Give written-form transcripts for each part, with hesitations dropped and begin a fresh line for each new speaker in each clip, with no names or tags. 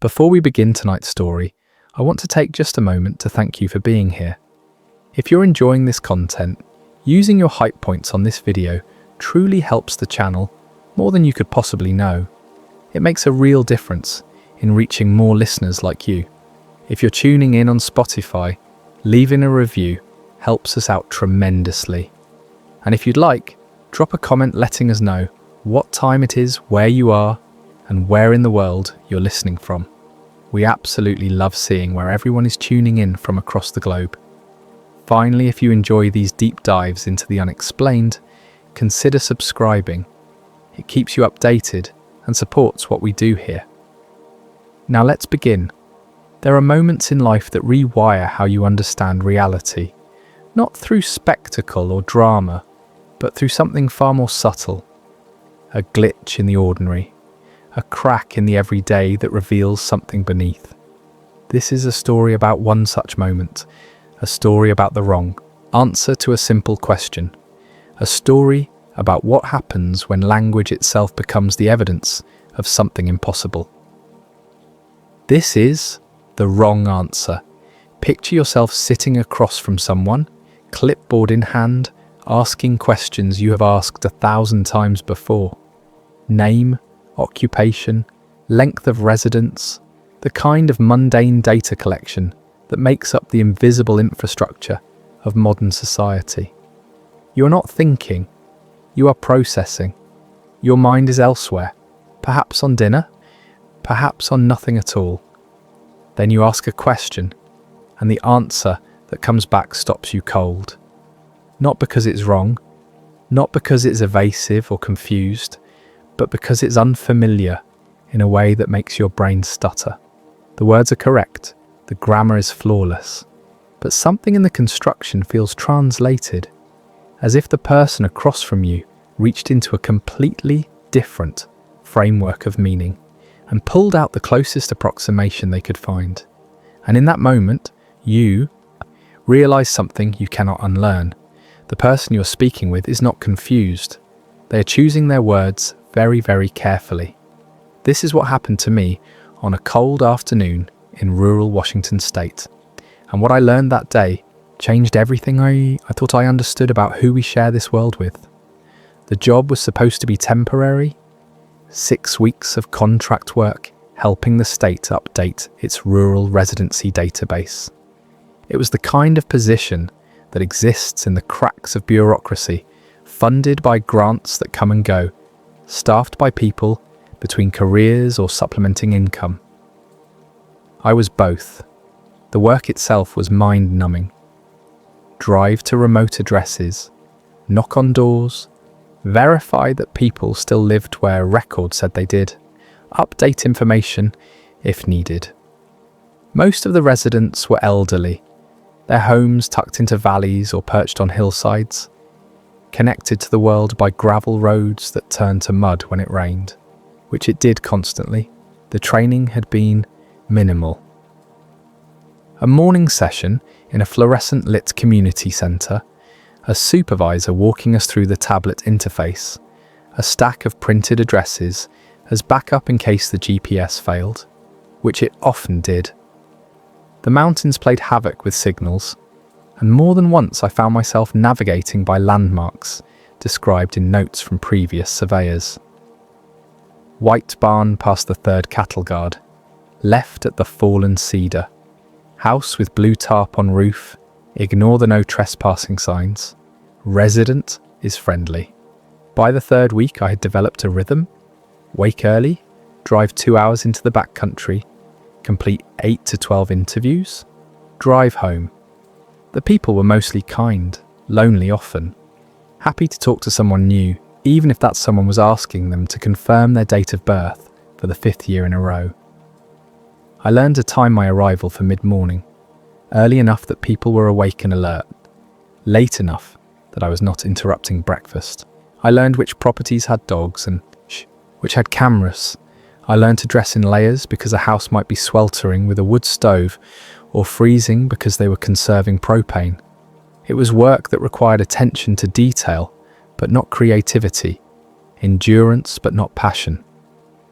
Before we begin tonight's story, I want to take just a moment to thank you for being here. If you're enjoying this content, using your hype points on this video truly helps the channel more than you could possibly know. It makes a real difference in reaching more listeners like you. If you're tuning in on Spotify, leaving a review helps us out tremendously. And if you'd like, drop a comment letting us know what time it is, where you are, and where in the world you're listening from. We absolutely love seeing where everyone is tuning in from across the globe. Finally, if you enjoy these deep dives into the unexplained, consider subscribing. It keeps you updated and supports what we do here. Now let's begin. There are moments in life that rewire how you understand reality, not through spectacle or drama, but through something far more subtle. A glitch in the ordinary, a crack in the everyday that reveals something beneath. This is a story about one such moment, a story about the wrong answer to a simple question, a story about what happens when language itself becomes the evidence of something impossible. This is the wrong answer. Picture yourself sitting across from someone, clipboard in hand, asking questions you have asked 1,000 times before. Name, occupation, length of residence, the kind of mundane data collection that makes up the invisible infrastructure of modern society. You're not thinking, you are processing. Your mind is elsewhere, perhaps on dinner, perhaps on nothing at all. Then you ask a question, and the answer that comes back stops you cold. Not because it's wrong, not because it's evasive or confused, but because it's unfamiliar in a way that makes your brain stutter. The words are correct, the grammar is flawless, but something in the construction feels translated, as if the person across from you reached into a completely different framework of meaning and pulled out the closest approximation they could find. And in that moment, you realize something you cannot unlearn. The person you're speaking with is not confused. They are choosing their words very, very carefully. This is what happened to me on a cold afternoon in rural Washington state. And what I learned that day changed everything I thought I understood about who we share this world with. The job was supposed to be temporary, 6 weeks of contract work helping the state update its rural residency database. It was the kind of position that exists in the cracks of bureaucracy, funded by grants that come and go, staffed by people between careers or supplementing income. I was both. The work itself was mind-numbing. Drive to remote addresses, knock on doors, verify that people still lived where records said they did, update information if needed. Most of the residents were elderly, their homes tucked into valleys or perched on hillsides, connected to the world by gravel roads that turned to mud when it rained, which it did constantly. The training had been minimal. A morning session in a fluorescent lit community centre, a supervisor walking us through the tablet interface, a stack of printed addresses as backup in case the GPS failed, which it often did. The mountains played havoc with signals, and more than once I found myself navigating by landmarks described in notes from previous surveyors. White barn past the third cattle guard, left at the fallen cedar. House with blue tarp on roof, ignore the no trespassing signs. Resident is friendly. By the third week I had developed a rhythm. Wake early, drive 2 hours into the backcountry, complete 8 to 12 interviews, drive home. The people were mostly kind, lonely often, happy to talk to someone new, even if that someone was asking them to confirm their date of birth for the 5th year in a row. I learned to time my arrival for mid-morning, early enough that people were awake and alert, late enough that I was not interrupting breakfast. I learned which properties had dogs and which had cameras. I learned to dress in layers because a house might be sweltering with a wood stove or freezing because they were conserving propane. It was work that required attention to detail, but not creativity, endurance, but not passion.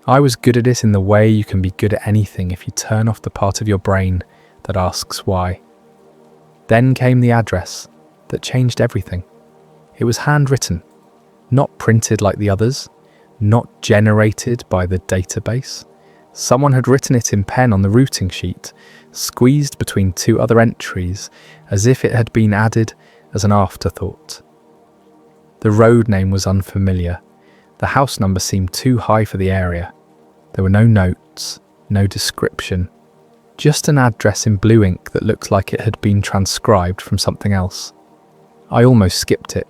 I was good at it in the way you can be good at anything if you turn off the part of your brain that asks why. Then came the address that changed everything. It was handwritten, not printed like the others, not generated by the database. Someone had written it in pen on the routing sheet, squeezed between two other entries, as if it had been added as an afterthought. The road name was unfamiliar. The house number seemed too high for the area. There were no notes, no description, just an address in blue ink that looked like it had been transcribed from something else. I almost skipped it.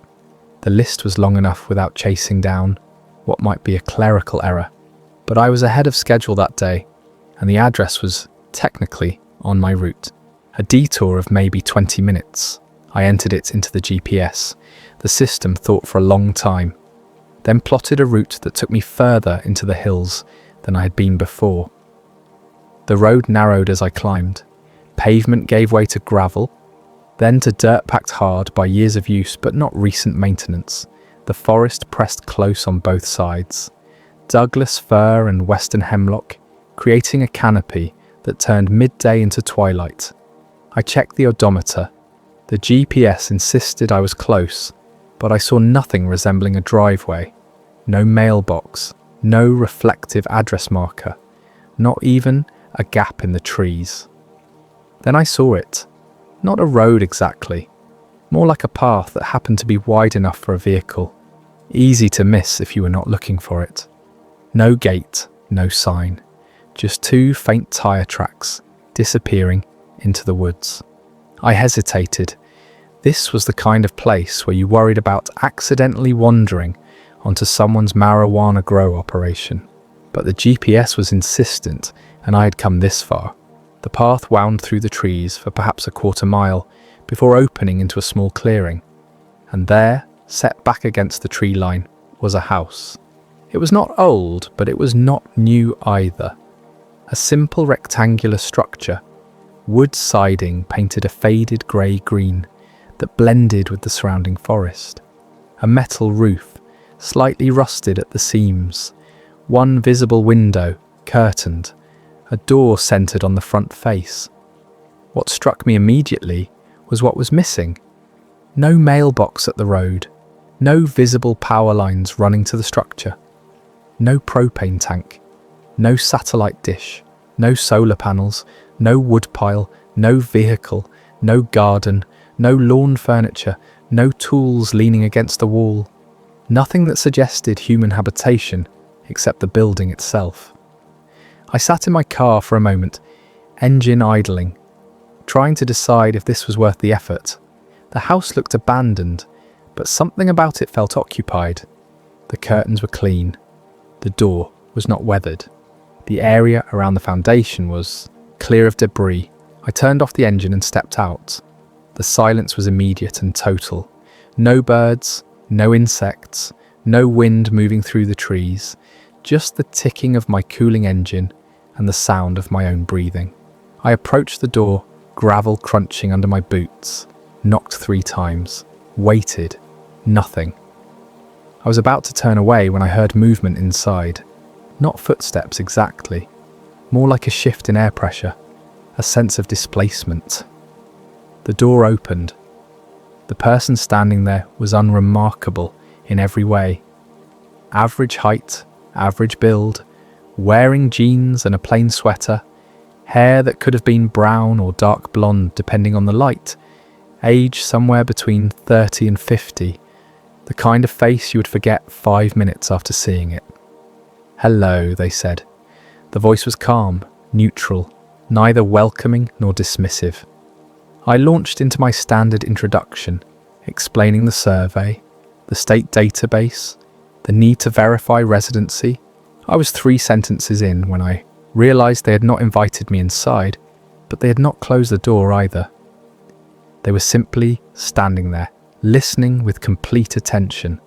The list was long enough without chasing down what might be a clerical error. But I was ahead of schedule that day, and the address was technically on my route. A detour of maybe 20 minutes. I entered it into the GPS. The system thought for a long time, then plotted a route that took me further into the hills than I had been before. The road narrowed as I climbed. Pavement gave way to gravel, then to dirt packed hard by years of use but not recent maintenance. The forest pressed close on both sides. Douglas fir and western hemlock, creating a canopy that turned midday into twilight. I checked the odometer. The GPS insisted I was close, but I saw nothing resembling a driveway. No mailbox, no reflective address marker, not even a gap in the trees. Then I saw it. Not a road exactly, more like a path that happened to be wide enough for a vehicle. Easy to miss if you were not looking for it. No gate, no sign, just two faint tyre tracks disappearing into the woods. I hesitated. This was the kind of place where you worried about accidentally wandering onto someone's marijuana grow operation. But the GPS was insistent, and I had come this far. The path wound through the trees for perhaps a quarter mile before opening into a small clearing. And there, set back against the tree line, was a house. It was not old, but it was not new either. A simple rectangular structure, wood siding painted a faded grey-green that blended with the surrounding forest. A metal roof, slightly rusted at the seams. One visible window, curtained. A door centred on the front face. What struck me immediately was what was missing. No mailbox at the road. No visible power lines running to the structure. No propane tank. No satellite dish. No solar panels. No woodpile. No vehicle. No garden. No lawn furniture. No tools leaning against the wall. Nothing that suggested human habitation except the building itself. I sat in my car for a moment, engine idling, trying to decide if this was worth the effort. The house looked abandoned, but something about it felt occupied. The curtains were clean. The door was not weathered. The area around the foundation was clear of debris. I turned off the engine and stepped out. The silence was immediate and total. No birds, no insects, no wind moving through the trees, just the ticking of my cooling engine and the sound of my own breathing. I approached the door, gravel crunching under my boots, knocked 3 times, waited, nothing. I was about to turn away when I heard movement inside. Not footsteps exactly, more like a shift in air pressure, a sense of displacement. The door opened. The person standing there was unremarkable in every way. Average height, average build, wearing jeans and a plain sweater, hair that could have been brown or dark blonde depending on the light, age somewhere between 30 and 50, the kind of face you would forget 5 minutes after seeing it. "Hello," they said. The voice was calm, neutral, neither welcoming nor dismissive. I launched into my standard introduction, explaining the survey, the state database, the need to verify residency. I was 3 sentences in when I realised they had not invited me inside, but they had not closed the door either. They were simply standing there, listening with complete attention.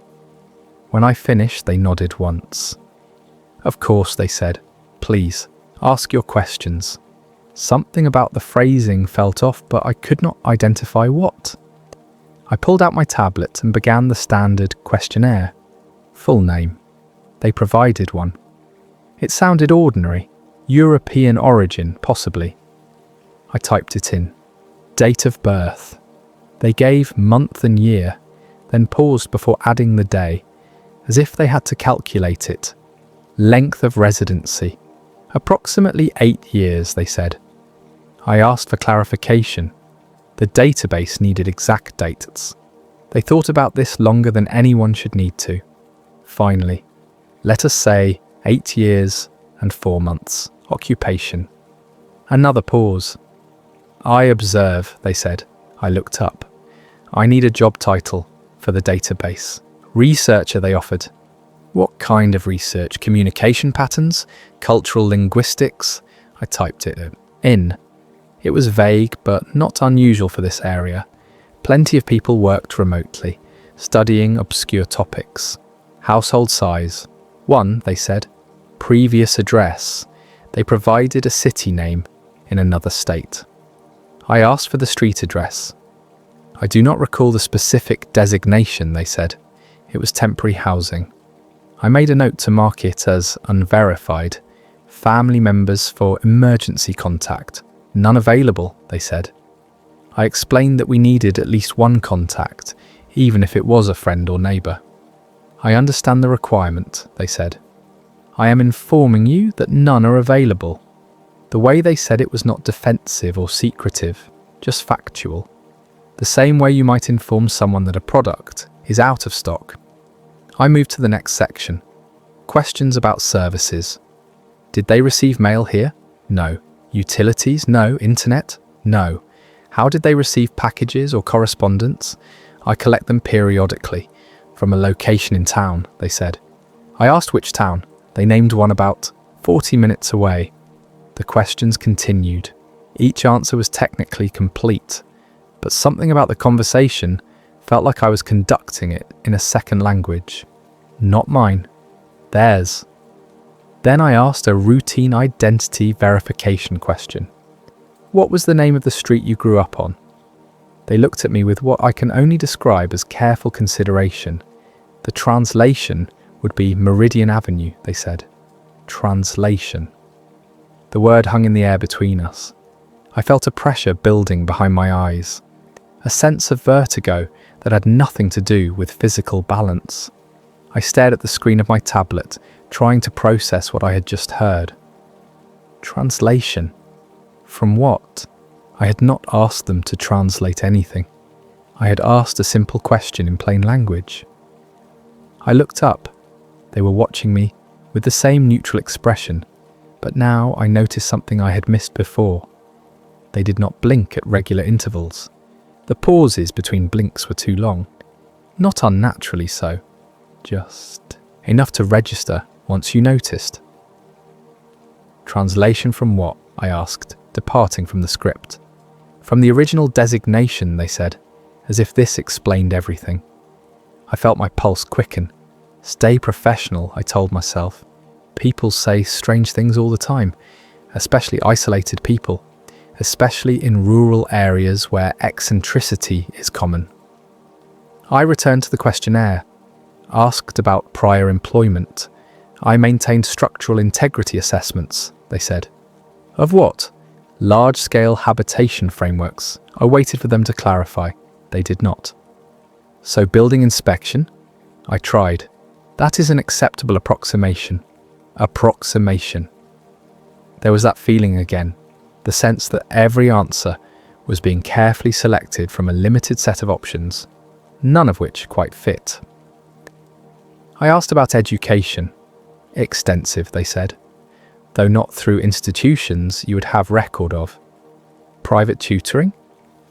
When I finished, they nodded once. "Of course," they said. "Please, ask your questions." Something about the phrasing felt off, but I could not identify what. I pulled out my tablet and began the standard questionnaire. Full name. They provided one. It sounded ordinary. European origin, possibly. I typed it in. Date of birth. They gave month and year, then paused before adding the day, as if they had to calculate it. Length of residency. Approximately 8 years, they said. I asked for clarification. The database needed exact dates. They thought about this longer than anyone should need to. Finally, let us say 8 years and 4 months. Occupation. Another pause. I observe, they said. I looked up. I need a job title for the database. Researcher, they offered. What kind of research? Communication patterns? Cultural linguistics? I typed it in. It was vague, but not unusual for this area. Plenty of people worked remotely, studying obscure topics. Household size. 1, they said. Previous address. They provided a city name in another state. I asked for the street address. I do not recall the specific designation, they said. It was temporary housing. I made a note to mark it as unverified. Family members for emergency contact. None available, they said. I explained that we needed at least one contact, even if it was a friend or neighbour. I understand the requirement, they said. I am informing you that none are available. The way they said it was not defensive or secretive, just factual. The same way you might inform someone that a product is out of stock. I moved to the next section. Questions about services. Did they receive mail here? No. Utilities? No. Internet? No. How did they receive packages or correspondence? I collect them periodically, from a location in town, they said. I asked which town. They named one about 40 minutes away. The questions continued. Each answer was technically complete, but something about the conversation felt like I was conducting it in a second language. Not mine. Theirs. Then I asked a routine identity verification question. What was the name of the street you grew up on? They looked at me with what I can only describe as careful consideration. The translation would be Meridian Avenue, they said. Translation. The word hung in the air between us. I felt a pressure building behind my eyes. A sense of vertigo that had nothing to do with physical balance. I stared at the screen of my tablet, trying to process what I had just heard. Translation. From what? I had not asked them to translate anything. I had asked a simple question in plain language. I looked up. They were watching me with the same neutral expression, but now I noticed something I had missed before. They did not blink at regular intervals. The pauses between blinks were too long. Not unnaturally so. Just enough to register once you noticed. Translation from what? I asked, departing from the script. From the original designation, they said, as if this explained everything. I felt my pulse quicken. Stay professional, I told myself. People say strange things all the time, especially isolated people, especially in rural areas where eccentricity is common. I returned to the questionnaire, asked about prior employment. I maintained structural integrity assessments, they said. Of what? Large-scale habitation frameworks. I waited for them to clarify. They did not. So building inspection? I tried. That is an acceptable approximation. Approximation. There was that feeling again, the sense that every answer was being carefully selected from a limited set of options, none of which quite fit. I asked about education. Extensive, they said, though not through institutions you would have record of. Private tutoring?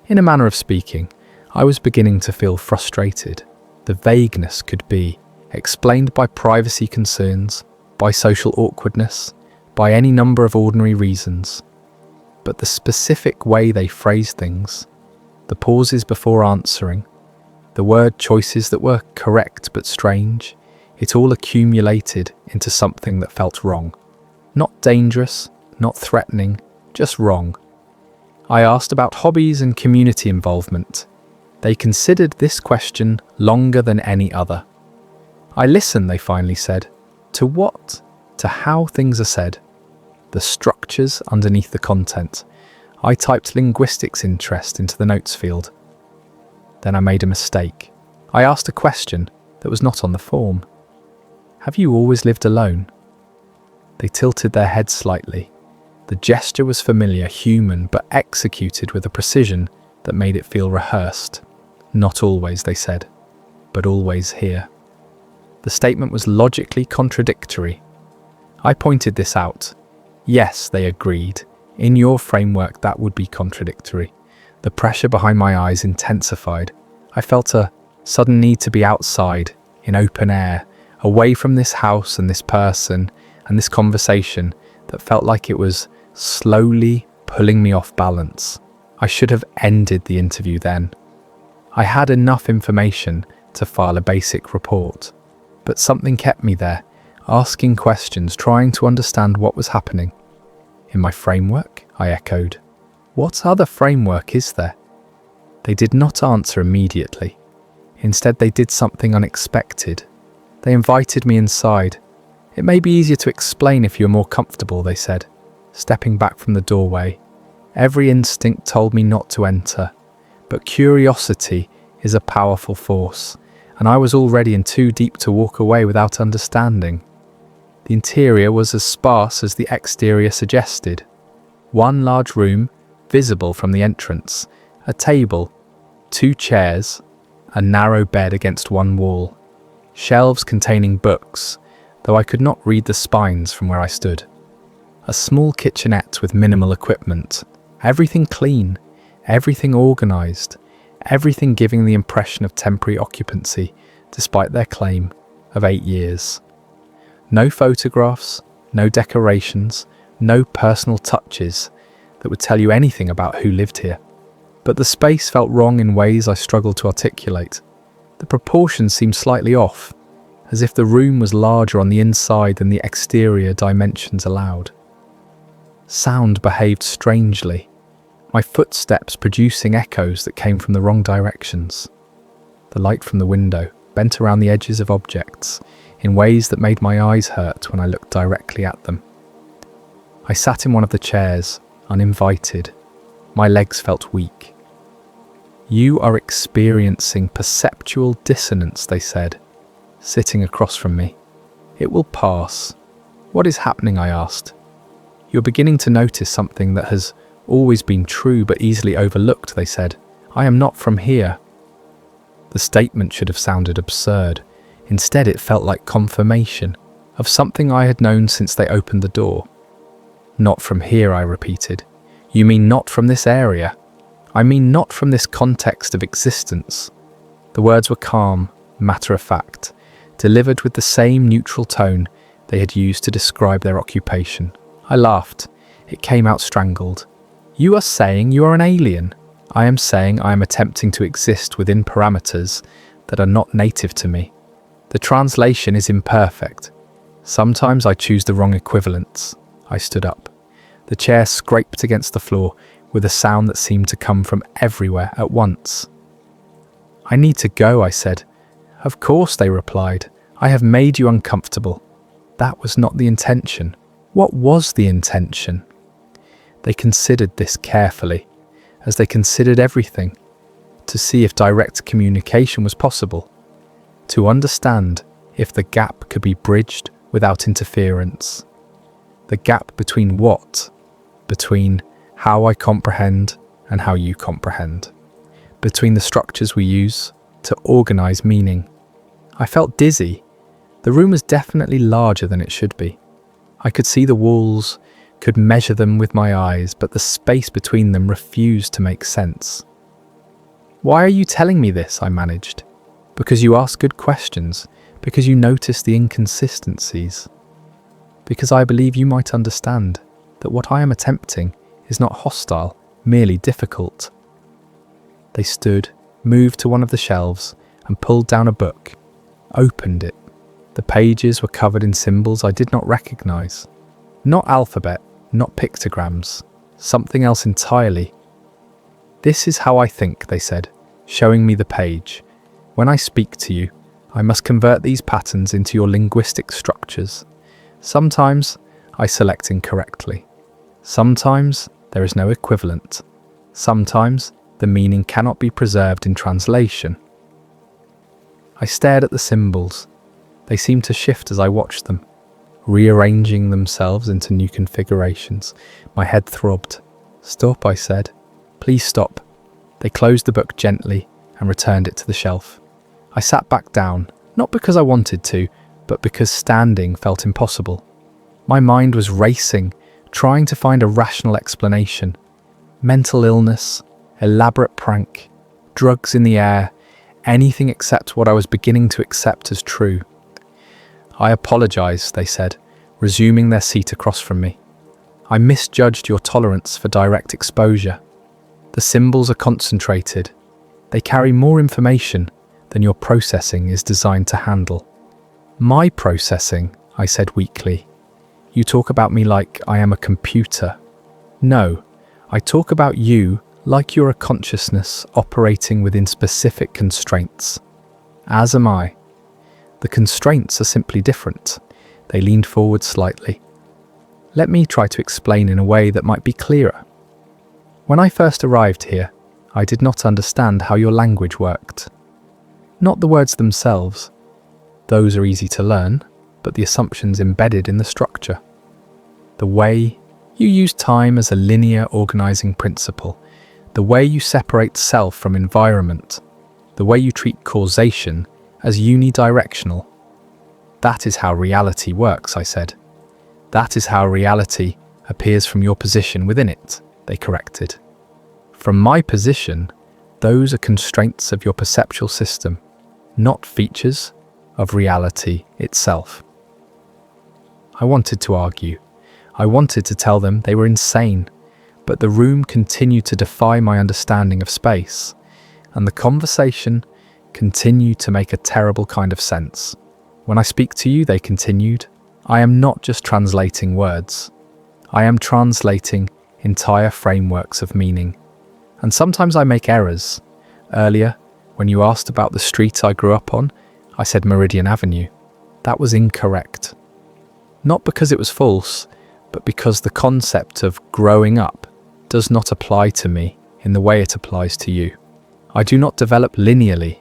In a manner of speaking, I was beginning to feel frustrated. The vagueness could be explained by privacy concerns, by social awkwardness, by any number of ordinary reasons. But the specific way they phrased things, the pauses before answering, the word choices that were correct but strange, it all accumulated into something that felt wrong. Not dangerous, not threatening, just wrong. I asked about hobbies and community involvement. They considered this question longer than any other. I listen, they finally said. To what? to how things are said, the structures underneath the content. I typed linguistics interest into the notes field. Then I made a mistake. I asked a question that was not on the form. Have you always lived alone? They tilted their heads slightly. The gesture was familiar, human, but executed with a precision that made it feel rehearsed. Not always, they said, but always here. The statement was logically contradictory. I pointed this out. Yes, they agreed. In your framework, that would be contradictory. The pressure behind my eyes intensified. I felt a sudden need to be outside, in open air, away from this house and this person and this conversation that felt like it was slowly pulling me off balance. I should have ended the interview then. I had enough information to file a basic report, but something kept me there, asking questions, trying to understand what was happening. In my framework? I echoed. What other framework is there? They did not answer immediately. Instead, they did something unexpected. They invited me inside. It may be easier to explain if you're more comfortable, they said, stepping back from the doorway. Every instinct told me not to enter, but curiosity is a powerful force, and I was already in too deep to walk away without understanding. The interior was as sparse as the exterior suggested. One large room, visible from the entrance, a table, 2 chairs, a narrow bed against one wall, shelves containing books, though I could not read the spines from where I stood. A small kitchenette with minimal equipment, everything clean, everything organised, everything giving the impression of temporary occupancy despite their claim of 8 years. No photographs, no decorations, no personal touches that would tell you anything about who lived here. But the space felt wrong in ways I struggled to articulate. The proportions seemed slightly off, as if the room was larger on the inside than the exterior dimensions allowed. Sound behaved strangely, my footsteps producing echoes that came from the wrong directions. The light from the window bent around the edges of objects in ways that made my eyes hurt when I looked directly at them. I sat in one of the chairs, uninvited. My legs felt weak. You are experiencing perceptual dissonance, they said, sitting across from me. It will pass. What is happening? I asked. You're beginning to notice something that has always been true but easily overlooked, they said. I am not from here. The statement should have sounded absurd. Instead, it felt like confirmation of something I had known since they opened the door. Not from here, I repeated. You mean not from this area? I mean not from this context of existence. The words were calm, matter-of-fact, delivered with the same neutral tone they had used to describe their occupation. I laughed. It came out strangled. You are saying you are an alien. I am saying I am attempting to exist within parameters that are not native to me. The translation is imperfect. Sometimes I choose the wrong equivalents. I stood up. The chair scraped against the floor with a sound that seemed to come from everywhere at once. I need to go, I said. Of course, they replied. I have made you uncomfortable. That was not the intention. What was the intention? They considered this carefully, as they considered everything, to see if direct communication was possible, to understand if the gap could be bridged without interference. The gap between what? Between how I comprehend and how you comprehend. Between the structures we use to organise meaning. I felt dizzy. The room was definitely larger than it should be. I could see the walls, could measure them with my eyes, but the space between them refused to make sense. Why are you telling me this? I managed. Because you ask good questions, because you notice the inconsistencies, because I believe you might understand that what I am attempting is not hostile, merely difficult. They stood, moved to one of the shelves, and pulled down a book, opened it. The pages were covered in symbols I did not recognize. Not alphabet, not pictograms, something else entirely. This is how I think, they said, showing me the page. When I speak to you, I must convert these patterns into your linguistic structures. Sometimes I select incorrectly. Sometimes there is no equivalent. Sometimes the meaning cannot be preserved in translation. I stared at the symbols. They seemed to shift as I watched them, rearranging themselves into new configurations. My head throbbed. "Stop," I said. "Please stop." They closed the book gently and returned it to the shelf. I sat back down, not because I wanted to, but because standing felt impossible. My mind was racing, trying to find a rational explanation. Mental illness, elaborate prank, drugs in the air, anything except what I was beginning to accept as true. "I apologize," they said, resuming their seat across from me. "I misjudged your tolerance for direct exposure. The symbols are concentrated. They carry more information than your processing is designed to handle." "My processing," I said weakly. "You talk about me like I am a computer." "No, I talk about you like you're a consciousness operating within specific constraints. As am I. The constraints are simply different." They leaned forward slightly. "Let me try to explain in a way that might be clearer. When I first arrived here, I did not understand how your language worked. Not the words themselves. Those are easy to learn, but the assumptions embedded in the structure. The way you use time as a linear organizing principle, the way you separate self from environment, the way you treat causation as unidirectional. That is how reality works," I said. "That is how reality appears from your position within it," they corrected. "From my position, those are constraints of your perceptual system, not features of reality itself." I wanted to argue. I wanted to tell them they were insane, but the room continued to defy my understanding of space, and the conversation continued to make a terrible kind of sense. "When I speak to you," they continued, "I am not just translating words. I am translating entire frameworks of meaning. And sometimes I make errors. Earlier, when you asked about the street I grew up on, I said Meridian Avenue. That was incorrect. Not because it was false, but because the concept of growing up does not apply to me in the way it applies to you. I do not develop linearly.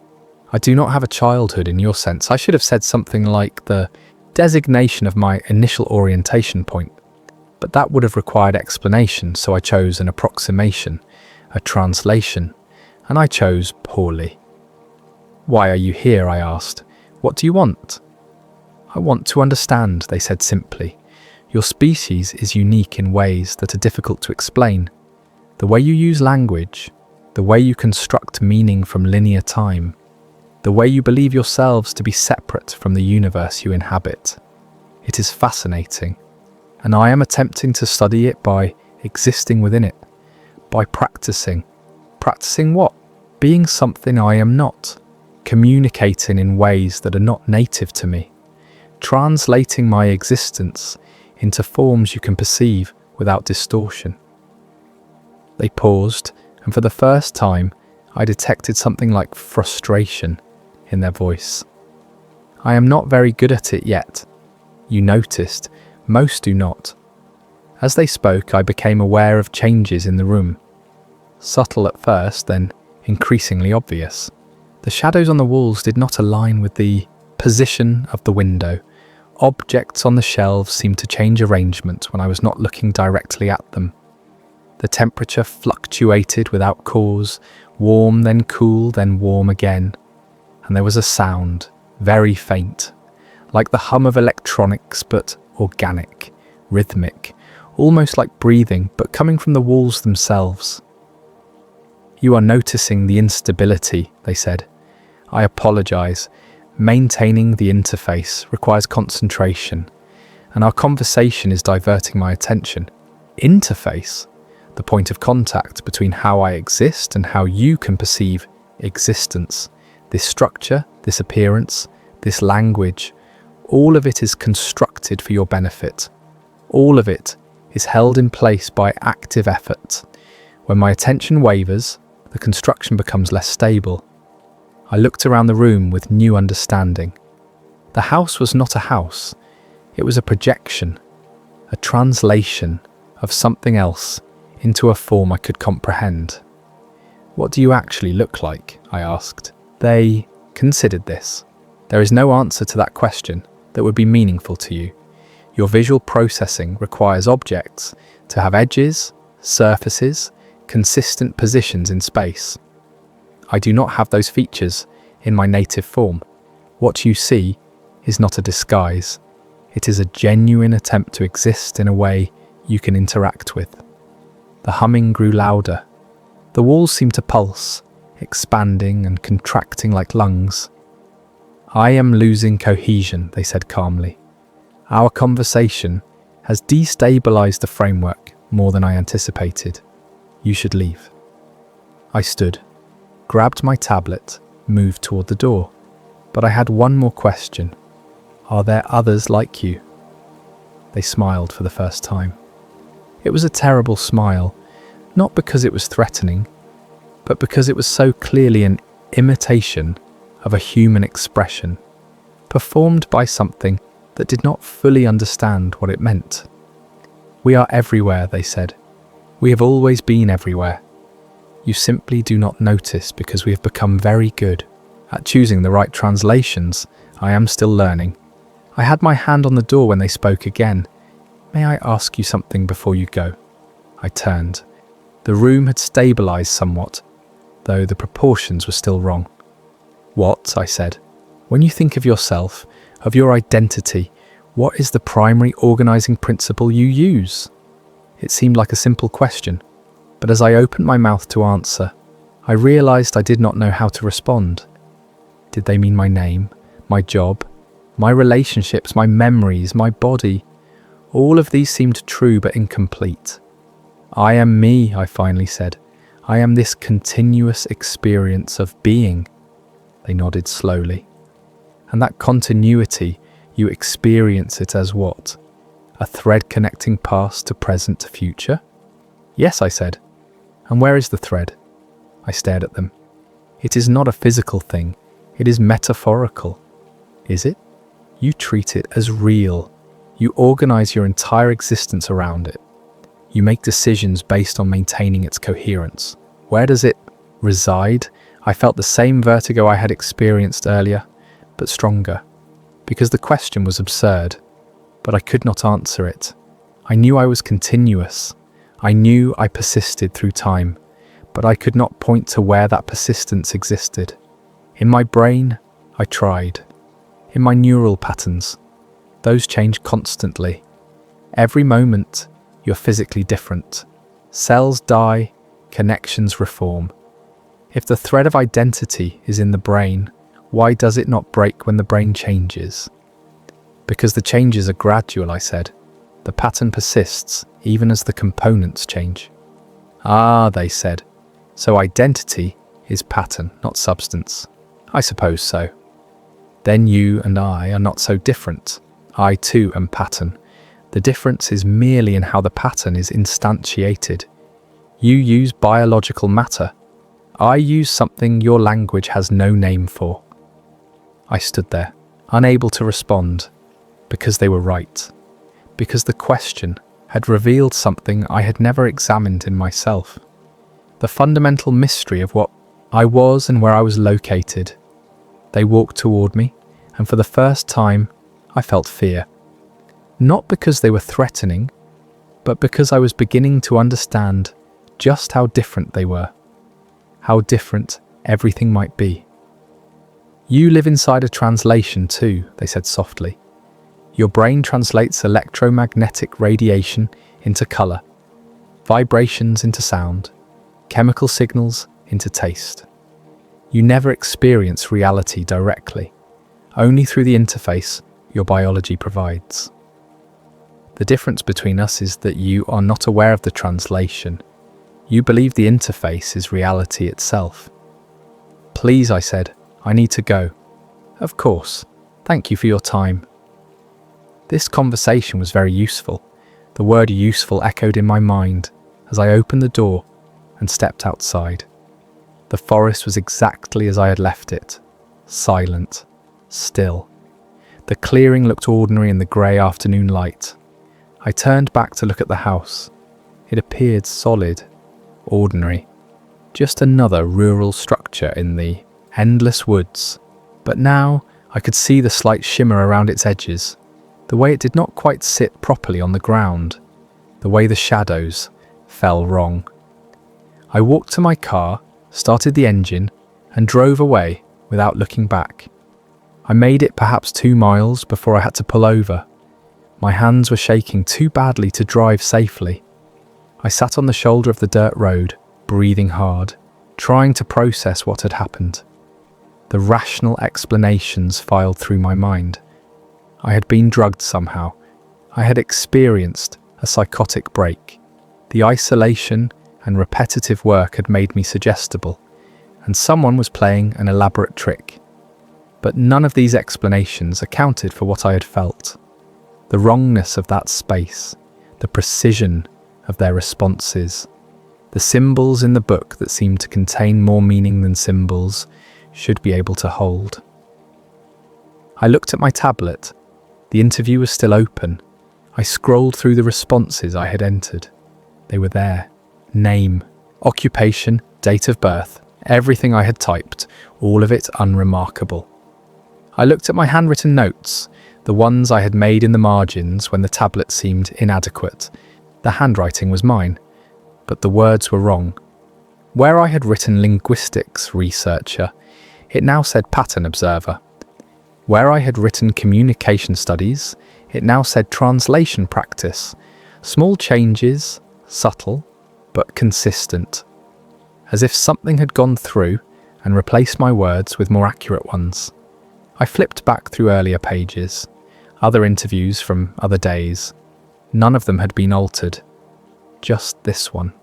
I do not have a childhood in your sense. I should have said something like the designation of my initial orientation point, but that would have required explanation, so I chose an approximation, a translation, and I chose poorly. "Why are you here?" I asked. "What do you want?" "I want to understand," they said simply. "Your species is unique in ways that are difficult to explain. The way you use language, the way you construct meaning from linear time, the way you believe yourselves to be separate from the universe you inhabit. It is fascinating, and I am attempting to study it by existing within it, by practicing. Practicing what? Being something I am not, communicating in ways that are not native to me, translating my existence into forms you can perceive without distortion." They paused, and for the first time, I detected something like frustration in their voice. "I am not very good at it yet. You noticed, most do not." As they spoke, I became aware of changes in the room. Subtle at first, then increasingly obvious. The shadows on the walls did not align with the position of the window. Objects on the shelves seemed to change arrangement when I was not looking directly at them. The temperature fluctuated without cause, warm, then cool, then warm again. And there was a sound, very faint, like the hum of electronics, but organic, rhythmic, almost like breathing, but coming from the walls themselves. "You are noticing the instability," they said. "I apologize. Maintaining the interface requires concentration, and our conversation is diverting my attention." Interface? The point of contact between how I exist and how you can perceive existence. This structure, this appearance, this language, all of it is constructed for your benefit. All of it is held in place by active effort. When my attention wavers, the construction becomes less stable. I looked around the room with new understanding. The house was not a house. It was a projection, a translation of something else into a form I could comprehend. "What do you actually look like?" I asked. They considered this. "There is no answer to that question that would be meaningful to you. Your visual processing requires objects to have edges, surfaces, consistent positions in space. I do not have those features in my native form. What you see is not a disguise. It is a genuine attempt to exist in a way you can interact with." The humming grew louder. The walls seemed to pulse, expanding and contracting like lungs. "I am losing cohesion," they said calmly. "Our conversation has destabilized the framework more than I anticipated. You should leave." I stood, grabbed my tablet, moved toward the door. But I had one more question. "Are there others like you?" They smiled for the first time. It was a terrible smile, not because it was threatening, but because it was so clearly an imitation of a human expression, performed by something that did not fully understand what it meant. "We are everywhere," they said. "We have always been everywhere. You simply do not notice because we have become very good at choosing the right translations. I am still learning." I had my hand on the door when they spoke again. "May I ask you something before you go?" I turned. The room had stabilized somewhat, though the proportions were still wrong. "What?" I said. "When you think of yourself, of your identity, what is the primary organizing principle you use?" It seemed like a simple question, but as I opened my mouth to answer, I realized I did not know how to respond. Did they mean my name, my job, my relationships, my memories, my body? All of these seemed true but incomplete. "I am me," I finally said. "I am this continuous experience of being." They nodded slowly. "And that continuity, you experience it as what? A thread connecting past to present to future?" "Yes," I said. "And where is the thread?" I stared at them. "It is not a physical thing. It is metaphorical." "Is it?" "You treat it as real. You organize your entire existence around it. You make decisions based on maintaining its coherence. Where does it reside?" I felt the same vertigo I had experienced earlier, but stronger, because the question was absurd, but I could not answer it. I knew I was continuous. I knew I persisted through time, but I could not point to where that persistence existed. In my brain, I tried. In my neural patterns, those change constantly. Every moment, you're physically different. Cells die, connections reform. If the thread of identity is in the brain, why does it not break when the brain changes? "Because the changes are gradual," I said. "The pattern persists, even as the components change." "Ah," they said. "So identity is pattern, not substance." "I suppose so." "Then you and I are not so different. I too am pattern. The difference is merely in how the pattern is instantiated. You use biological matter. I use something your language has no name for." I stood there, unable to respond, because they were right. Because the question had revealed something I had never examined in myself. The fundamental mystery of what I was and where I was located. They walked toward me, and for the first time, I felt fear. Not because they were threatening, but because I was beginning to understand just how different they were. How different everything might be. "You live inside a translation too," they said softly. "Your brain translates electromagnetic radiation into color, vibrations into sound, chemical signals into taste. You never experience reality directly, only through the interface your biology provides. The difference between us is that you are not aware of the translation. You believe the interface is reality itself." "Please," I said, "I need to go." "Of course. Thank you for your time." This conversation was very useful. The word useful echoed in my mind as I opened the door and stepped outside. The forest was exactly as I had left it, silent, still. The clearing looked ordinary in the grey afternoon light. I turned back to look at the house. It appeared solid, ordinary. Just another rural structure in the endless woods. But now I could see the slight shimmer around its edges, the way it did not quite sit properly on the ground, the way the shadows fell wrong. I walked to my car, started the engine, and drove away without looking back. I made it perhaps 2 miles before I had to pull over. My hands were shaking too badly to drive safely. I sat on the shoulder of the dirt road, breathing hard, trying to process what had happened. The rational explanations filed through my mind. I had been drugged somehow. I had experienced a psychotic break. The isolation and repetitive work had made me suggestible, and someone was playing an elaborate trick. But none of these explanations accounted for what I had felt. The wrongness of that space, the precision of their responses, the symbols in the book that seemed to contain more meaning than symbols should be able to hold. I looked at my tablet. The interview was still open. I scrolled through the responses I had entered. They were there. Name, occupation, date of birth, everything I had typed, all of it unremarkable. I looked at my handwritten notes, the ones I had made in the margins when the tablet seemed inadequate. The handwriting was mine, but the words were wrong. Where I had written linguistics researcher, it now said pattern observer. Where I had written communication studies, it now said translation practice. Small changes, subtle, but consistent. As if something had gone through and replaced my words with more accurate ones. I flipped back through earlier pages, other interviews from other days. None of them had been altered. Just this one.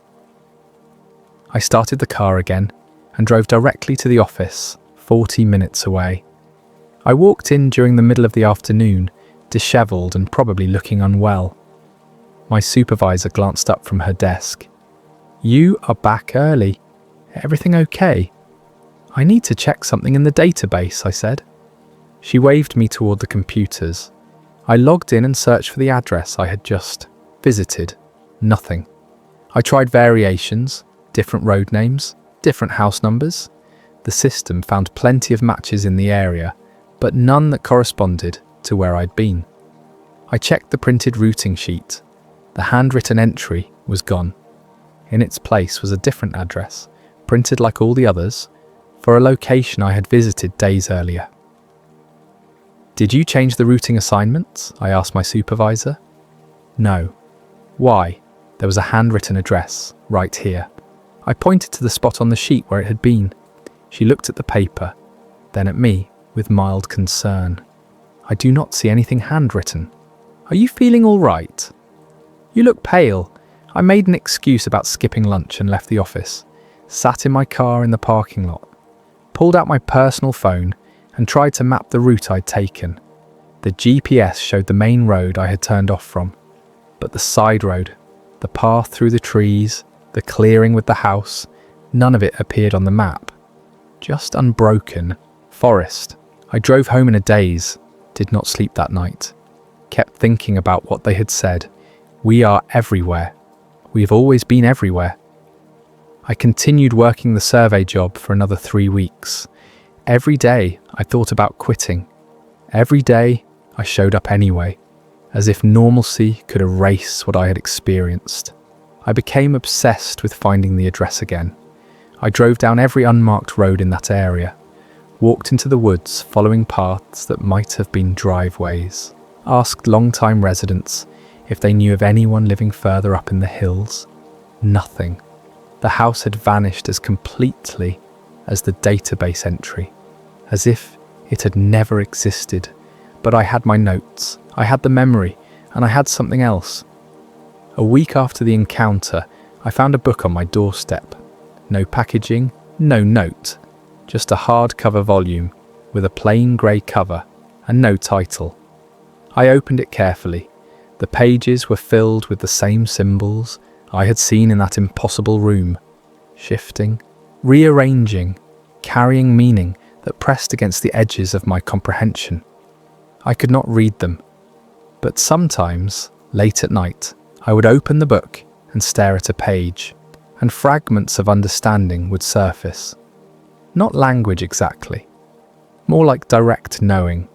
I started the car again and drove directly to the office, 40 minutes away. I walked in during the middle of the afternoon, dishevelled and probably looking unwell. My supervisor glanced up from her desk. "You are back early. Everything okay?" "I need to check something in the database," I said. She waved me toward the computers. I logged in and searched for the address I had just visited. Nothing. I tried variations, different road names, different house numbers. The system found plenty of matches in the area, but none that corresponded to where I'd been. I checked the printed routing sheet. The handwritten entry was gone. In its place was a different address, printed like all the others, for a location I had visited days earlier. "Did you change the routing assignments?" I asked my supervisor. "No." "Why?" There was a handwritten address, right here. I pointed to the spot on the sheet where it had been. She looked at the paper, then at me, with mild concern. "I do not see anything handwritten. Are you feeling all right? You look pale." I made an excuse about skipping lunch and left the office, sat in my car in the parking lot, pulled out my personal phone and tried to map the route I'd taken. The GPS showed the main road I had turned off from, but the side road, the path through the trees, the clearing with the house, none of it appeared on the map. Just unbroken forest. I drove home in a daze, did not sleep that night, kept thinking about what they had said. We are everywhere. We have always been everywhere. I continued working the survey job for another 3 weeks. Every day I thought about quitting. Every day I showed up anyway, as if normalcy could erase what I had experienced. I became obsessed with finding the address again. I drove down every unmarked road in that area, walked into the woods following paths that might have been driveways, asked long-time residents if they knew of anyone living further up in the hills. Nothing. The house had vanished as completely as the database entry, as if it had never existed. But I had my notes, I had the memory, and I had something else. A week after the encounter, I found a book on my doorstep. No packaging, no note, just a hardcover volume with a plain grey cover and no title. I opened it carefully. The pages were filled with the same symbols I had seen in that impossible room, shifting, rearranging, carrying meaning that pressed against the edges of my comprehension. I could not read them, but sometimes, late at night, I would open the book and stare at a page, and fragments of understanding would surface. Not language exactly, more like direct knowing.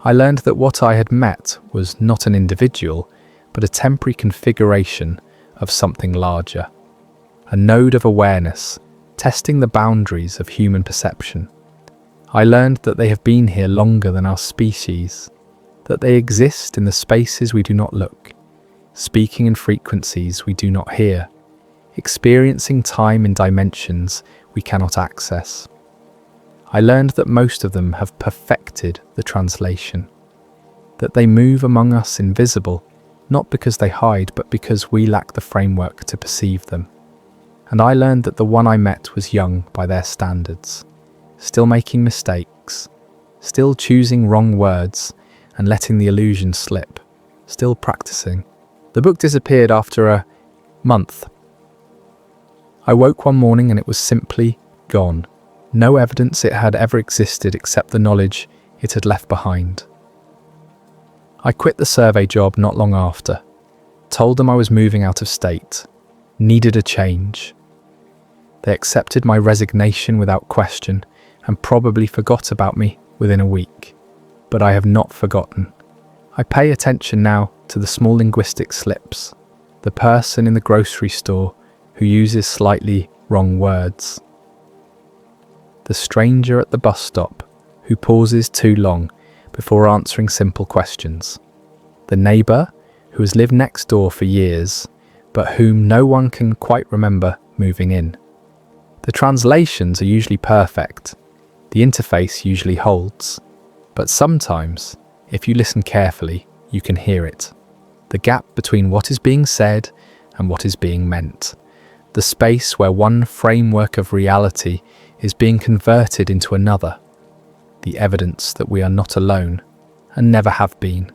I learned that what I had met was not an individual, but a temporary configuration of something larger. A node of awareness, testing the boundaries of human perception. I learned that they have been here longer than our species, that they exist in the spaces we do not look, speaking in frequencies we do not hear, experiencing time in dimensions we cannot access. I learned that most of them have perfected the translation, that they move among us invisible, not because they hide, but because we lack the framework to perceive them. And I learned that the one I met was young by their standards, still making mistakes, still choosing wrong words and letting the illusion slip, still practicing. The book disappeared after a month. I woke one morning and it was simply gone. No evidence it had ever existed except the knowledge it had left behind. I quit the survey job not long after, told them I was moving out of state, needed a change. They accepted my resignation without question and probably forgot about me within a week. But I have not forgotten. I pay attention now to the small linguistic slips, the person in the grocery store who uses slightly wrong words, the stranger at the bus stop who pauses too long before answering simple questions, the neighbour who has lived next door for years but whom no one can quite remember moving in. The translations are usually perfect, the interface usually holds, but sometimes, if you listen carefully, you can hear it. The gap between what is being said and what is being meant. The space where one framework of reality is being converted into another. The evidence that we are not alone and never have been.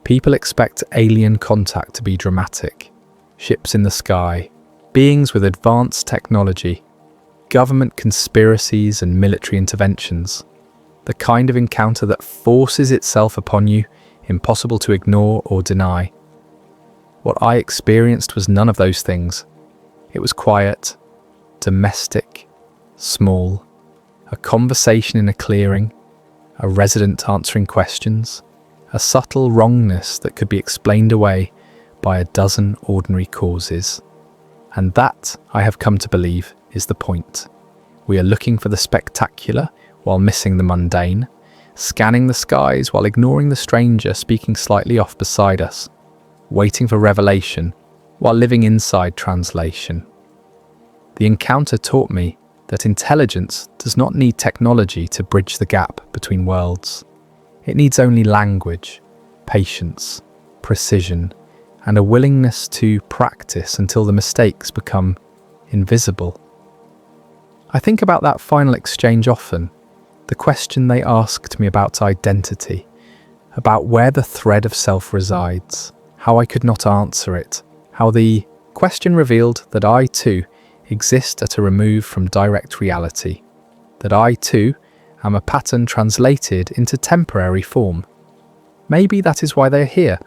People expect alien contact to be dramatic. Ships in the sky, beings with advanced technology, government conspiracies and military interventions. The kind of encounter that forces itself upon you, impossible to ignore or deny. What I experienced was none of those things. It was quiet, domestic, small, a conversation in a clearing, a resident answering questions, a subtle wrongness that could be explained away by a dozen ordinary causes. And that, I have come to believe, is the point. We are looking for the spectacular while missing the mundane, scanning the skies while ignoring the stranger speaking slightly off beside us, waiting for revelation while living inside translation. The encounter taught me that intelligence does not need technology to bridge the gap between worlds. It needs only language, patience, precision, and a willingness to practice until the mistakes become invisible. I think about that final exchange often, the question they asked me about identity, about where the thread of self resides, how I could not answer it, how the question revealed that I too exist at a remove from direct reality, that I too am a pattern translated into temporary form. Maybe that is why they are here,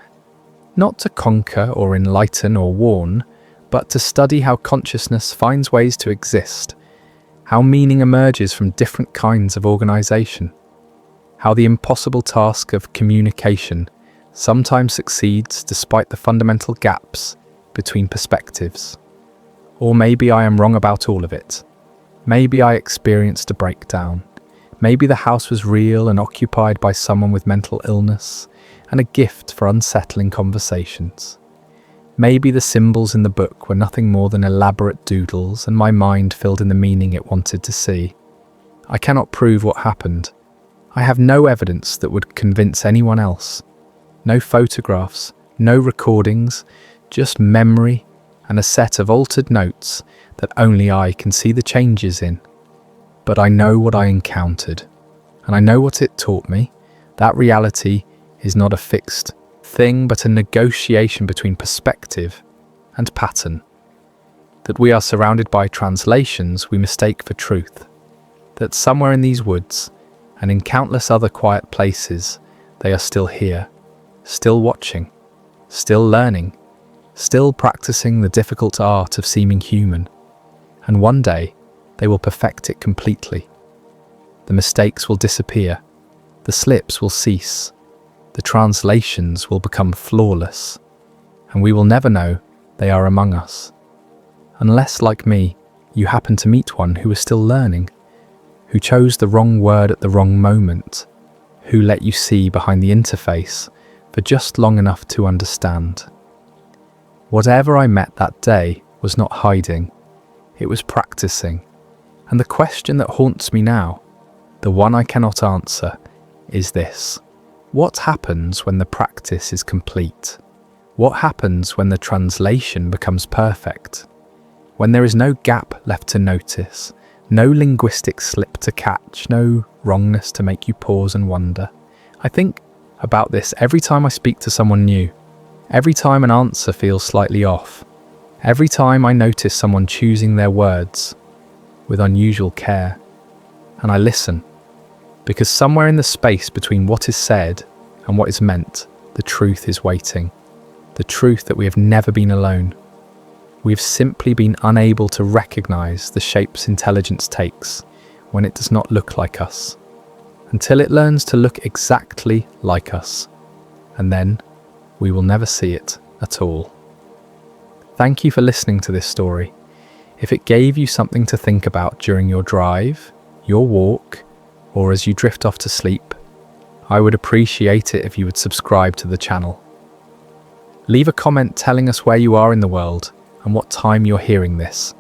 not to conquer or enlighten or warn, but to study how consciousness finds ways to exist, how meaning emerges from different kinds of organization, how the impossible task of communication sometimes succeeds despite the fundamental gaps between perspectives. Or maybe I am wrong about all of it. Maybe I experienced a breakdown. Maybe the house was real and occupied by someone with mental illness and a gift for unsettling conversations. Maybe the symbols in the book were nothing more than elaborate doodles and my mind filled in the meaning it wanted to see. I cannot prove what happened. I have no evidence that would convince anyone else. No photographs, no recordings, just memory and a set of altered notes that only I can see the changes in. But I know what I encountered, and I know what it taught me. That reality is not a fixed thing, but a negotiation between perspective and pattern. That we are surrounded by translations we mistake for truth. That somewhere in these woods, and in countless other quiet places, they are still here, still watching, still learning, still practicing the difficult art of seeming human. And one day, they will perfect it completely. The mistakes will disappear, the slips will cease, the translations will become flawless, and we will never know they are among us. Unless, like me, you happen to meet one who is still learning, who chose the wrong word at the wrong moment, who let you see behind the interface for just long enough to understand. Whatever I met that day was not hiding, it was practicing. And the question that haunts me now, the one I cannot answer, is this. What happens when the practice is complete? What happens when the translation becomes perfect? When there is no gap left to notice, no linguistic slip to catch, no wrongness to make you pause and wonder. I think about this every time I speak to someone new, every time an answer feels slightly off, every time I notice someone choosing their words with unusual care. And I listen, because somewhere in the space between what is said and what is meant, the truth is waiting. The truth that we have never been alone. We have simply been unable to recognize the shapes intelligence takes when it does not look like us, until it learns to look exactly like us, and then we will never see it at all. Thank you for listening to this story. If it gave you something to think about during your drive, your walk, or as you drift off to sleep, I would appreciate it if you would subscribe to the channel. Leave a comment telling us where you are in the world and what time you're hearing this.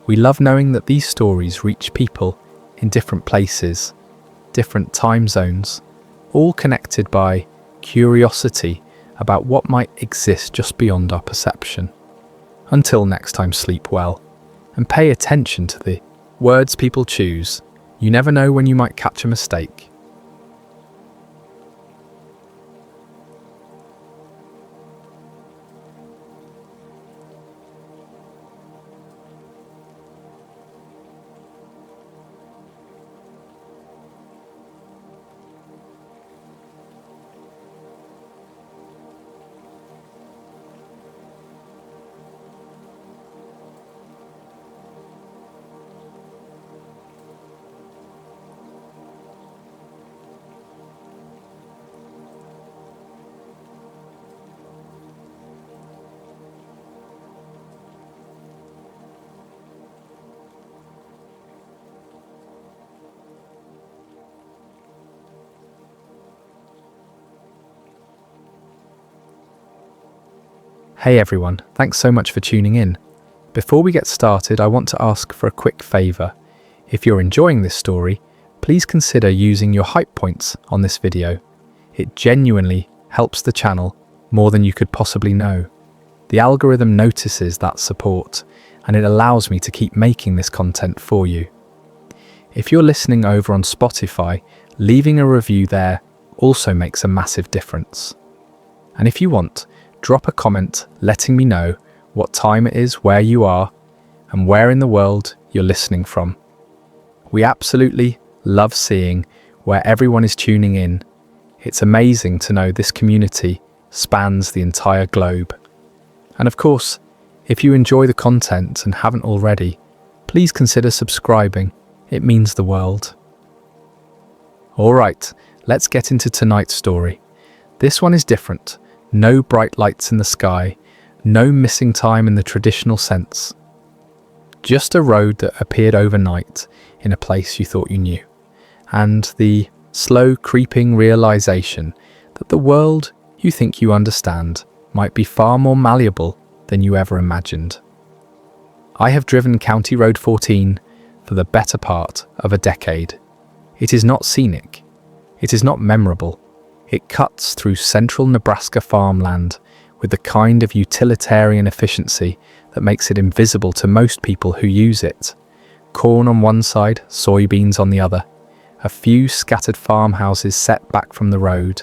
We love knowing that these stories reach people in different places, different time zones, all connected by curiosity about what might exist just beyond our perception. Until next time, sleep well and pay attention to the words people choose. You never know when you might catch a mistake. Hey everyone, thanks so much for tuning in. Before we get started, I want to ask for a quick favour. If you're enjoying this story, please consider using your hype points on this video. It genuinely helps the channel more than you could possibly know. The algorithm notices that support, and it allows me to keep making this content for you. If you're listening over on Spotify, leaving a review there also makes a massive difference. And if you want, drop a comment letting me know what time it is where you are and where in the world you're listening from. We absolutely love seeing where everyone is tuning in. It's amazing to know this community spans the entire globe. And of course, if you enjoy the content and haven't already, please consider subscribing. It means the world. Alright, let's get into tonight's story. This one is different. No bright lights in the sky, no missing time in the traditional sense. Just a road that appeared overnight in a place you thought you knew, and the slow creeping realization that the world you think you understand might be far more malleable than you ever imagined. I have driven County Road 14 for the better part of a decade. It is not scenic. It is not memorable. It cuts through central Nebraska farmland with the kind of utilitarian efficiency that makes it invisible to most people who use it. Corn on one side, soybeans on the other, a few scattered farmhouses set back from the road,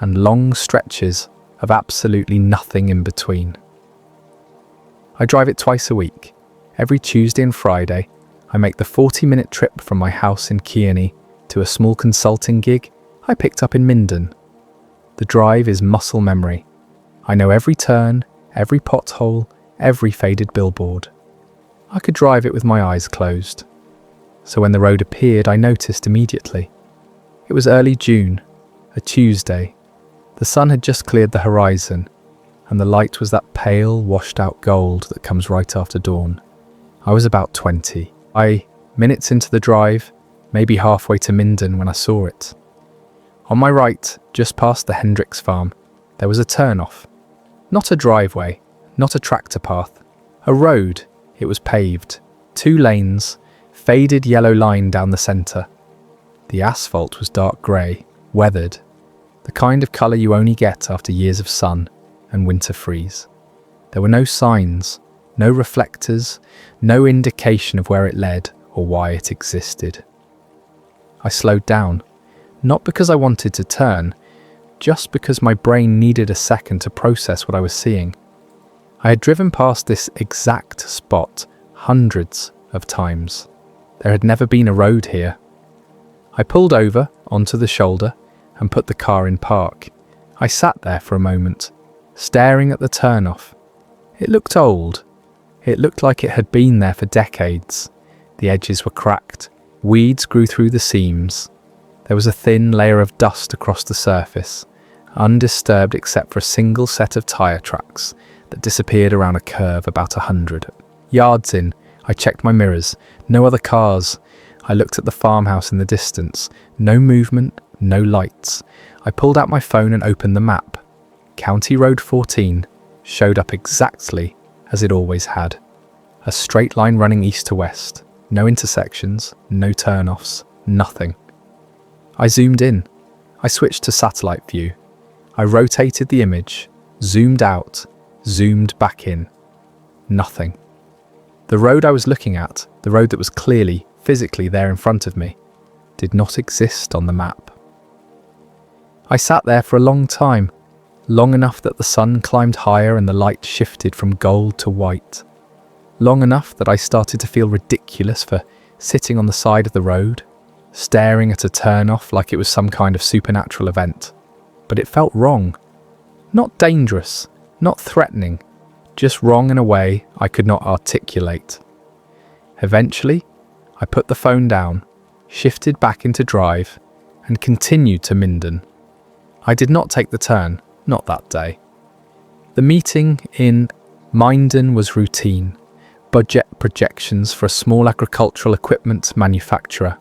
and long stretches of absolutely nothing in between. I drive it twice a week. Every Tuesday and Friday, I make the 40-minute trip from my house in Kearney to a small consulting gig I picked up in Minden. The drive is muscle memory. I know every turn, every pothole, every faded billboard. I could drive it with my eyes closed. So when the road appeared, I noticed immediately. It was early June, a Tuesday. The sun had just cleared the horizon, and the light was that pale, washed-out gold that comes right after dawn. I was about 20. Minutes into the drive, maybe halfway to Minden when I saw it. On my right, just past the Hendricks farm, there was a turn-off. Not a driveway, not a tractor path. A road. It was paved. 2 lanes, faded yellow line down the centre. The asphalt was dark grey, weathered, the kind of colour you only get after years of sun and winter freeze. There were no signs, no reflectors, no indication of where it led or why it existed. I slowed down, not because I wanted to turn, just because my brain needed a second to process what I was seeing. I had driven past this exact spot hundreds of times. There had never been a road here. I pulled over onto the shoulder and put the car in park. I sat there for a moment, staring at the turnoff. It looked old. It looked like it had been there for decades. The edges were cracked. Weeds grew through the seams. There was a thin layer of dust across the surface, undisturbed except for a single set of tyre tracks that disappeared around a curve about 100 yards in. I checked my mirrors. No other cars. I looked at the farmhouse in the distance. No movement, no lights. I pulled out my phone and opened the map. County Road 14 showed up exactly as it always had. A straight line running east to west. No intersections, no turn-offs, nothing. I zoomed in. I switched to satellite view. I rotated the image, zoomed out, zoomed back in. Nothing. The road I was looking at, the road that was clearly, physically there in front of me, did not exist on the map. I sat there for a long time, long enough that the sun climbed higher and the light shifted from gold to white. Long enough that I started to feel ridiculous for sitting on the side of the road, staring at a turn-off like it was some kind of supernatural event. But it felt wrong. Not dangerous, not threatening, just wrong in a way I could not articulate. Eventually, I put the phone down, shifted back into drive, and continued to Minden. I did not take the turn, not that day. The meeting in Minden was routine. Budget projections for a small agricultural equipment manufacturer.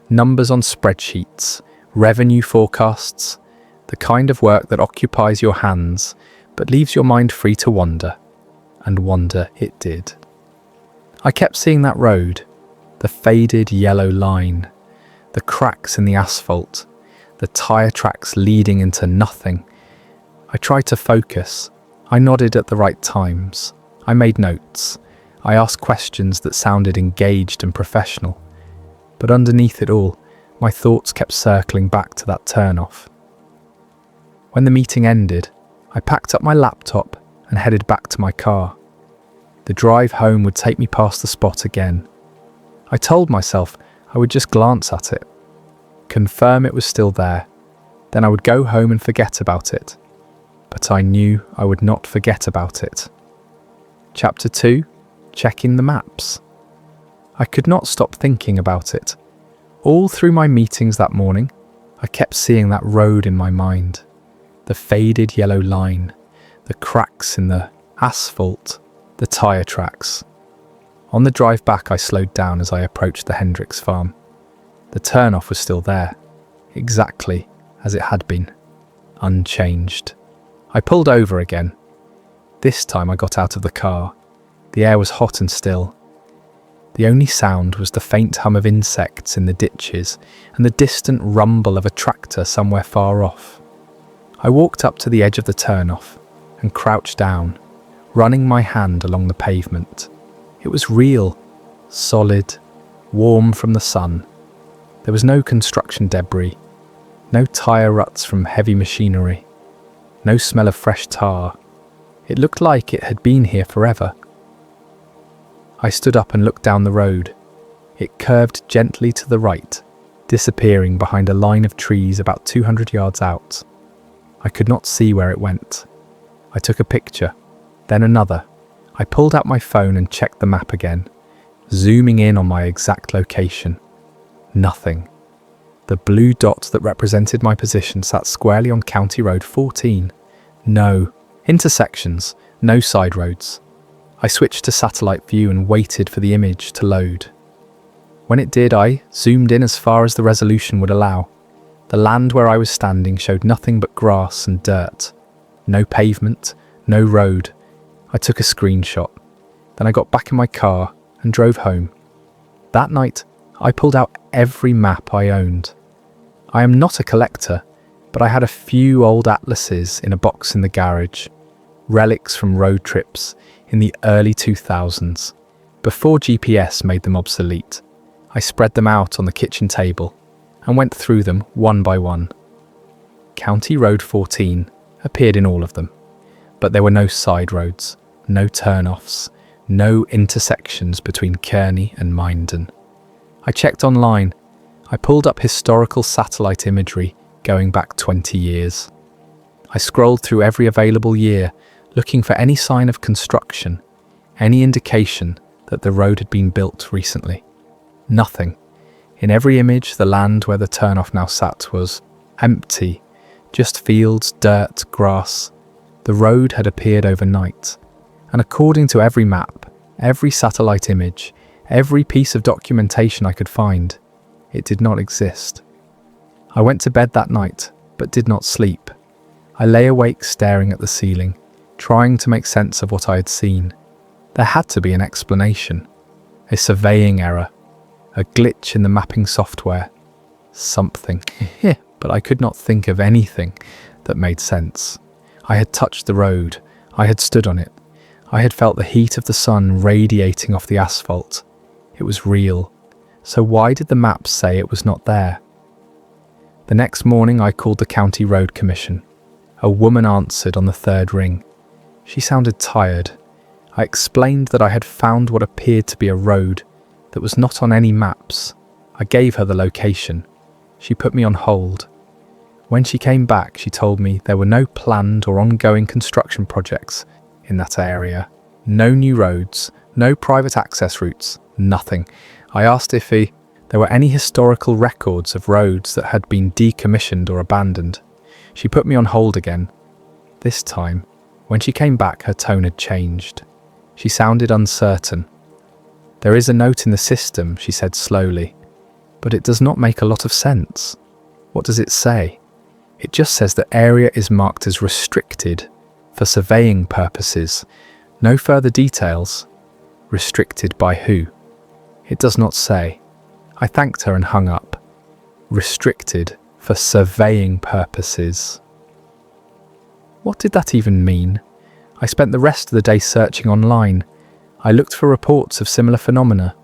Numbers on spreadsheets, revenue forecasts, the kind of work that occupies your hands but leaves your mind free to wander. And wander it did. I kept seeing that road, the faded yellow line, the cracks in the asphalt, the tyre tracks leading into nothing. I tried to focus. I nodded at the right times. I made notes. I asked questions that sounded engaged and professional. But underneath it all, my thoughts kept circling back to that turn-off. When the meeting ended, I packed up my laptop and headed back to my car. The drive home would take me past the spot again. I told myself I would just glance at it, confirm it was still there, then I would go home and forget about it. But I knew I would not forget about it. Chapter 2. Checking the maps. I could not stop thinking about it. All through my meetings that morning, I kept seeing that road in my mind. The faded yellow line, the cracks in the asphalt, the tyre tracks. On the drive back, I slowed down as I approached the Hendricks farm. The turn-off was still there, exactly as it had been, unchanged. I pulled over again. This time I got out of the car. The air was hot and still. The only sound was the faint hum of insects in the ditches and the distant rumble of a tractor somewhere far off. I walked up to the edge of the turn-off and crouched down, running my hand along the pavement. It was real, solid, warm from the sun. There was no construction debris, no tyre ruts from heavy machinery, no smell of fresh tar. It looked like it had been here forever. I stood up and looked down the road. It curved gently to the right, disappearing behind a line of trees about 200 yards out. I could not see where it went. I took a picture, then another. I pulled out my phone and checked the map again, zooming in on my exact location. Nothing. The blue dot that represented my position sat squarely on County Road 14. No intersections, no side roads. I switched to satellite view and waited for the image to load. When it did, I zoomed in as far as the resolution would allow. The land where I was standing showed nothing but grass and dirt. No pavement, no road. I took a screenshot. Then I got back in my car and drove home. That night, I pulled out every map I owned. I am not a collector, but I had a few old atlases in a box in the garage. Relics from road trips in the early 2000s, before GPS made them obsolete. I spread them out on the kitchen table and went through them one by one. County Road 14 appeared in all of them, but there were no side roads, no turn-offs, no intersections between Kearney and Minden. I checked online. I pulled up historical satellite imagery going back 20 years. I scrolled through every available year, looking for any sign of construction, any indication that the road had been built recently. Nothing. In every image, the land where the turnoff now sat was empty, just fields, dirt, grass. The road had appeared overnight, and according to every map, every satellite image, every piece of documentation I could find, it did not exist. I went to bed that night, but did not sleep. I lay awake staring at the ceiling, trying to make sense of what I had seen. There had to be an explanation, a surveying error, a glitch in the mapping software, something. But I could not think of anything that made sense. I had touched the road, I had stood on it, I had felt the heat of the sun radiating off the asphalt. It was real. So why did the maps say it was not there? The next morning I called the County Road Commission. A woman answered on the third ring. She sounded tired. I explained that I had found what appeared to be a road that was not on any maps. I gave her the location. She put me on hold. When she came back, she told me there were no planned or ongoing construction projects in that area. No new roads, no private access routes, nothing. I asked if there were any historical records of roads that had been decommissioned or abandoned. She put me on hold again. This time, when she came back, her tone had changed. She sounded uncertain. "There is a note in the system," she said slowly, "but it does not make a lot of sense." "What does it say?" "It just says the area is marked as restricted for surveying purposes. No further details." "Restricted by who?" "It does not say." I thanked her and hung up. Restricted for surveying purposes. What did that even mean? I spent the rest of the day searching online. I looked for reports of similar phenomena.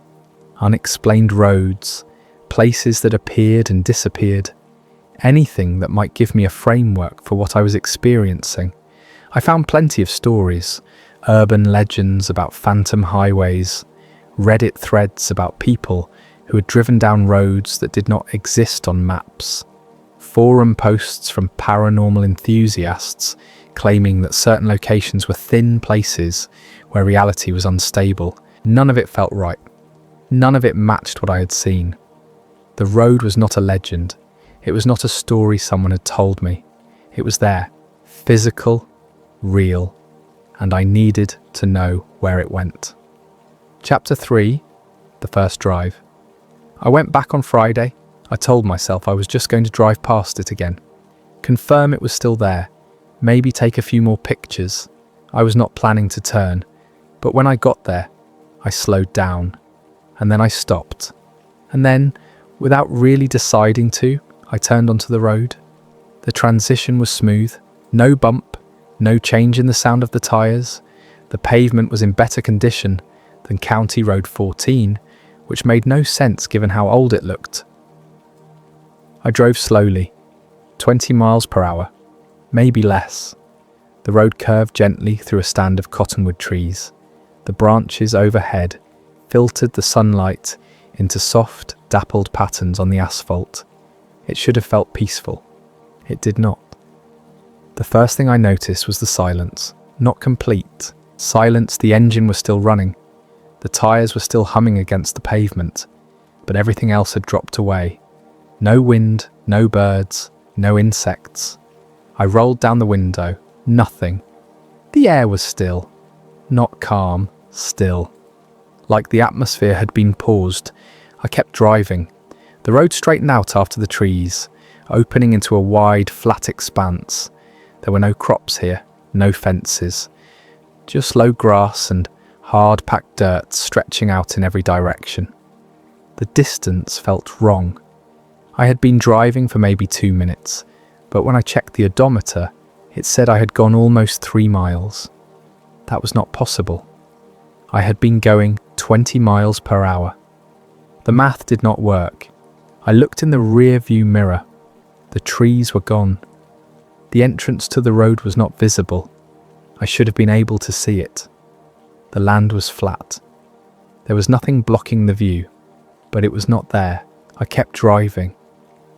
Unexplained roads, places that appeared and disappeared. Anything that might give me a framework for what I was experiencing. I found plenty of stories, urban legends about phantom highways, Reddit threads about people who had driven down roads that did not exist on maps, forum posts from paranormal enthusiasts claiming that certain locations were thin places where reality was unstable. None of it felt right. None of it matched what I had seen. The road was not a legend. It was not a story someone had told me. It was there, physical, real, and I needed to know where it went. Chapter 3, the first drive. I went back on Friday. I told myself I was just going to drive past it again, confirm it was still there, maybe take a few more pictures. I was not planning to turn, but when I got there, I slowed down, and then I stopped. And then, without really deciding to, I turned onto the road. The transition was smooth, no bump, no change in the sound of the tyres. The pavement was in better condition than County Road 14, which made no sense given how old it looked. I drove slowly, 20 miles per hour, maybe less. The road curved gently through a stand of cottonwood trees. The branches overhead filtered the sunlight into soft, dappled patterns on the asphalt. It should have felt peaceful. It did not. The first thing I noticed was the silence. Not complete. Silence, the engine was still running. The tyres were still humming against the pavement, but everything else had dropped away. No wind, no birds, no insects. I rolled down the window. Nothing. The air was still. Not calm, still. Like the atmosphere had been paused. I kept driving. The road straightened out after the trees, opening into a wide, flat expanse. There were no crops here, no fences. Just low grass and hard-packed dirt stretching out in every direction. The distance felt wrong. I had been driving for maybe 2 minutes, but when I checked the odometer, it said I had gone almost 3 miles. That was not possible. I had been going 20 miles per hour. The math did not work. I looked in the rear view mirror. The trees were gone. The entrance to the road was not visible. I should have been able to see it. The land was flat. There was nothing blocking the view, but it was not there. I kept driving.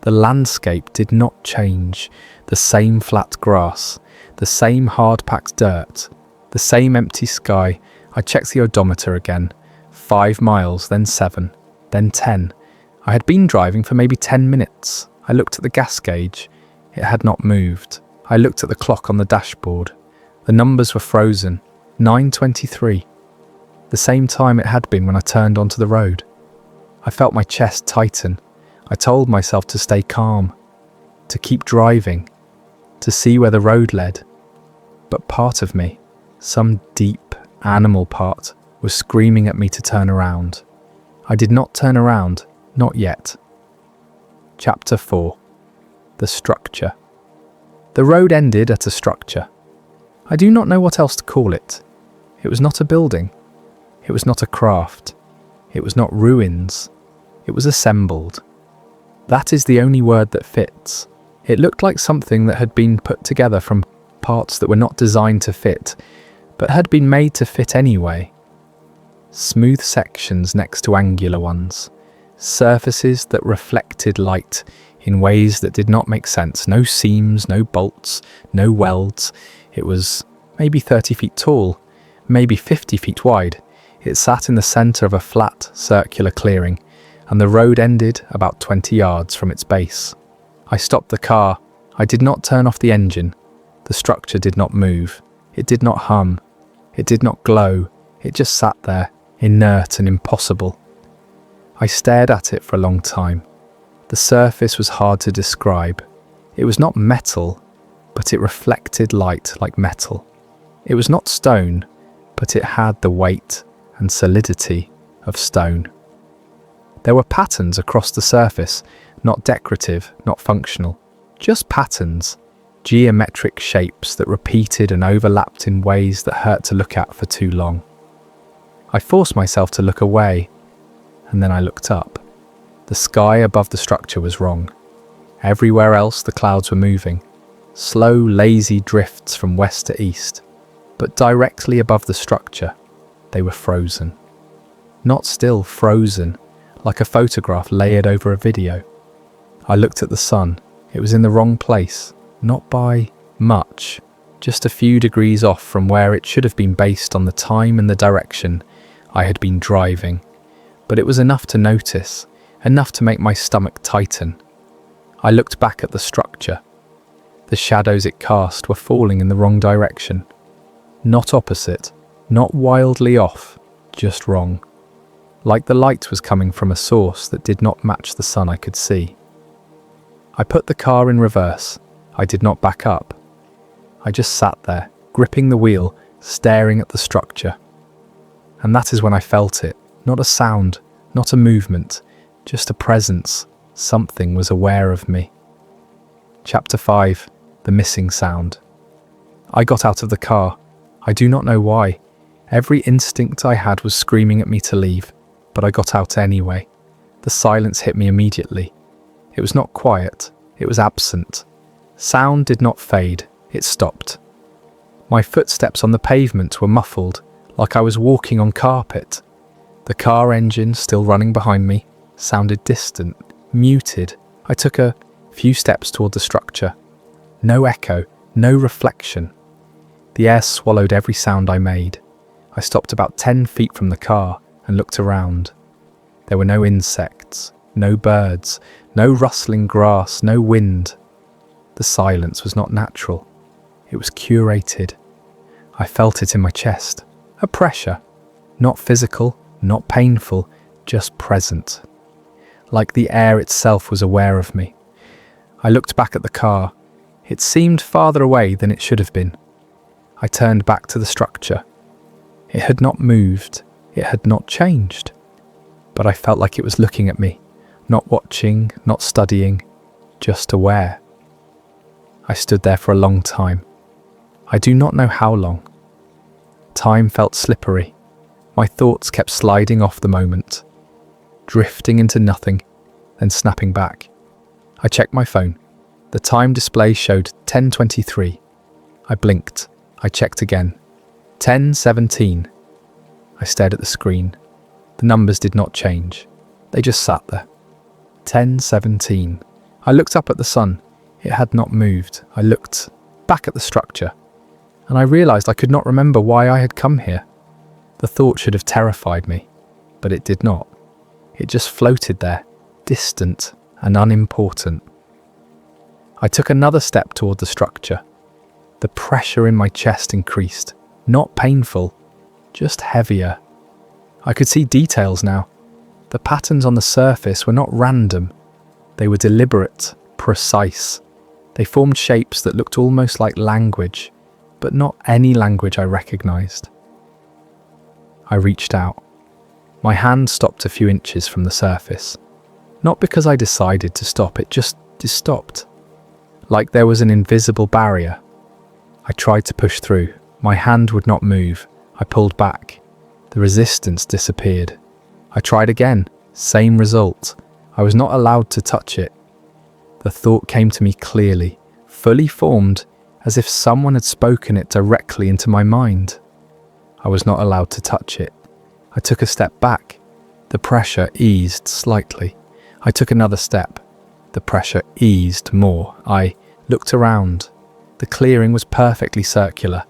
The landscape did not change. The same flat grass, the same hard-packed dirt, the same empty sky. I checked the odometer again. 5 miles, then 7, then 10. I had been driving for maybe 10 minutes. I looked at the gas gauge. It had not moved. I looked at the clock on the dashboard. The numbers were frozen. 9:23. The same time it had been when I turned onto the road. I felt my chest tighten. I told myself to stay calm, to keep driving, to see where the road led. But part of me, some deep animal part, was screaming at me to turn around. I did not turn around, not yet. Chapter 4. The structure. The road ended at a structure. I do not know what else to call it. It was not a building. It was not a craft. It was not ruins. It was assembled. That is the only word that fits. It looked like something that had been put together from parts that were not designed to fit, but had been made to fit anyway. Smooth sections next to angular ones. Surfaces that reflected light in ways that did not make sense. No seams, no bolts, no welds. It was maybe 30 feet tall, maybe 50 feet wide. It sat in the centre of a flat, circular clearing, and the road ended about 20 yards from its base. I stopped the car. I did not turn off the engine. The structure did not move. It did not hum. It did not glow. It just sat there, inert and impossible. I stared at it for a long time. The surface was hard to describe. It was not metal, but it reflected light like metal. It was not stone, but it had the weight and solidity of stone. There were patterns across the surface, not decorative, not functional, just patterns, geometric shapes that repeated and overlapped in ways that hurt to look at for too long. I forced myself to look away, and then I looked up. The sky above the structure was wrong. Everywhere else the clouds were moving, slow, lazy drifts from west to east, but directly above the structure, they were frozen. Not still, frozen, like a photograph layered over a video. I looked at the sun. It was in the wrong place, not by much, just a few degrees off from where it should have been based on the time and the direction I had been driving. But it was enough to notice, enough to make my stomach tighten. I looked back at the structure. The shadows it cast were falling in the wrong direction. Not opposite, not wildly off, just wrong. Like the light was coming from a source that did not match the sun I could see. I put the car in reverse. I did not back up. I just sat there, gripping the wheel, staring at the structure. And that is when I felt it. Not a sound, not a movement, just a presence. Something was aware of me. Chapter 5. The missing sound. I got out of the car. I do not know why. Every instinct I had was screaming at me to leave, but I got out anyway. The silence hit me immediately. It was not quiet. It was absent. Sound did not fade. It stopped. My footsteps on the pavement were muffled, like I was walking on carpet. The car engine, still running behind me, sounded distant, muted. I took a few steps toward the structure. No echo, No reflection. The air swallowed every sound I made. I stopped about 10 feet from the car and looked around. There were no insects, no birds, no rustling grass, no wind. The silence was not natural. It was curated. I felt it in my chest. A pressure. Not physical, not painful, just present. Like the air itself was aware of me. I looked back at the car. It seemed farther away than it should have been. I turned back to the structure. It had not moved. It had not changed. But I felt like it was looking at me, not watching, not studying, just aware. I stood there for a long time. I do not know how long. Time felt slippery. My thoughts kept sliding off the moment, drifting into nothing, then snapping back. I checked my phone. The time display showed 10:23. I blinked. I checked again. 10:17. I stared at the screen. The numbers did not change. They just sat there. 10:17. I looked up at the sun. It had not moved. I looked back at the structure, and I realized I could not remember why I had come here. The thought should have terrified me, but it did not. It just floated there, distant and unimportant. I took another step toward the structure. The pressure in my chest increased, not painful, just heavier. I could see details now. The patterns on the surface were not random. They were deliberate, precise. They formed shapes that looked almost like language, but not any language I recognized. I reached out. My hand stopped a few inches from the surface. Not because I decided to stop, it just stopped. Like there was an invisible barrier. I tried to push through. My hand would not move. I pulled back. The resistance disappeared. I tried again. Same result. I was not allowed to touch it. The thought came to me clearly, fully formed, as if someone had spoken it directly into my mind. I was not allowed to touch it. I took a step back. The pressure eased slightly. I took another step. The pressure eased more. I looked around. The clearing was perfectly circular.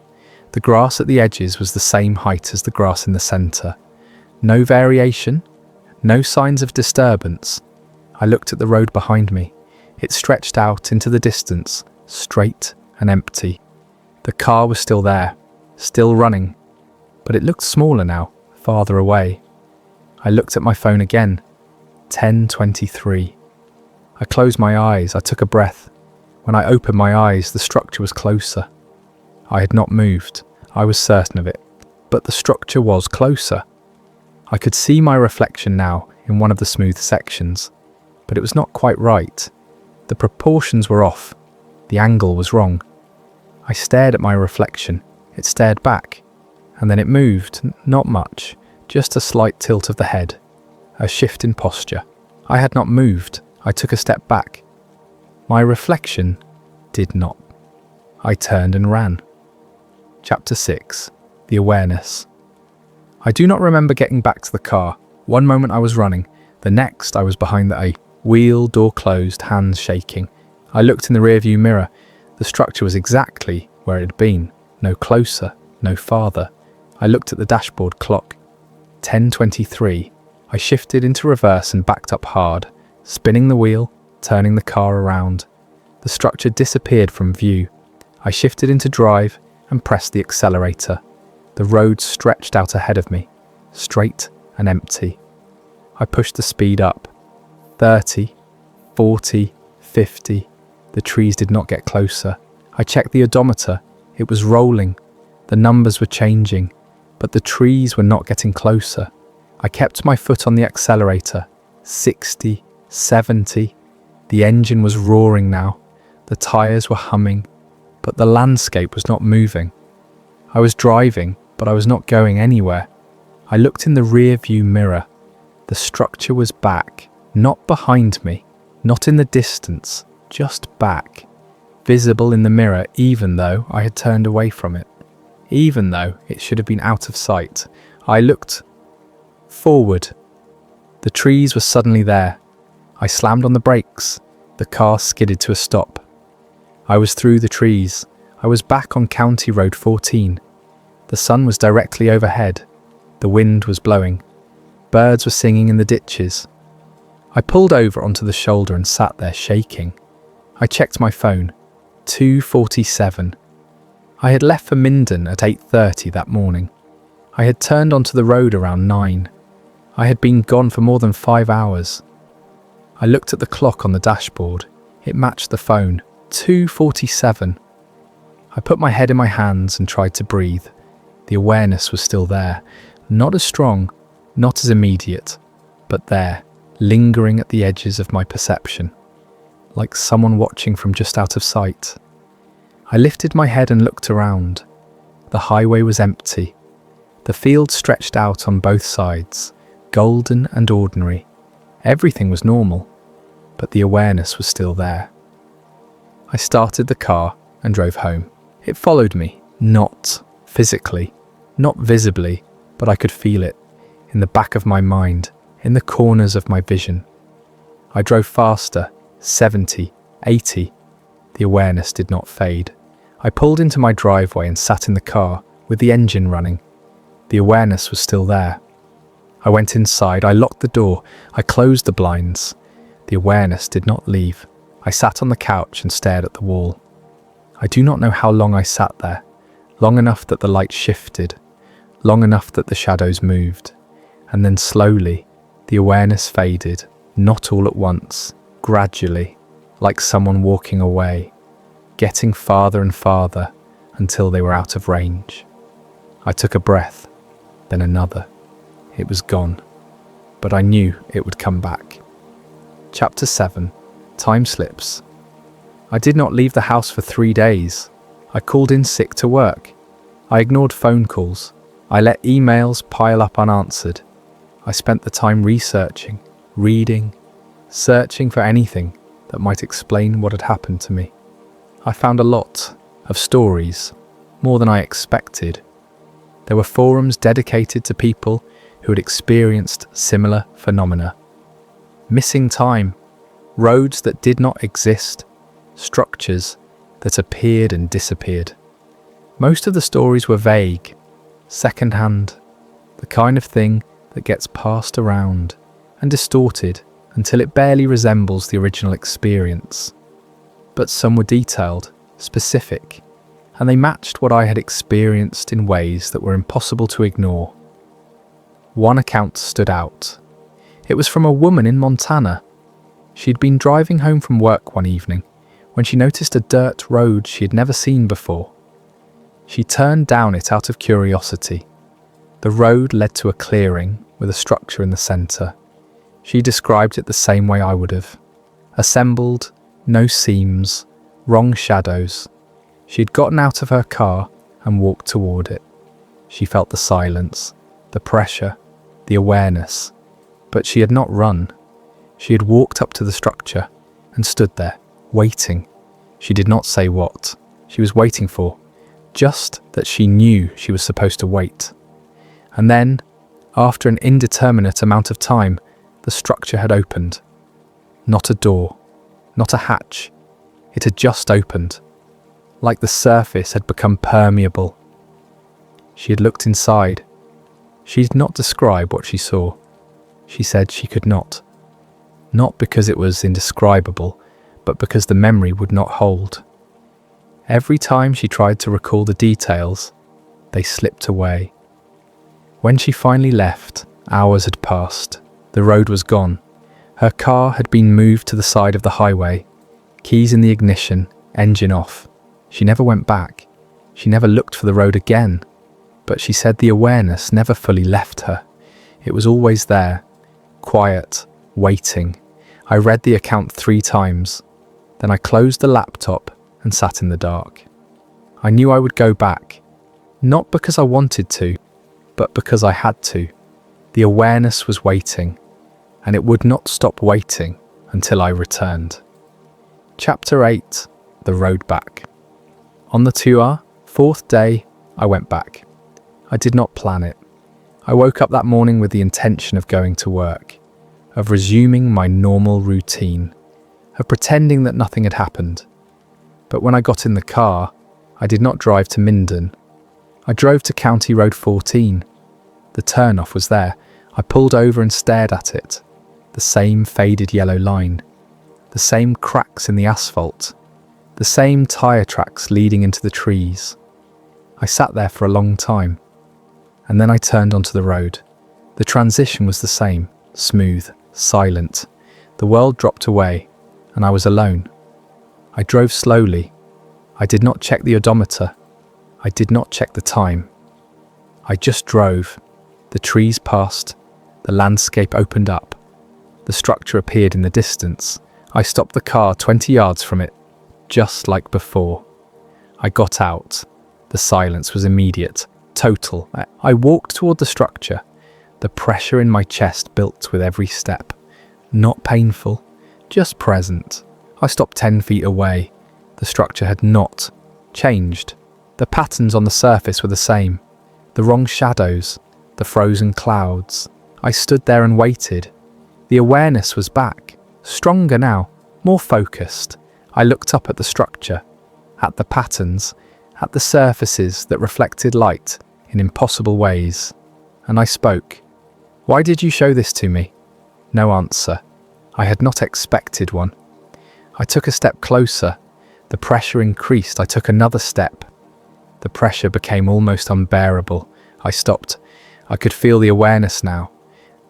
The grass at the edges was the same height as the grass in the centre. No variation, no signs of disturbance. I looked at the road behind me. It stretched out into the distance, straight and empty. The car was still there, still running, but it looked smaller now, farther away. I looked at my phone again. 10:23. I closed my eyes. I took a breath. When I opened my eyes, the structure was closer. I had not moved. I was certain of it. But the structure was closer. I could see my reflection now in one of the smooth sections, but it was not quite right. The proportions were off. The angle was wrong. I stared at my reflection. It stared back. And then it moved, not much, just a slight tilt of the head, a shift in posture. I had not moved. I took a step back. My reflection did not. I turned and ran. Chapter 6. The Awareness. I do not remember getting back to the car. One moment I was running. The next I was behind the wheel, door closed, hands shaking. I looked in the rearview mirror. The structure was exactly where it had been. No closer, no farther. I looked at the dashboard clock. 10:23. I shifted into reverse and backed up hard, spinning the wheel, turning the car around. The structure disappeared from view. I shifted into drive and pressed the accelerator. The road stretched out ahead of me, straight and empty. I pushed the speed up. 30, 40, 50. The trees did not get closer. I checked the odometer. It was rolling. The numbers were changing, but the trees were not getting closer. I kept my foot on the accelerator. 60, 70. The engine was roaring now. The tyres were humming, but the landscape was not moving. I was driving, but I was not going anywhere. I looked in the rear view mirror. The structure was back, not behind me, not in the distance, just back, visible in the mirror even though I had turned away from it, even though it should have been out of sight. I looked forward. The trees were suddenly there. I slammed on the brakes. The car skidded to a stop. I was through the trees. I was back on County Road 14. The sun was directly overhead. The wind was blowing. Birds were singing in the ditches. I pulled over onto the shoulder and sat there shaking. I checked my phone. 2:47. I had left for Minden at 8:30 that morning. I had turned onto the road around 9. I had been gone for more than 5 hours. I looked at the clock on the dashboard. It matched the phone. 2:47. I put my head in my hands and tried to breathe. The awareness was still there. Not as strong, not as immediate, but there, lingering at the edges of my perception, like someone watching from just out of sight. I lifted my head and looked around. The highway was empty. The field stretched out on both sides, golden and ordinary. Everything was normal, but the awareness was still there. I started the car and drove home. It followed me, not physically, not visibly, but I could feel it, in the back of my mind, in the corners of my vision. I drove faster, 70, 80. The awareness did not fade. I pulled into my driveway and sat in the car, with the engine running. The awareness was still there. I went inside, I locked the door, I closed the blinds. The awareness did not leave. I sat on the couch and stared at the wall. I do not know how long I sat there, long enough that the light shifted, long enough that the shadows moved, and then slowly the awareness faded, not all at once, gradually, like someone walking away, getting farther and farther until they were out of range. I took a breath, then another. It was gone, but I knew it would come back. Chapter 7. Time slips. I did not leave the house for 3 days. I called in sick to work. I ignored phone calls. I let emails pile up unanswered. I spent the time researching, reading, searching for anything that might explain what had happened to me. I found a lot of stories, more than I expected. There were forums dedicated to people who had experienced similar phenomena. Missing time, roads that did not exist, structures that appeared and disappeared. Most of the stories were vague, second-hand, the kind of thing that gets passed around and distorted until it barely resembles the original experience. But some were detailed, specific, and they matched what I had experienced in ways that were impossible to ignore. One account stood out. It was from a woman in Montana. She'd been driving home from work one evening when she noticed a dirt road she had never seen before. She turned down it out of curiosity. The road led to a clearing with a structure in the centre. She described it the same way I would have. Assembled, no seams, wrong shadows. She had gotten out of her car and walked toward it. She felt the silence, the pressure, the awareness, but she had not run. She had walked up to the structure and stood there, waiting. She did not say what she was waiting for, just that she knew she was supposed to wait. And then, after an indeterminate amount of time, the structure had opened. Not a door, not a hatch. It had just opened, like the surface had become permeable. She had looked inside. She did not describe what she saw. She said she could not. Not because it was indescribable, but because the memory would not hold. Every time she tried to recall the details, they slipped away. When she finally left, hours had passed. The road was gone. Her car had been moved to the side of the highway. Keys in the ignition, engine off. She never went back. She never looked for the road again. But she said the awareness never fully left her. It was always there, quiet, waiting. I read the account 3 times. Then I closed the laptop and sat in the dark. I knew I would go back, not because I wanted to, but because I had to. The awareness was waiting, and it would not stop waiting until I returned. Chapter 8. The Road Back. On the tour, 4th day, I went back. I did not plan it. I woke up that morning with the intention of going to work, of resuming my normal routine, of pretending that nothing had happened. But when I got in the car, I did not drive to Minden. I drove to County Road 14. The turnoff was there. I pulled over and stared at it. The same faded yellow line. The same cracks in the asphalt. The same tyre tracks leading into the trees. I sat there for a long time. And then I turned onto the road. The transition was the same. Smooth. Silent. The world dropped away. And I was alone. I drove slowly. I did not check the odometer. I did not check the time. I just drove. The trees passed. The landscape opened up. The structure appeared in the distance. I stopped the car 20 yards from it, just like before. I got out. The silence was immediate, total. I walked toward the structure. The pressure in my chest built with every step. Not painful, just present. I stopped 10 feet away. The structure had not changed. The patterns on the surface were the same. The wrong shadows, the frozen clouds. I stood there and waited. The awareness was back, stronger now, more focused. I looked up at the structure, at the patterns, at the surfaces that reflected light in impossible ways. And I spoke. "Why did you show this to me?" No answer. I had not expected one. I took a step closer. The pressure increased. I took another step. The pressure became almost unbearable. I stopped. I could feel the awareness now.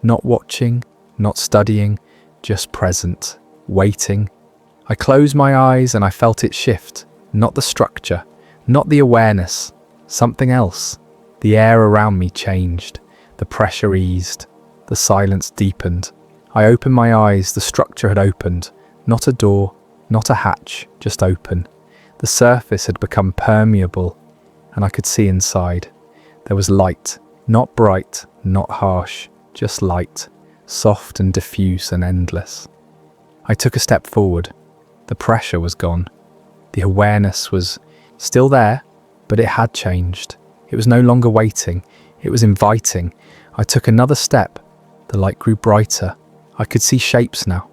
Not watching, not studying, just present, waiting. I closed my eyes and I felt it shift. Not the structure, not the awareness, something else. The air around me changed. The pressure eased. The silence deepened. I opened my eyes. The structure had opened. Not a door, not a hatch, just open. The surface had become permeable, and I could see inside. There was light, not bright, not harsh, just light, soft and diffuse and endless. I took a step forward. The pressure was gone. The awareness was still there, but it had changed. It was no longer waiting. It was inviting. I took another step. The light grew brighter. I could see shapes now.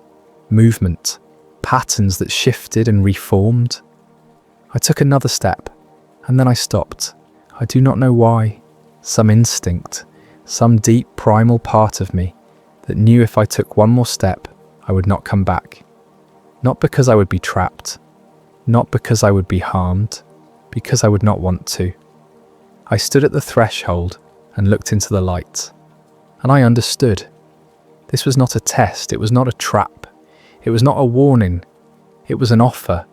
Movement. Patterns that shifted and reformed. I took another step, and then I stopped. I do not know why. Some instinct, some deep primal part of me that knew if I took one more step, I would not come back. Not because I would be trapped, not because I would be harmed, because I would not want to. I stood at the threshold and looked into the light, and I understood. This was not a test, it was not a trap. It was not a warning, it was an offer,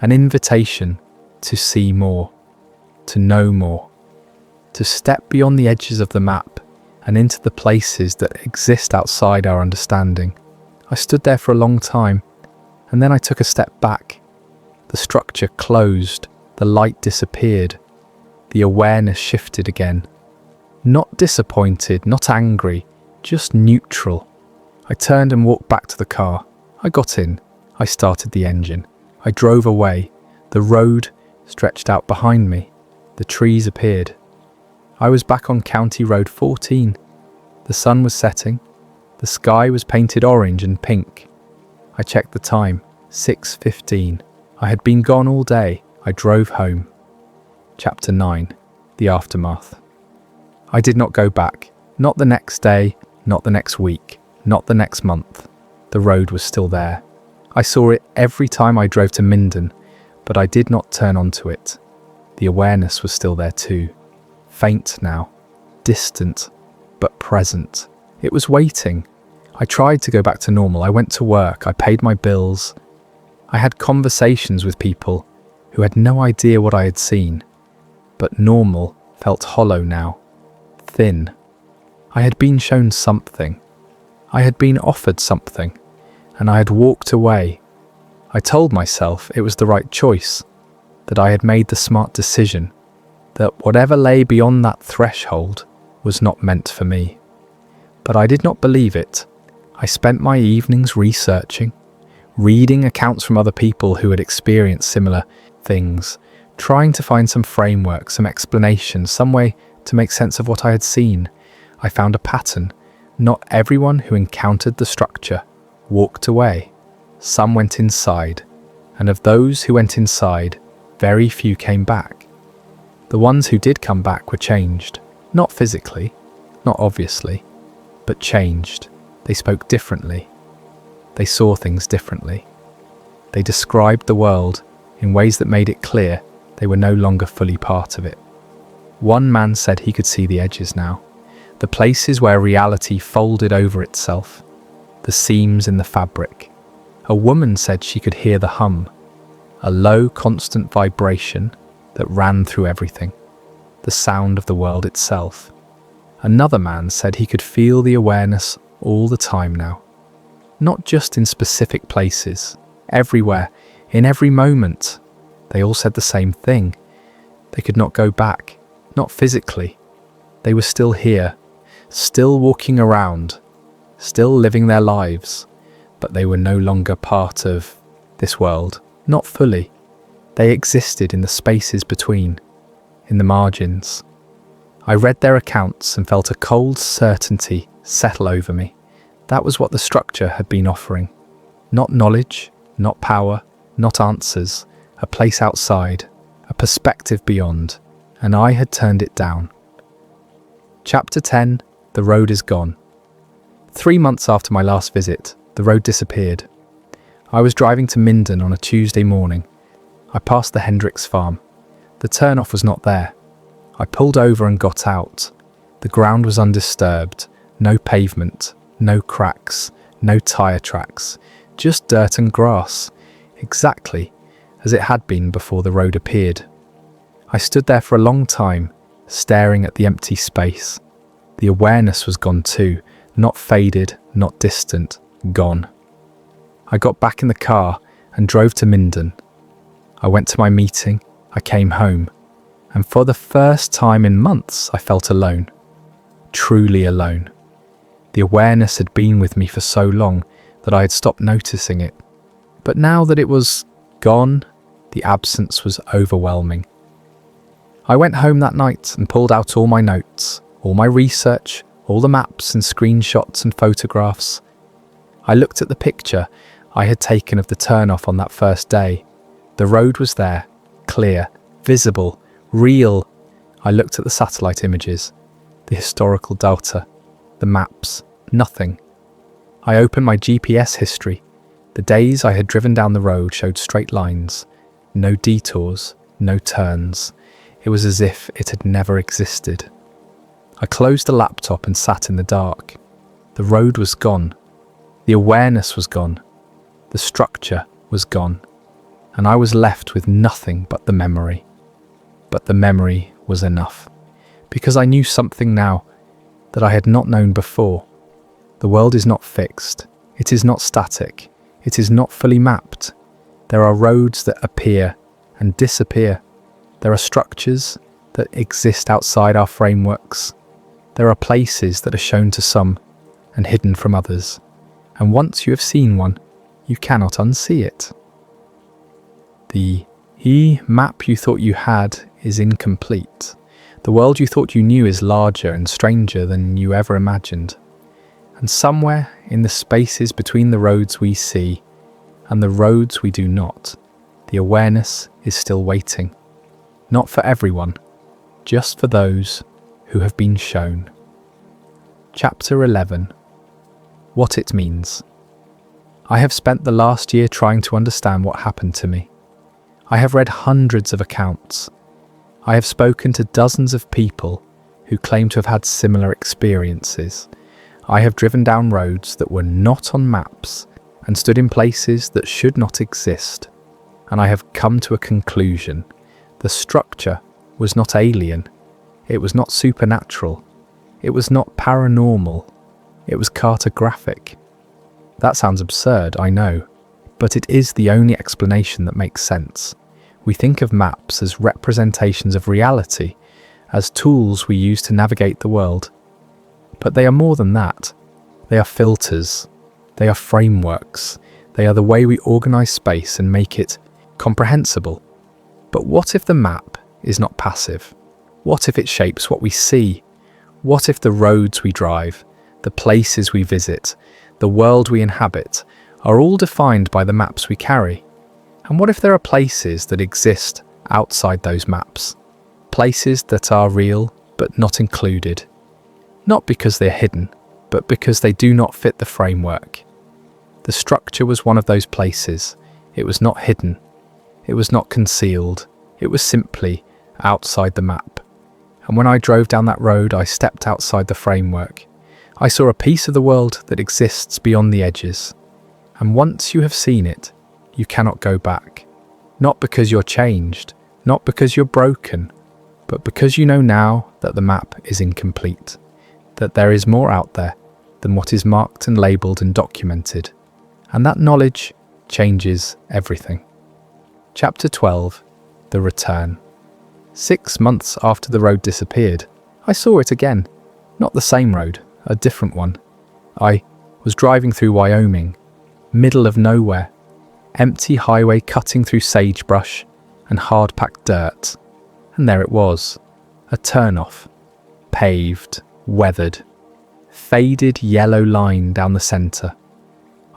an invitation to see more, to know more, to step beyond the edges of the map and into the places that exist outside our understanding. I stood there for a long time, and then I took a step back. The structure closed, the light disappeared, the awareness shifted again. Not disappointed, not angry, just neutral. I turned and walked back to the car. I got in. I started the engine. I drove away. The road stretched out behind me. The trees appeared. I was back on County Road 14. The sun was setting. The sky was painted orange and pink. I checked the time. 6:15. I had been gone all day. I drove home. Chapter 9. The Aftermath. I did not go back. Not the next day, not the next week, not the next month. The road was still there. I saw it every time I drove to Minden, but I did not turn onto it. The awareness was still there too. Faint now, distant, but present. It was waiting. I tried to go back to normal. I went to work. I paid my bills. I had conversations with people who had no idea what I had seen. But normal felt hollow now, thin. I had been shown something. I had been offered something, and I had walked away. I told myself it was the right choice, that I had made the smart decision, that whatever lay beyond that threshold was not meant for me. But I did not believe it. I spent my evenings researching, reading accounts from other people who had experienced similar things, trying to find some framework, some explanation, some way to make sense of what I had seen. I found a pattern. Not everyone who encountered the structure walked away. Some went inside, and of those who went inside, Very few came back. The ones who did come back were changed. Not physically, not obviously, but changed. They spoke differently. They saw things differently. They described the world in ways that made it clear they were no longer fully part of it. One man said he could see the edges now, the places where reality folded over itself, the seams in the fabric. A woman said she could hear the hum, a low, constant vibration that ran through everything, the sound of the world itself. Another man said he could feel the awareness all the time now, not just in specific places, everywhere, in every moment. They all said the same thing. They could not go back, not physically. They were still here, still walking around, still living their lives, but they were no longer part of this world, not fully. They existed in the spaces between, in the margins. I read their accounts and felt a cold certainty settle over me. That was what the structure had been offering. Not knowledge, not power, not answers, a place outside, a perspective beyond, and I had turned it down. Chapter 10, The Road is Gone. 3 months after my last visit, the road disappeared. I was driving to Minden on a Tuesday morning. I passed the Hendricks farm. The turnoff was not there. I pulled over and got out. The ground was undisturbed, no pavement, no cracks, no tyre tracks, just dirt and grass, exactly as it had been before the road appeared. I stood there for a long time, staring at the empty space. The awareness was gone too, not faded, not distant, gone. I got back in the car and drove to Minden. I went to my meeting, I came home, and for the first time in months I felt alone, truly alone. The awareness had been with me for so long that I had stopped noticing it. But now that it was gone, the absence was overwhelming. I went home that night and pulled out all my notes, all my research, all the maps and screenshots and photographs. I looked at the picture I had taken of the turnoff on that first day. The road was there, clear, visible, real. I looked at the satellite images, the historical data, the maps, nothing. I opened my GPS history. The days I had driven down the road showed straight lines, no detours, no turns. It was as if it had never existed. I closed the laptop and sat in the dark. The road was gone. The awareness was gone. The structure was gone. And I was left with nothing but the memory. But the memory was enough, because I knew something now that I had not known before. The world is not fixed. It is not static. It is not fully mapped. There are roads that appear and disappear. There are structures that exist outside our frameworks. There are places that are shown to some and hidden from others. And once you have seen one, you cannot unsee it. The map you thought you had is incomplete. The world you thought you knew is larger and stranger than you ever imagined. And somewhere in the spaces between the roads we see and the roads we do not, the awareness is still waiting. Not for everyone, just for those who have been shown. Chapter 11. What it means. I have spent the last year trying to understand what happened to me. I have read hundreds of accounts. I have spoken to dozens of people who claim to have had similar experiences. I have driven down roads that were not on maps and stood in places that should not exist. And I have come to a conclusion. The structure was not alien. It was not supernatural. It was not paranormal. It was cartographic. That sounds absurd, I know, but it is the only explanation that makes sense. We think of maps as representations of reality, as tools we use to navigate the world. But they are more than that. They are filters. They are frameworks. They are the way we organise space and make it comprehensible. But what if the map is not passive? What if it shapes what we see? What if the roads we drive, the places we visit, the world we inhabit, are all defined by the maps we carry? And what if there are places that exist outside those maps. Places that are real but not included. Not because they're hidden, but because they do not fit the framework. The structure was one of those places. It was not hidden. It was not concealed. It was simply outside the map. And when I drove down that road, I stepped outside the framework. I saw a piece of the world that exists beyond the edges. And once you have seen it, you cannot go back. Not because you're changed, not because you're broken, but because you know now that the map is incomplete, that there is more out there than what is marked and labelled and documented. And that knowledge changes everything. Chapter 12. The Return. 6 months after the road disappeared, I saw it again. Not the same road, a different one. I was driving through Wyoming, middle of nowhere, empty highway cutting through sagebrush and hard-packed dirt. And there it was, a turnoff, paved, weathered, faded yellow line down the centre.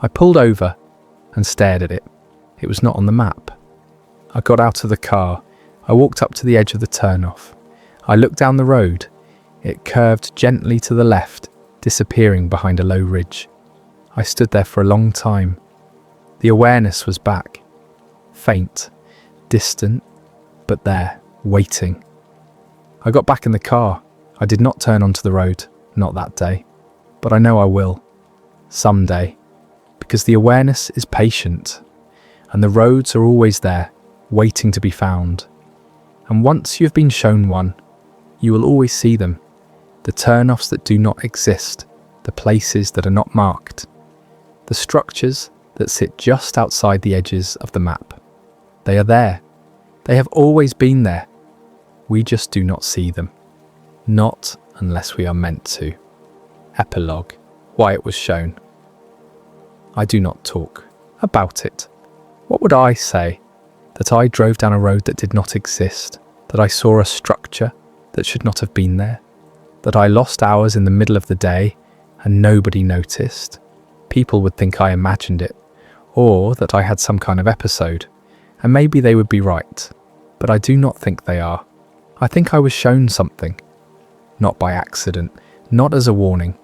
I pulled over and stared at it. It was not on the map. I got out of the car. I walked up to the edge of the turnoff. I looked down the road. It curved gently to the left, disappearing behind a low ridge. I stood there for a long time. The awareness was back. Faint, distant, but there, waiting. I got back in the car. I did not turn onto the road, not that day. But I know I will. Someday. Because the awareness is patient. And the roads are always there, waiting to be found. And once you've been shown one, you will always see them. The turnoffs that do not exist, the places that are not marked, the structures that sit just outside the edges of the map. They are there. They have always been there. We just do not see them. Not unless we are meant to. Epilogue. Why it was shown. I do not talk about it. What would I say? That I drove down a road that did not exist, that I saw a structure that should not have been there, that I lost hours in the middle of the day and nobody noticed. People would think I imagined it, or that I had some kind of episode, and maybe they would be right, but I do not think they are. I think I was shown something, not by accident, not as a warning,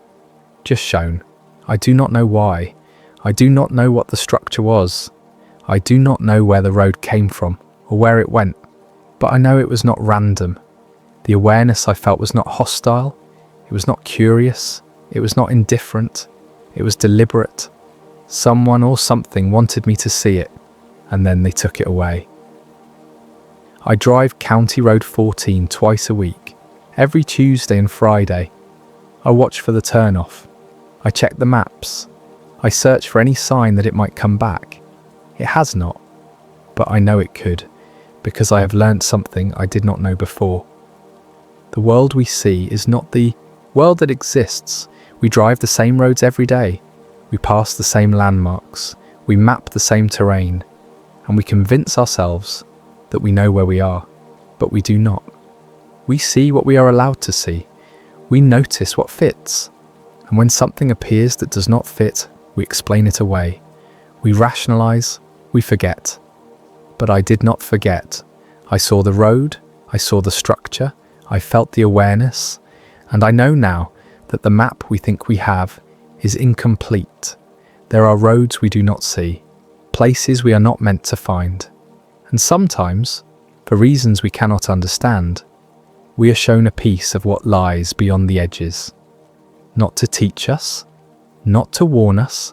just shown. I do not know why. I do not know what the structure was. I do not know where the road came from or where it went, but I know it was not random. The awareness I felt was not hostile, it was not curious, it was not indifferent, it was deliberate. Someone or something wanted me to see it, and then they took it away. I drive County Road 14 twice a week, every Tuesday and Friday. I watch for the turnoff. I check the maps. I search for any sign that it might come back. It has not, but I know it could, because I have learnt something I did not know before. The world we see is not the world that exists. We drive the same roads every day. We pass the same landmarks. We map the same terrain. And we convince ourselves that we know where we are, but we do not. We see what we are allowed to see. We notice what fits. And when something appears that does not fit, we explain it away. We rationalise. We forget. But I did not forget. I saw the road, I saw the structure, I felt the awareness, and I know now that the map we think we have is incomplete. There are roads we do not see, places we are not meant to find. And sometimes, for reasons we cannot understand, we are shown a piece of what lies beyond the edges. Not to teach us, not to warn us,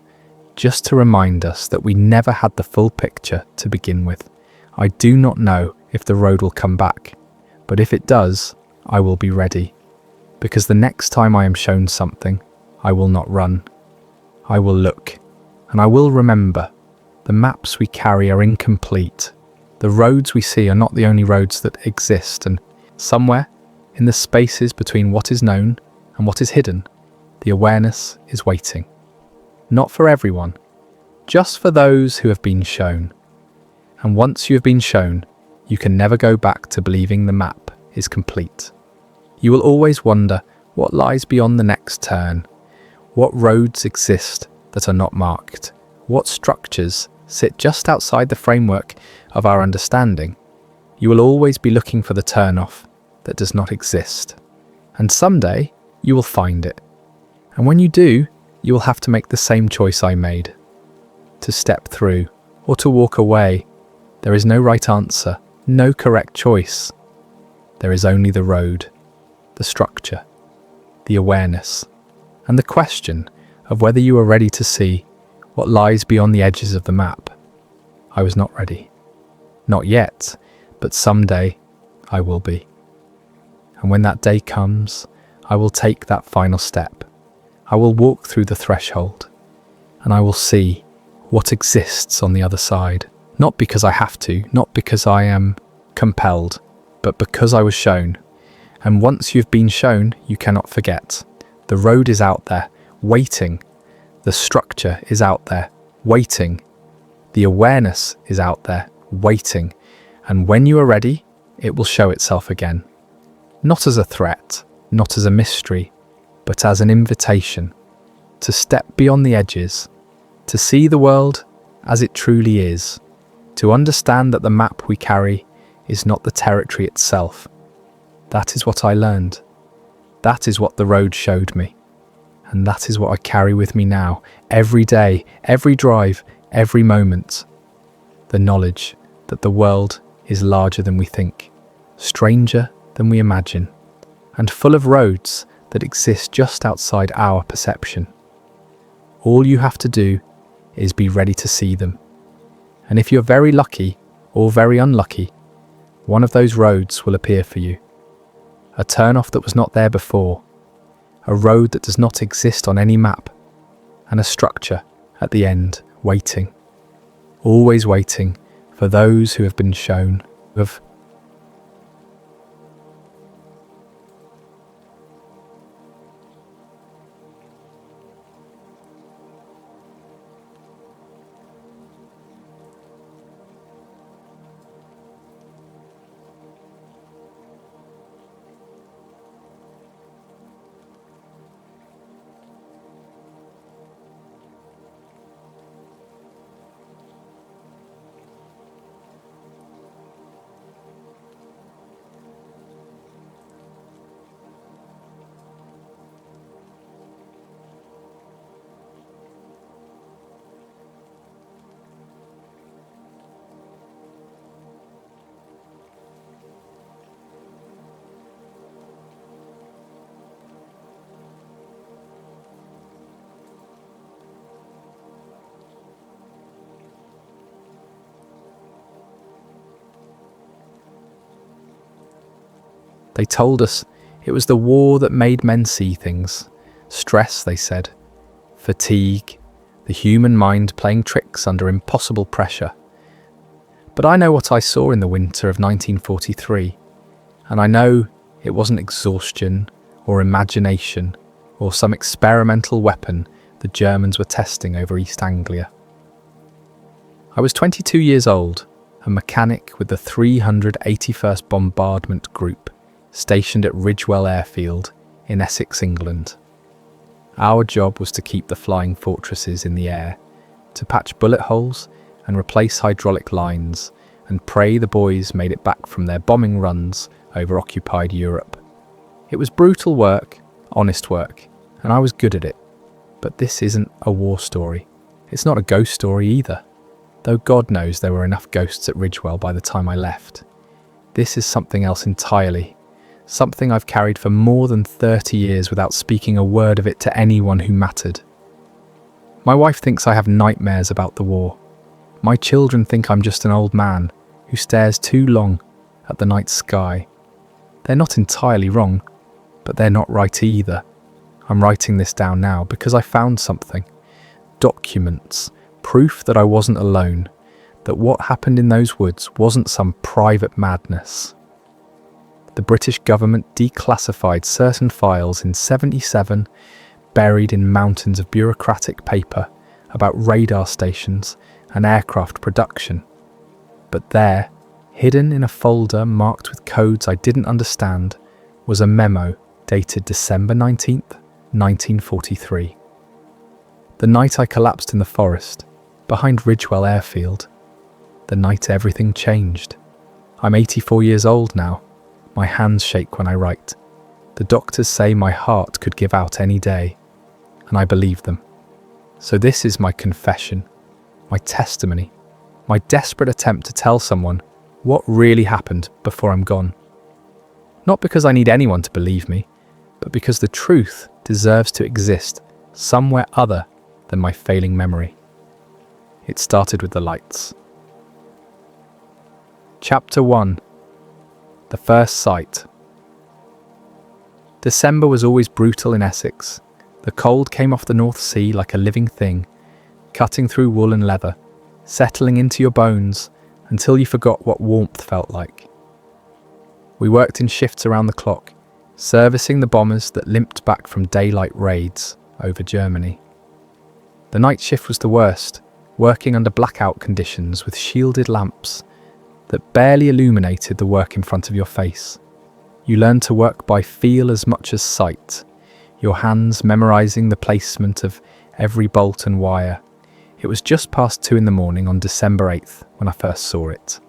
just to remind us that we never had the full picture to begin with. I do not know if the road will come back, but if it does, I will be ready. Because the next time I am shown something, I will not run. I will look, and I will remember. The maps we carry are incomplete. The roads we see are not the only roads that exist, and somewhere, in the spaces between what is known and what is hidden, the awareness is waiting. Not for everyone, just for those who have been shown. And once you have been shown, you can never go back to believing the map is complete. You will always wonder what lies beyond the next turn, what roads exist that are not marked, what structures sit just outside the framework of our understanding. You will always be looking for the turnoff that does not exist. And someday, you will find it. And when you do, you will have to make the same choice I made. To step through or to walk away. There is no right answer, no correct choice. There is only the road, the structure, the awareness, and the question of whether you are ready to see what lies beyond the edges of the map. I was not ready. Not yet, but someday I will be. And when that day comes, I will take that final step. I will walk through the threshold, and I will see what exists on the other side. Not because I have to, not because I am compelled, but because I was shown. And once you've been shown, you cannot forget. The road is out there, waiting. The structure is out there, waiting. The awareness is out there, waiting. And when you are ready, it will show itself again. Not as a threat, not as a mystery, but as an invitation to step beyond the edges, to see the world as it truly is, to understand that the map we carry is not the territory itself. That is what I learned. That is what the road showed me. And that is what I carry with me now, every day, every drive, every moment. The knowledge that the world is larger than we think, stranger than we imagine, and full of roads that exist just outside our perception. All you have to do is be ready to see them. And if you're very lucky or very unlucky, one of those roads will appear for you. A turnoff that was not there before, a road that does not exist on any map, and a structure at the end waiting, always waiting for those who have been shown, who have They told us it was the war that made men see things. Stress, they said. Fatigue. The human mind playing tricks under impossible pressure. But I know what I saw in the winter of 1943. And I know it wasn't exhaustion or imagination or some experimental weapon the Germans were testing over East Anglia. I was 22 years old, a mechanic with the 381st Bombardment Group, stationed at Ridgewell Airfield in Essex, England. Our job was to keep the flying fortresses in the air, to patch bullet holes and replace hydraulic lines, and pray the boys made it back from their bombing runs over occupied Europe. It was brutal work, honest work, and I was good at it. But this isn't a war story. It's not a ghost story either, though God knows there were enough ghosts at Ridgewell by the time I left. This is something else entirely. Something I've carried for more than 30 years without speaking a word of it to anyone who mattered. My wife thinks I have nightmares about the war. My children think I'm just an old man who stares too long at the night sky. They're not entirely wrong, but they're not right either. I'm writing this down now because I found something. Documents, proof that I wasn't alone, that what happened in those woods wasn't some private madness. The British government declassified certain files in '77, buried in mountains of bureaucratic paper about radar stations and aircraft production. But there, hidden in a folder marked with codes I didn't understand, was a memo dated December 19th, 1943. The night I collapsed in the forest, behind Ridgewell Airfield. The night everything changed. I'm 84 years old now. My hands shake when I write. The doctors say my heart could give out any day, and I believe them. So this is my confession, my testimony, my desperate attempt to tell someone what really happened before I'm gone. Not because I need anyone to believe me, but because the truth deserves to exist somewhere other than my failing memory. It started with the lights. Chapter 1. The First Sight. December was always brutal in Essex. The cold came off the North Sea like a living thing, cutting through wool and leather, settling into your bones until you forgot what warmth felt like. We worked in shifts around the clock, servicing the bombers that limped back from daylight raids over Germany. The night shift was the worst, working under blackout conditions with shielded lamps that barely illuminated the work in front of your face. You learned to work by feel as much as sight, your hands memorizing the placement of every bolt and wire. It was just past 2 a.m. on December 8th when I first saw it.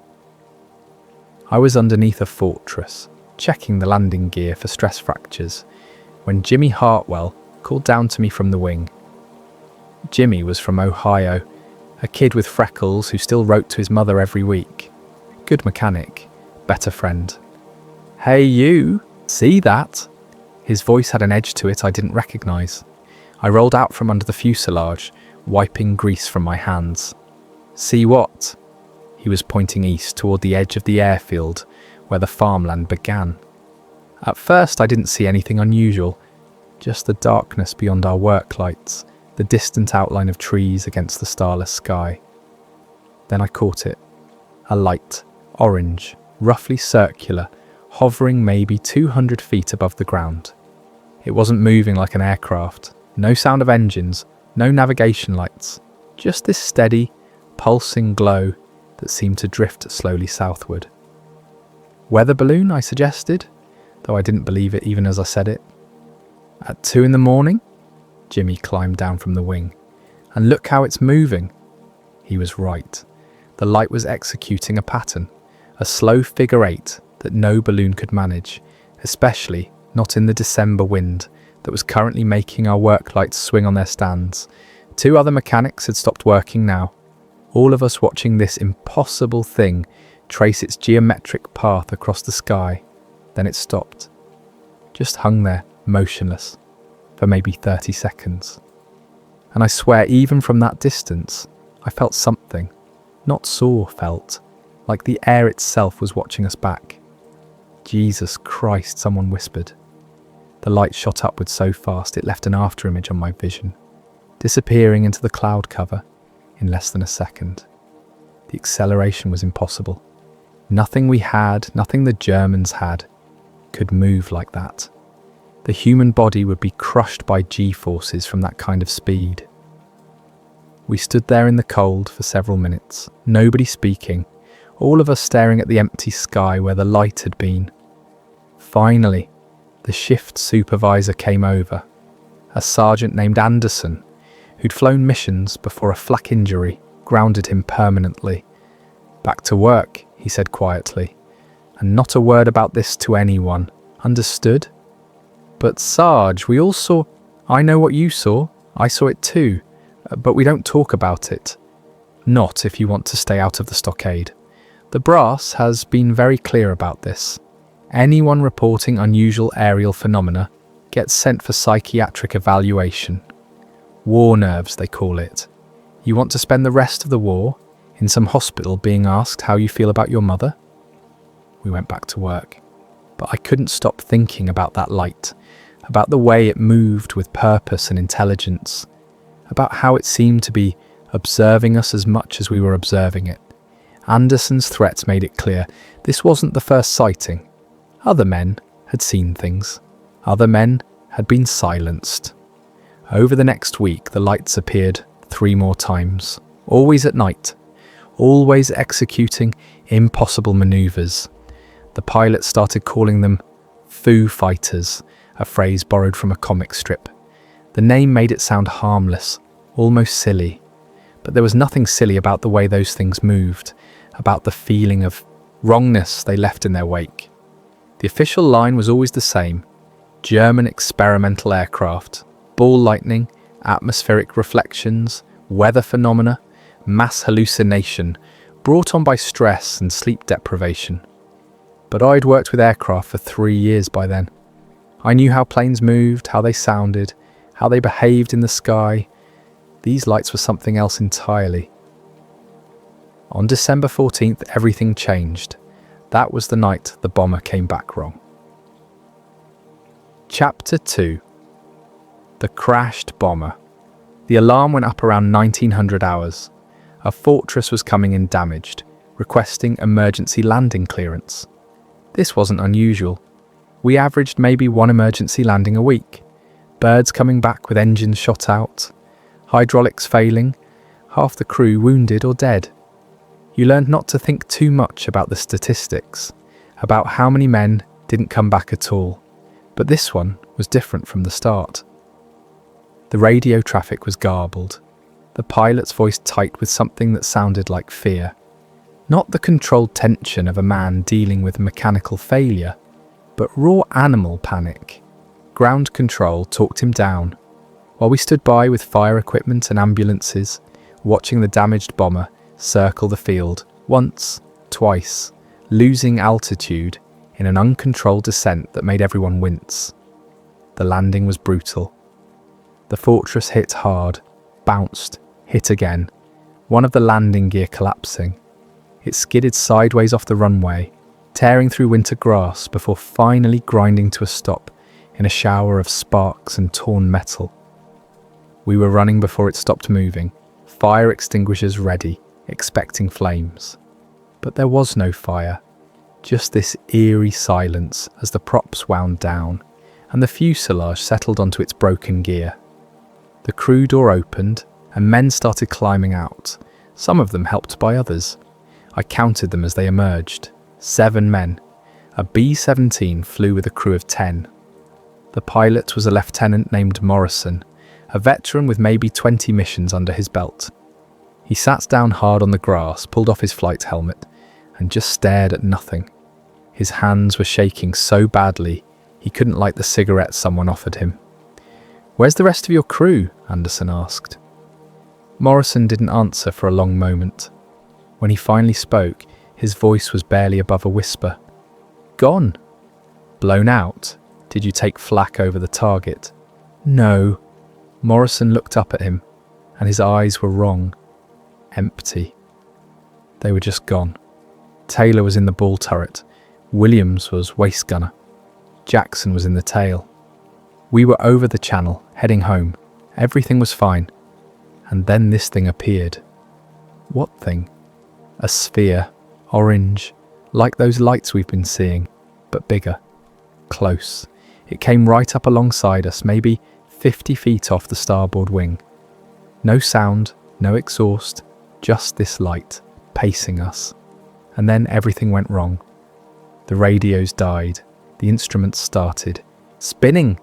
I was underneath a fortress, checking the landing gear for stress fractures, when Jimmy Hartwell called down to me from the wing. Jimmy was from Ohio, a kid with freckles who still wrote to his mother every week. Good mechanic, better friend. "Hey you, see that?" His voice had an edge to it I didn't recognise. I rolled out from under the fuselage, wiping grease from my hands. "See what?" He was pointing east toward the edge of the airfield where the farmland began. At first I didn't see anything unusual, just the darkness beyond our work lights, the distant outline of trees against the starless sky. Then I caught it. A light, orange, roughly circular, hovering maybe 200 feet above the ground. It wasn't moving like an aircraft, no sound of engines, no navigation lights, just this steady, pulsing glow that seemed to drift slowly southward. "Weather balloon," I suggested, though I didn't believe it even as I said it. "At 2 a.m, Jimmy climbed down from the wing. "And look how it's moving." He was right. The light was executing a pattern, a slow figure 8 that no balloon could manage, especially not in the December wind that was currently making our work lights swing on their stands. 2 other mechanics had stopped working now, all of us watching this impossible thing trace its geometric path across the sky. Then it stopped, just hung there, motionless, for maybe 30 seconds. And I swear, even from that distance, I felt something, not saw, felt, like the air itself was watching us back. "Jesus Christ," someone whispered. The light shot upward so fast it left an afterimage on my vision, disappearing into the cloud cover in less than a second. The acceleration was impossible. Nothing we had, nothing the Germans had, could move like that. The human body would be crushed by G-forces from that kind of speed. We stood there in the cold for several minutes, nobody speaking, all of us staring at the empty sky where the light had been. Finally, the shift supervisor came over, a sergeant named Anderson, who'd flown missions before a flak injury grounded him permanently. "Back to work," he said quietly, "and not a word about this to anyone. Understood?" "But Sarge, we all saw—" "I know what you saw. I saw it too. But we don't talk about it. Not if you want to stay out of the stockade. The brass has been very clear about this. Anyone reporting unusual aerial phenomena gets sent for psychiatric evaluation. War nerves, they call it. You want to spend the rest of the war in some hospital being asked how you feel about your mother?" We went back to work, but I couldn't stop thinking about that light, about the way it moved with purpose and intelligence, about how it seemed to be observing us as much as we were observing it. Anderson's threats made it clear this wasn't the first sighting. Other men had seen things. Other men had been silenced. Over the next week, the lights appeared 3 more times, always at night, always executing impossible maneuvers. The pilot started calling them Foo Fighters, a phrase borrowed from a comic strip. The name made it sound harmless, almost silly. But there was nothing silly about the way those things moved, about the feeling of wrongness they left in their wake. The official line was always the same: German experimental aircraft, ball lightning, atmospheric reflections, weather phenomena, mass hallucination, brought on by stress and sleep deprivation. But I'd worked with aircraft for 3 years by then. I knew how planes moved, how they sounded, how they behaved in the sky. These lights were something else entirely. On December 14th, everything changed. That was the night the bomber came back wrong. Chapter 2. The crashed bomber. The alarm went up around 1900 hours. A fortress was coming in damaged, requesting emergency landing clearance. This wasn't unusual. We averaged maybe 1 emergency landing a week. Birds coming back with engines shot out, hydraulics failing, half the crew wounded or dead. You learned not to think too much about the statistics, about how many men didn't come back at all. But this one was different from the start. The radio traffic was garbled, the pilot's voice tight with something that sounded like fear. Not the controlled tension of a man dealing with mechanical failure, but raw animal panic. Ground control talked him down, while we stood by with fire equipment and ambulances, watching the damaged bomber circle the field once, twice, losing altitude in an uncontrolled descent that made everyone wince. The landing was brutal. The fortress hit hard, bounced, hit again, one of the landing gear collapsing. It skidded sideways off the runway, tearing through winter grass before finally grinding to a stop in a shower of sparks and torn metal. We were running before it stopped moving, fire extinguishers ready, expecting flames. But there was no fire, just this eerie silence as the props wound down and the fuselage settled onto its broken gear. The crew door opened and men started climbing out, some of them helped by others. I counted them as they emerged. 7 men. A B-17 flew with a crew of 10. The pilot was a lieutenant named Morrison, a veteran with maybe 20 missions under his belt. He sat down hard on the grass, pulled off his flight helmet, and just stared at nothing. His hands were shaking so badly he couldn't light the cigarette someone offered him. "Where's the rest of your crew?" Anderson asked. Morrison didn't answer for a long moment. When he finally spoke, his voice was barely above a whisper. "Gone." "Blown out? Did you take flak over the target?" "No." Morrison looked up at him, and his eyes were wrong. Empty. They were just gone. Taylor was in the ball turret. Williams was waist gunner. Jackson was in the tail. We were over the channel, heading home. Everything was fine. And then this thing appeared. What thing? A sphere, orange, like those lights we've been seeing, but bigger. Close. It came right up alongside us, maybe 50 feet off the starboard wing. No sound, no exhaust, just this light, pacing us. And then everything went wrong. The radios died. The instruments started. Spinning!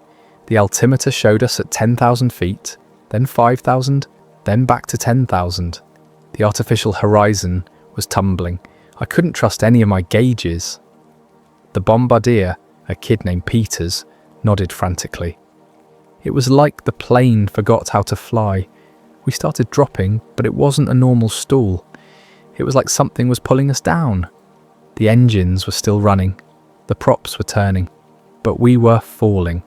The altimeter showed us at 10,000 feet, then 5,000, then back to 10,000. The artificial horizon was tumbling. I couldn't trust any of my gauges. The bombardier, a kid named Peters, nodded frantically. It was like the plane forgot how to fly. We started dropping, but it wasn't a normal stall. It was like something was pulling us down. The engines were still running. The props were turning. But we were falling.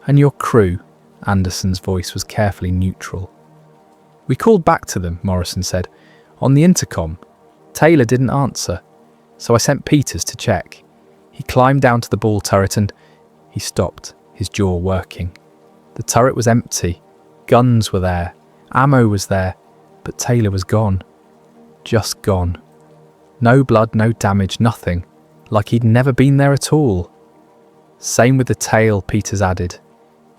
"And your crew?" Anderson's voice was carefully neutral. "We called back to them," Morrison said, "on the intercom. Taylor didn't answer, so I sent Peters to check. He climbed down to the ball turret and..." He stopped, his jaw working. The turret was empty. Guns were there. Ammo was there. But Taylor was gone. Just gone. No blood, no damage, nothing. Like he'd never been there at all. "Same with the tail," Peters added.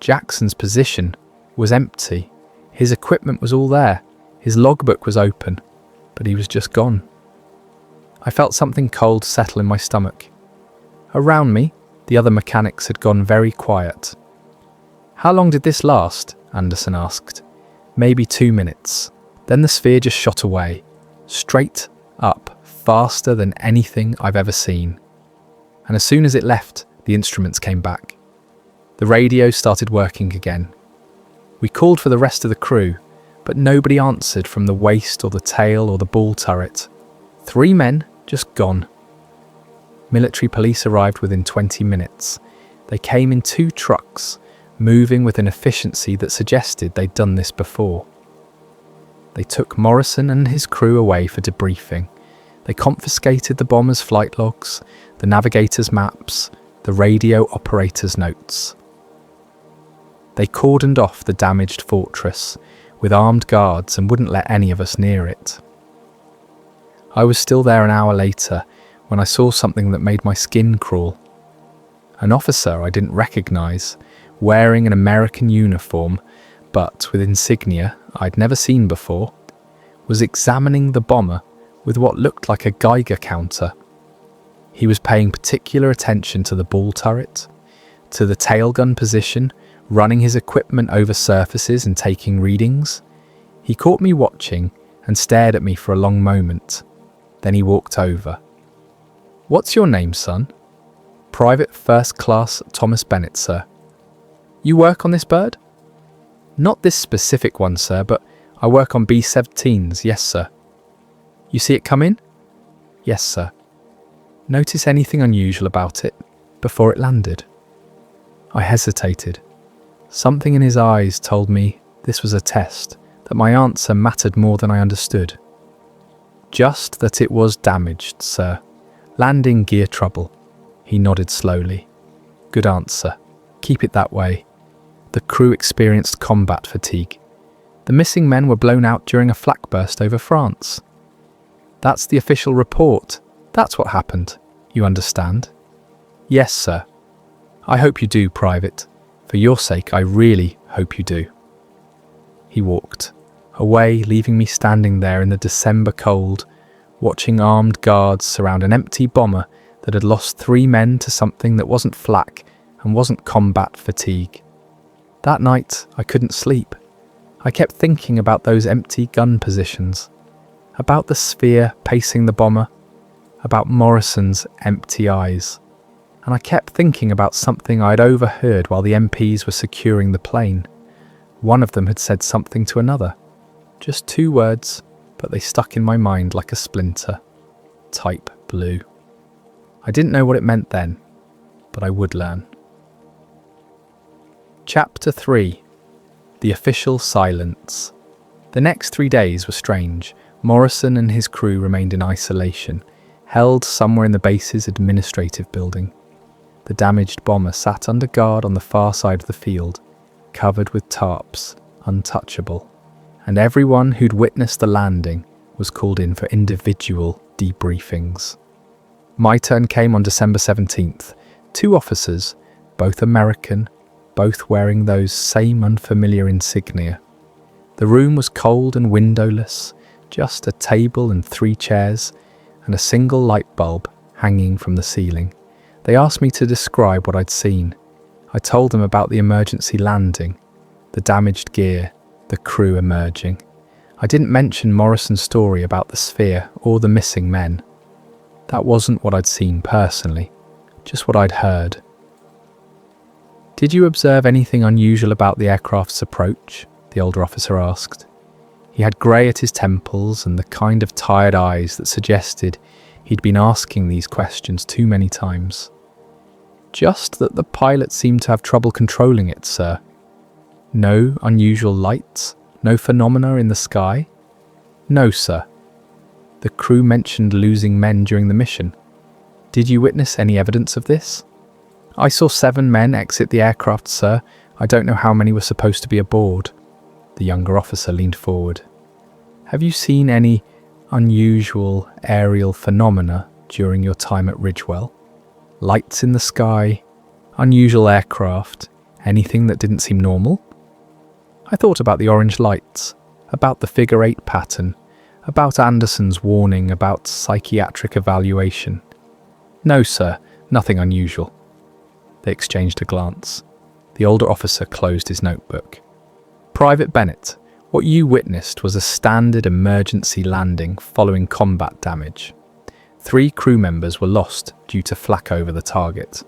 Jackson's position was empty. His equipment was all there. His logbook was open. But he was just gone. I felt something cold settle in my stomach. Around me, the other mechanics had gone very quiet. "How long did this last?" Anderson asked. "Maybe 2 minutes. Then the sphere just shot away. Straight up, faster than anything I've ever seen. And as soon as it left, the instruments came back. The radio started working again. We called for the rest of the crew, but nobody answered from the waist or the tail or the ball turret. 3 men just gone. Military police arrived within 20 minutes. They came in 2 trucks, moving with an efficiency that suggested they'd done this before. They took Morrison and his crew away for debriefing. They confiscated the bomber's flight logs, the navigator's maps, the radio operator's notes. They cordoned off the damaged fortress with armed guards and wouldn't let any of us near it. I was still there an hour later when I saw something that made my skin crawl. An officer I didn't recognise, wearing an American uniform, but with insignia I'd never seen before, was examining the bomber with what looked like a Geiger counter. He was paying particular attention to the ball turret, to the tailgun position, running his equipment over surfaces and taking readings. He caught me watching and stared at me for a long moment. Then he walked over. "What's your name, son?" "Private First Class Thomas Bennett, sir." "You work on this bird?" "Not this specific one, sir, but I work on B-17s, yes, sir." "You see it come in?" "Yes, sir." "Notice anything unusual about it before it landed?" I hesitated. Something in his eyes told me this was a test, that my answer mattered more than I understood. "Just that it was damaged, sir. Landing gear trouble." He nodded slowly. "Good answer. Keep it that way." The crew experienced combat fatigue. The missing men were blown out during a flak burst over France. "That's the official report. That's what happened. You understand?" "Yes, sir." "I hope you do, Private. For your sake, I really hope you do." He walked away, leaving me standing there in the December cold, watching armed guards surround an empty bomber that had lost 3 men to something that wasn't flak and wasn't combat fatigue. That night, I couldn't sleep. I kept thinking about those empty gun positions, about the sphere pacing the bomber, about Morrison's empty eyes. And I kept thinking about something I'd overheard while the MPs were securing the plane. One of them had said something to another. Just 2 words, but they stuck in my mind like a splinter. Type blue. I didn't know what it meant then, but I would learn. Chapter 3. The Official Silence. The next 3 days were strange. Morrison and his crew remained in isolation, held somewhere in the base's administrative building. The damaged bomber sat under guard on the far side of the field, covered with tarps, untouchable. And everyone who'd witnessed the landing was called in for individual debriefings. My turn came on December 17th. 2 officers, both American, both wearing those same unfamiliar insignia. The room was cold and windowless, just a table and 3 chairs, and a single light bulb hanging from the ceiling. They asked me to describe what I'd seen. I told them about the emergency landing, the damaged gear, the crew emerging. I didn't mention Morrison's story about the sphere or the missing men. That wasn't what I'd seen personally, just what I'd heard. "Did you observe anything unusual about the aircraft's approach?" the older officer asked. He had grey at his temples and the kind of tired eyes that suggested he'd been asking these questions too many times. "Just that the pilot seemed to have trouble controlling it, sir." "No unusual lights? No phenomena in the sky?" "No, sir." "The crew mentioned losing men during the mission. Did you witness any evidence of this?" "I saw 7 men exit the aircraft, sir. I don't know how many were supposed to be aboard." The younger officer leaned forward. "Have you seen any unusual aerial phenomena during your time at Ridgewell? Lights in the sky, unusual aircraft, anything that didn't seem normal?" I thought about the orange lights, about the figure 8 pattern, about Anderson's warning about psychiatric evaluation. "No, sir, nothing unusual." They exchanged a glance. The older officer closed his notebook. "Private Bennett, what you witnessed was a standard emergency landing following combat damage. 3 crew members were lost due to flak over the target.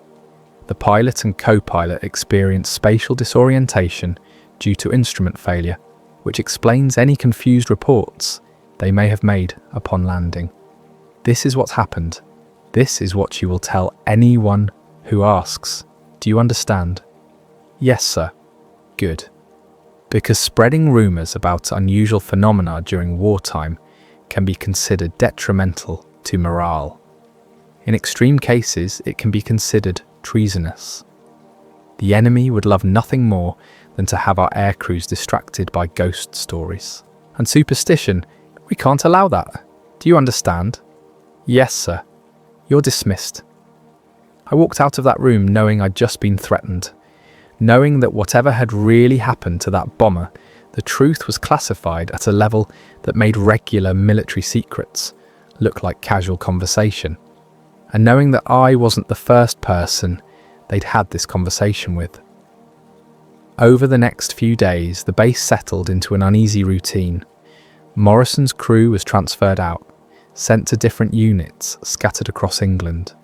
The pilot and co-pilot experienced spatial disorientation due to instrument failure, which explains any confused reports they may have made upon landing. This is what happened. This is what you will tell anyone who asks. Do you understand? Yes, sir. Good. Because spreading rumours about unusual phenomena during wartime can be considered detrimental to morale. In extreme cases, it can be considered treasonous. The enemy would love nothing more than to have our air crews distracted by ghost stories. And superstition, we can't allow that. Do you understand? Yes, sir. You're dismissed. I walked out of that room knowing I'd just been threatened, knowing that whatever had really happened to that bomber, the truth was classified at a level that made regular military secrets look like casual conversation, and knowing that I wasn't the first person they'd had this conversation with. Over the next few days, the base settled into an uneasy routine. Morrison's crew was transferred out, sent to different units scattered across England.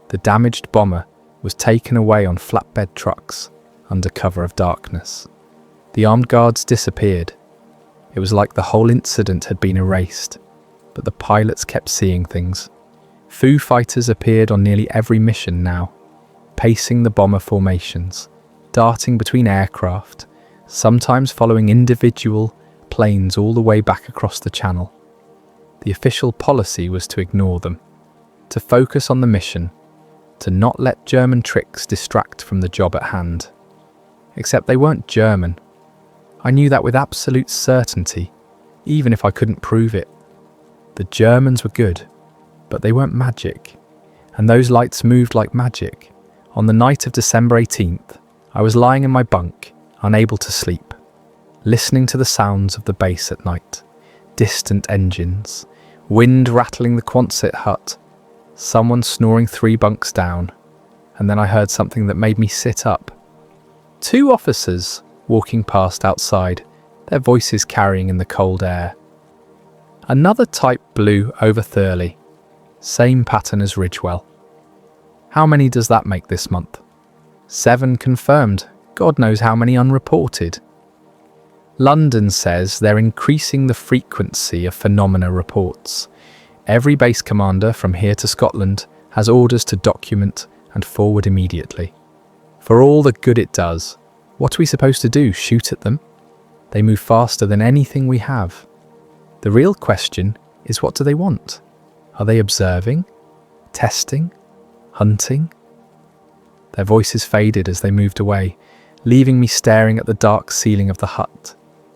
The damaged bomber was taken away on flatbed trucks under cover of darkness. The armed guards disappeared. It was like the whole incident had been erased, but the pilots kept seeing things. Foo fighters appeared on nearly every mission now, pacing the bomber formations, darting between aircraft, sometimes following individual planes all the way back across the channel. The official policy was to ignore them, to focus on the mission, to not let German tricks distract from the job at hand. Except they weren't German. I knew that with absolute certainty, even if I couldn't prove it. The Germans were good, but they weren't magic, and those lights moved like magic. On the night of December 18th, I was lying in my bunk, unable to sleep, listening to the sounds of the base at night. Distant engines, wind rattling the Quonset hut, someone snoring 3 bunks down, and then I heard something that made me sit up. 2 officers walking past outside, their voices carrying in the cold air. Another type blew over Thurley, same pattern as Ridgewell. How many does that make this month? 7 confirmed, God knows how many unreported. London says they're increasing the frequency of phenomena reports. Every base commander from here to Scotland has orders to document and forward immediately. For all the good it does, what are we supposed to do, shoot at them? They move faster than anything we have. The real question is, what do they want? Are they observing? Testing? Hunting? Their voices faded as they moved away, leaving me staring at the dark ceiling of the hut.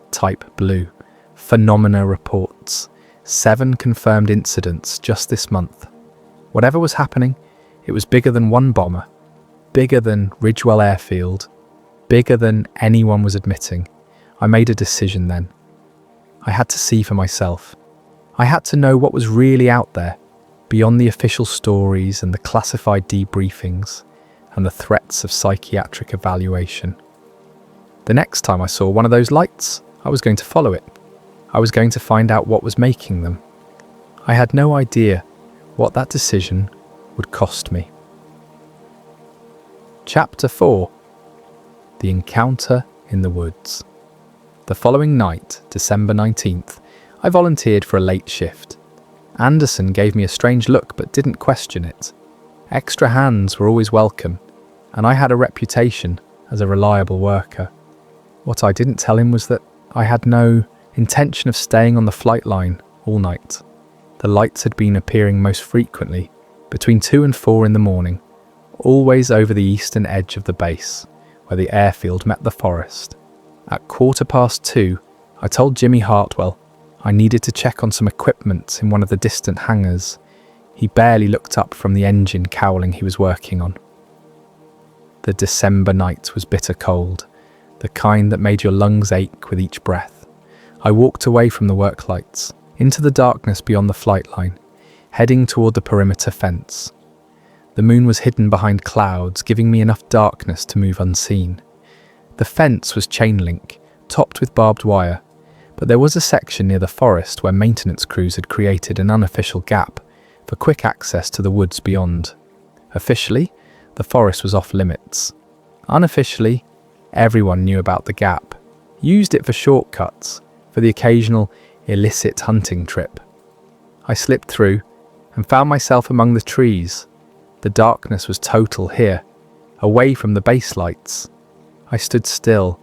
Type blue. Phenomena reports. 7 confirmed incidents just this month. Whatever was happening, it was bigger than one bomber, bigger than Ridgewell Airfield, bigger than anyone was admitting. I made a decision then. I had to see for myself. I had to know what was really out there, beyond the official stories and the classified debriefings and the threats of psychiatric evaluation. The next time I saw one of those lights, I was going to follow it. I was going to find out what was making them. I had no idea what that decision would cost me. Chapter 4. The Encounter in the Woods. The following night, December 19th, I volunteered for a late shift. Anderson gave me a strange look but didn't question it. Extra hands were always welcome, and I had a reputation as a reliable worker. What I didn't tell him was that I had no intention of staying on the flight line all night. The lights had been appearing most frequently between 2 and 4 in the morning, always over the eastern edge of the base, where the airfield met the forest. At 2:15, I told Jimmy Hartwell I needed to check on some equipment in one of the distant hangars. He barely looked up from the engine cowling he was working on. The December night was bitter cold, the kind that made your lungs ache with each breath. I walked away from the work lights, into the darkness beyond the flight line, heading toward the perimeter fence. The moon was hidden behind clouds, giving me enough darkness to move unseen. The fence was chain link, topped with barbed wire, but there was a section near the forest where maintenance crews had created an unofficial gap for quick access to the woods beyond. Officially, the forest was off limits. Unofficially, everyone knew about the gap, used it for shortcuts, for the occasional illicit hunting trip. I slipped through and found myself among the trees. The darkness was total here, away from the base lights. I stood still,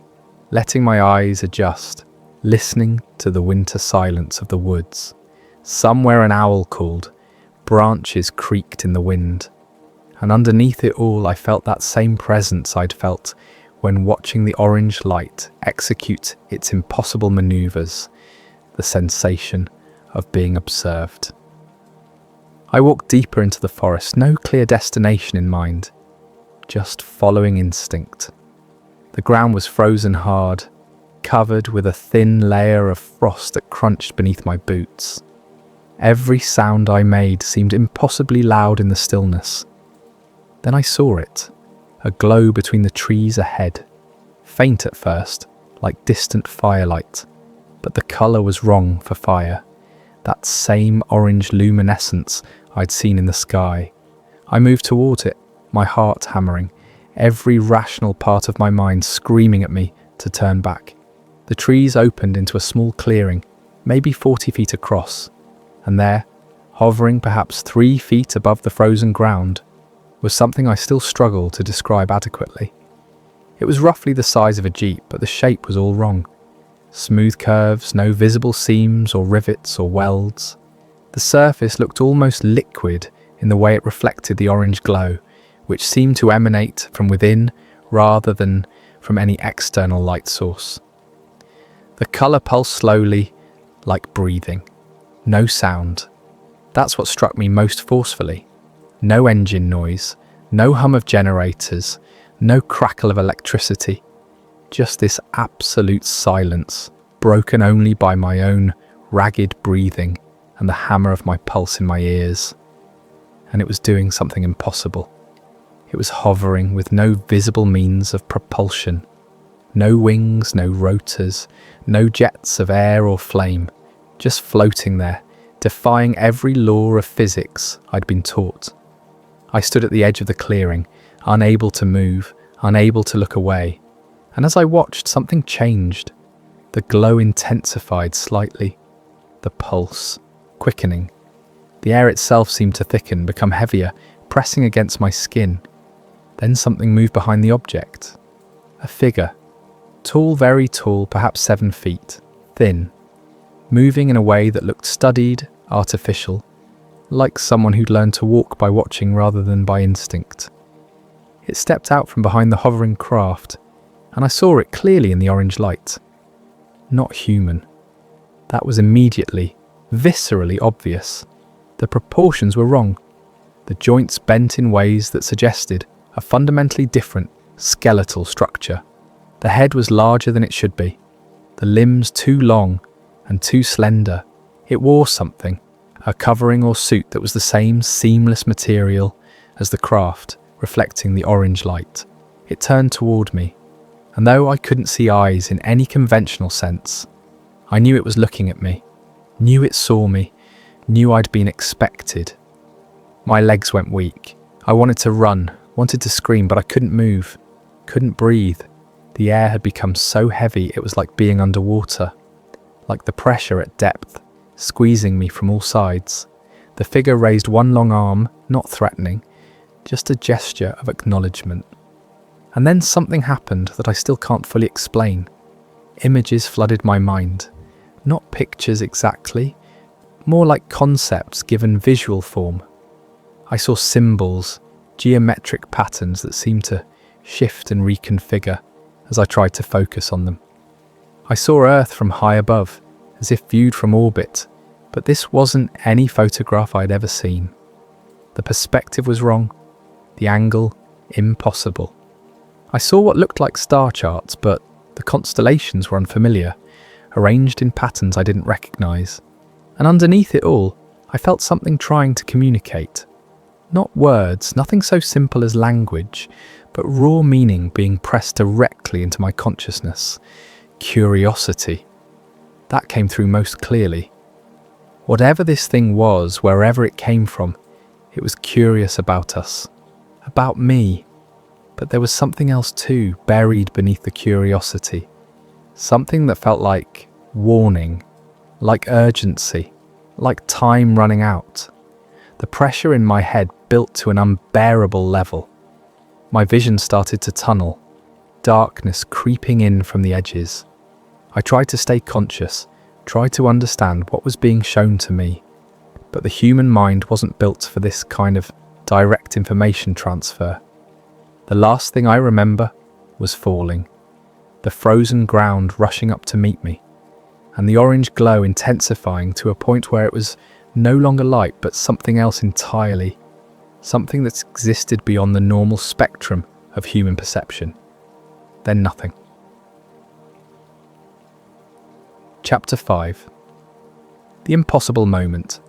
letting my eyes adjust, listening to the winter silence of the woods. Somewhere an owl called, branches creaked in the wind, and underneath it all I felt that same presence I'd felt when watching the orange light execute its impossible maneuvers, the sensation of being observed. I walked deeper into the forest, no clear destination in mind, just following instinct. The ground was frozen hard, covered with a thin layer of frost that crunched beneath my boots. Every sound I made seemed impossibly loud in the stillness. Then I saw it, a glow between the trees ahead, faint at first, like distant firelight, but the colour was wrong for fire, that same orange luminescence I'd seen in the sky. I moved toward it, my heart hammering, every rational part of my mind screaming at me to turn back. The trees opened into a small clearing, maybe 40 feet across, and there, hovering perhaps 3 feet above the frozen ground, was something I still struggle to describe adequately. It was roughly the size of a jeep, but the shape was all wrong. Smooth curves, no visible seams or rivets or welds. The surface looked almost liquid in the way it reflected the orange glow, which seemed to emanate from within rather than from any external light source. The colour pulsed slowly, like breathing. No sound. That's what struck me most forcefully. No engine noise, no hum of generators, no crackle of electricity. Just this absolute silence, broken only by my own ragged breathing and the hammer of my pulse in my ears. And it was doing something impossible. It was hovering with no visible means of propulsion. No wings, no rotors, no jets of air or flame, just floating there, defying every law of physics I'd been taught. I stood at the edge of the clearing, unable to move, unable to look away, and as I watched, something changed. The glow intensified slightly, the pulse quickening. The air itself seemed to thicken, become heavier, pressing against my skin. Then something moved behind the object. A figure, tall, very tall, perhaps 7 feet, thin, moving in a way that looked studied, artificial, like someone who'd learned to walk by watching rather than by instinct. It stepped out from behind the hovering craft, and I saw it clearly in the orange light. Not human. That was immediately, viscerally obvious. The proportions were wrong. The joints bent in ways that suggested a fundamentally different, skeletal structure. The head was larger than it should be, the limbs too long and too slender. It wore something, a covering or suit that was the same seamless material as the craft, reflecting the orange light. It turned toward me, and though I couldn't see eyes in any conventional sense, I knew it was looking at me, knew it saw me, knew I'd been expected. My legs went weak. I wanted to run, wanted to scream, but I couldn't move, couldn't breathe. The air had become so heavy it was like being underwater, like the pressure at depth, squeezing me from all sides. The figure raised one long arm, not threatening, just a gesture of acknowledgement. And then something happened that I still can't fully explain. Images flooded my mind. Not pictures exactly, more like concepts given visual form. I saw symbols, geometric patterns that seemed to shift and reconfigure as I tried to focus on them. I saw Earth from high above, as if viewed from orbit, but this wasn't any photograph I'd ever seen. The perspective was wrong, the angle impossible. I saw what looked like star charts, but the constellations were unfamiliar, arranged in patterns I didn't recognize. And underneath it all, I felt something trying to communicate. Not words, nothing so simple as language, but raw meaning being pressed directly into my consciousness. Curiosity. That came through most clearly. Whatever this thing was, wherever it came from, it was curious about us, about me. But there was something else too, buried beneath the curiosity. Something that felt like warning, like urgency, like time running out. The pressure in my head built to an unbearable level. My vision started to tunnel, darkness creeping in from the edges. I tried to stay conscious, tried to understand what was being shown to me, but the human mind wasn't built for this kind of direct information transfer. The last thing I remember was falling, the frozen ground rushing up to meet me, and the orange glow intensifying to a point where it was no longer light but something else entirely, something that existed beyond the normal spectrum of human perception. Then nothing. Chapter 5. The impossible moment.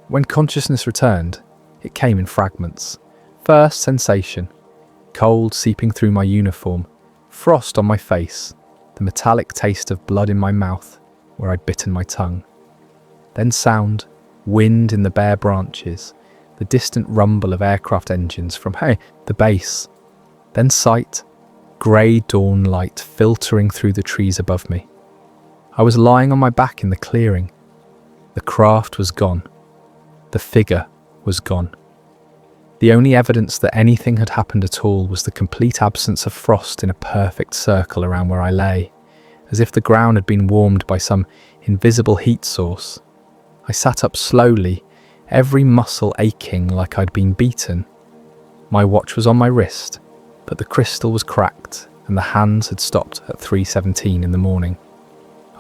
When consciousness returned, it came in fragments. First sensation, cold seeping through my uniform, frost on my face, the metallic taste of blood in my mouth where I'd bitten my tongue. Then sound, wind in the bare branches, the distant rumble of aircraft engines from, the base. Then sight, grey dawn light filtering through the trees above me. I was lying on my back in the clearing. The craft was gone. The figure was gone. The only evidence that anything had happened at all was the complete absence of frost in a perfect circle around where I lay, as if the ground had been warmed by some invisible heat source. I sat up slowly, every muscle aching like I'd been beaten. My watch was on my wrist, but the crystal was cracked and the hands had stopped at 3:17 in the morning.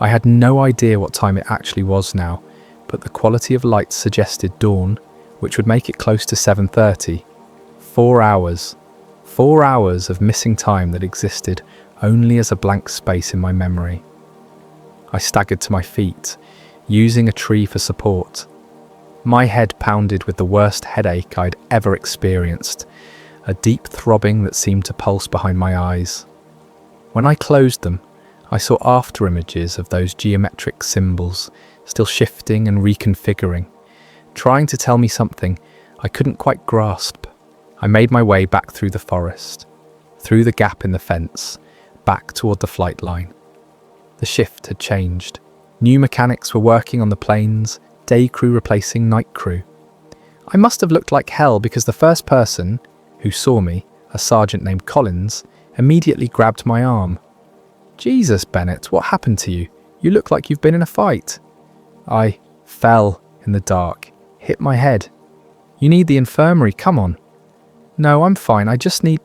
I had no idea what time it actually was now, but the quality of light suggested dawn, which would make it close to 7:30. 4 hours. 4 hours of missing time that existed only as a blank space in my memory. I staggered to my feet, using a tree for support. My head pounded with the worst headache I'd ever experienced, a deep throbbing that seemed to pulse behind my eyes. When I closed them, I saw after images of those geometric symbols, still shifting and reconfiguring, trying to tell me something I couldn't quite grasp. I made my way back through the forest, through the gap in the fence, back toward the flight line. The shift had changed. New mechanics were working on the planes, day crew replacing night crew. I must have looked like hell because the first person who saw me, a sergeant named Collins, immediately grabbed my arm. "Jesus, Bennett, what happened to you? You look like you've been in a fight." I fell in the dark, hit my head. "You need the infirmary, come on." "No, I'm fine, I just need..."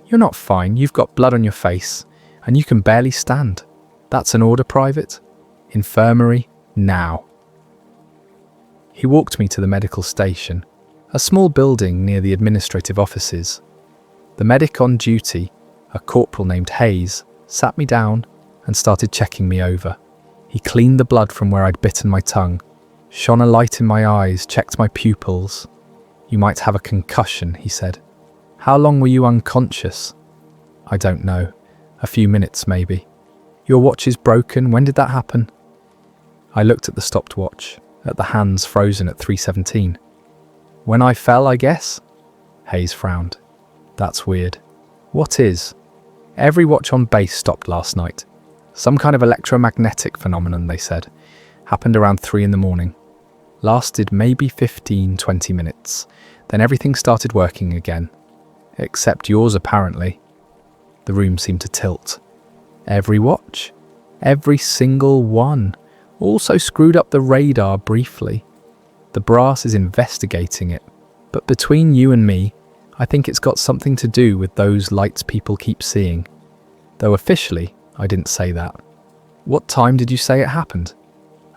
"You're not fine, you've got blood on your face, and you can barely stand. That's an order, Private. Infirmary, now." He walked me to the medical station, a small building near the administrative offices. The medic on duty, a corporal named Hayes, sat me down and started checking me over. He cleaned the blood from where I'd bitten my tongue, shone a light in my eyes, checked my pupils. "You might have a concussion," he said. "How long were you unconscious?" "I don't know. A few minutes, maybe." "Your watch is broken. When did that happen?" I looked at the stopped watch, at the hands frozen at 3:17. "When I fell, I guess?" Hayes frowned. "That's weird." "What is?" "Every watch on base stopped last night. Some kind of electromagnetic phenomenon, they said. Happened around 3 in the morning. Lasted maybe 15-20 minutes. Then everything started working again. Except yours, apparently." The room seemed to tilt. "Every watch? Every single one. Also screwed up the radar briefly. The brass is investigating it. But between you and me, I think it's got something to do with those lights people keep seeing. Though officially, I didn't say that." "What time did you say it happened?"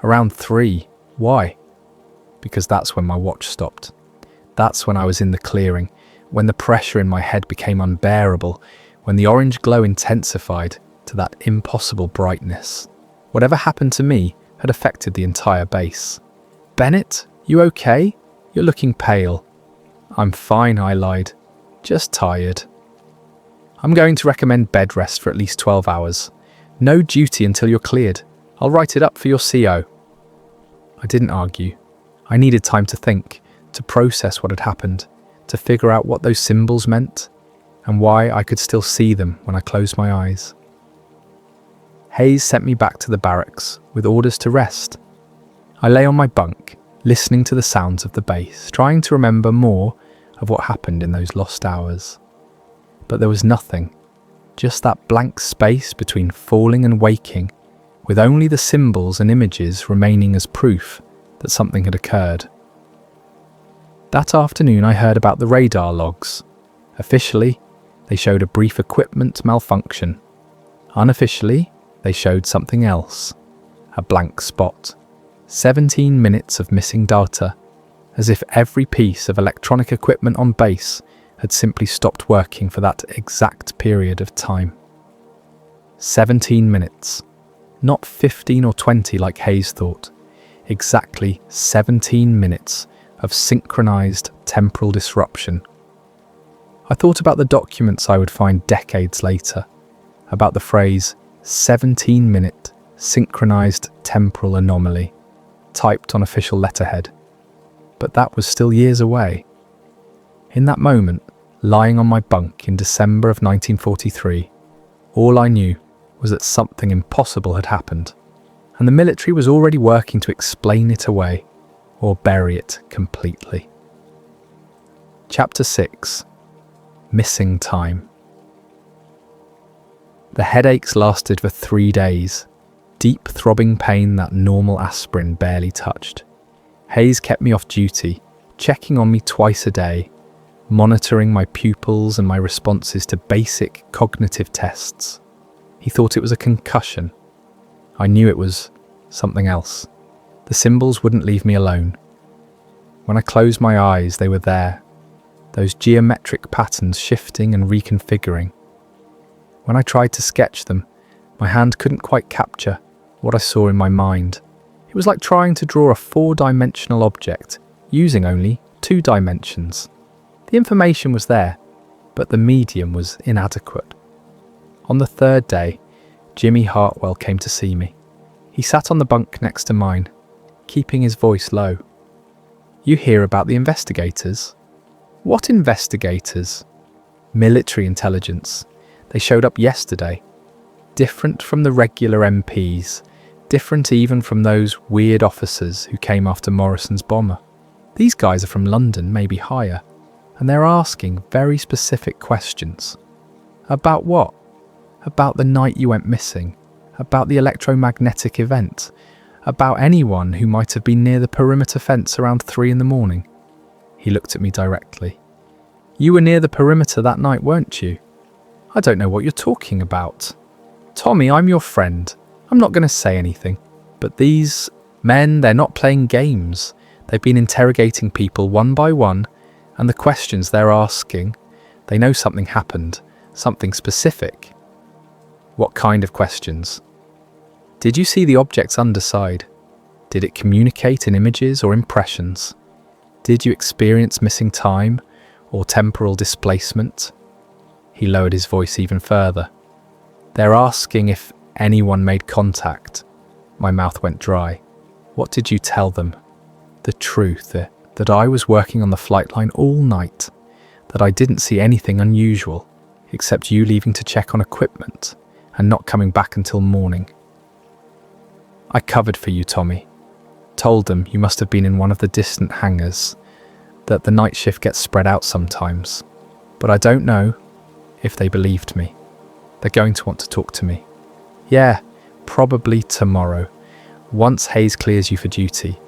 "Around 3. Why?" "Because that's when my watch stopped. That's when I was in the clearing, when the pressure in my head became unbearable, when the orange glow intensified to that impossible brightness. Whatever happened to me had affected the entire base." "Bennett, you okay? You're looking pale." "I'm fine," I lied. "Just tired." "I'm going to recommend bed rest for at least 12 hours. No duty until you're cleared. I'll write it up for your CO." I didn't argue. I needed time to think, to process what had happened, to figure out what those symbols meant, and why I could still see them when I closed my eyes. Hayes sent me back to the barracks with orders to rest. I lay on my bunk, listening to the sounds of the base, trying to remember more of what happened in those lost hours. But there was nothing, just that blank space between falling and waking, with only the symbols and images remaining as proof that something had occurred. That afternoon I heard about the radar logs. Officially, they showed a brief equipment malfunction. Unofficially, they showed something else, a blank spot. 17 minutes of missing data, as if every piece of electronic equipment on base had simply stopped working for that exact period of time. 17 minutes, not 15 or 20 like Hayes thought. Exactly 17 minutes of synchronized temporal disruption. I thought about the documents I would find decades later, about the phrase 17-minute synchronized temporal anomaly, typed on official letterhead. But that was still years away. In that moment, lying on my bunk in December of 1943, all I knew was that something impossible had happened, and the military was already working to explain it away or bury it completely. Chapter 6. Missing Time. The headaches lasted for 3 days, deep throbbing pain that normal aspirin barely touched. Hayes kept me off duty, checking on me twice a day, monitoring my pupils and my responses to basic cognitive tests. He thought it was a concussion. I knew it was something else. The symbols wouldn't leave me alone. When I closed my eyes, they were there, those geometric patterns shifting and reconfiguring. When I tried to sketch them, my hand couldn't quite capture what I saw in my mind. It was like trying to draw a 4-dimensional object using only 2 dimensions. The information was there, but the medium was inadequate. On the 3rd day, Jimmy Hartwell came to see me. He sat on the bunk next to mine, keeping his voice low. "You hear about the investigators?" "What investigators?" "Military intelligence. They showed up yesterday. Different from the regular MPs, different even from those weird officers who came after Morrison's bomber. These guys are from London, maybe higher, and they're asking very specific questions." "About what?" "About the night you went missing, about the electromagnetic event, about anyone who might have been near the perimeter fence around 3 a.m. He looked at me directly. "You were near the perimeter that night, weren't you?" "I don't know what you're talking about." "Tommy, I'm your friend. I'm not going to say anything. But these men, they're not playing games. They've been interrogating people one by one, and the questions they're asking, they know something happened, something specific." "What kind of questions?" "Did you see the object's underside? Did it communicate in images or impressions? Did you experience missing time or temporal displacement?" He lowered his voice even further. "They're asking if anyone made contact." My mouth went dry. "What did you tell them?" "The truth, that I was working on the flight line all night, that I didn't see anything unusual, except you leaving to check on equipment and not coming back until morning." "I covered for you, Tommy. Told them you must have been in one of the distant hangars, that the night shift gets spread out sometimes. But I don't know if they believed me. They're going to want to talk to me." "Yeah, probably tomorrow, once Hayes clears you for duty.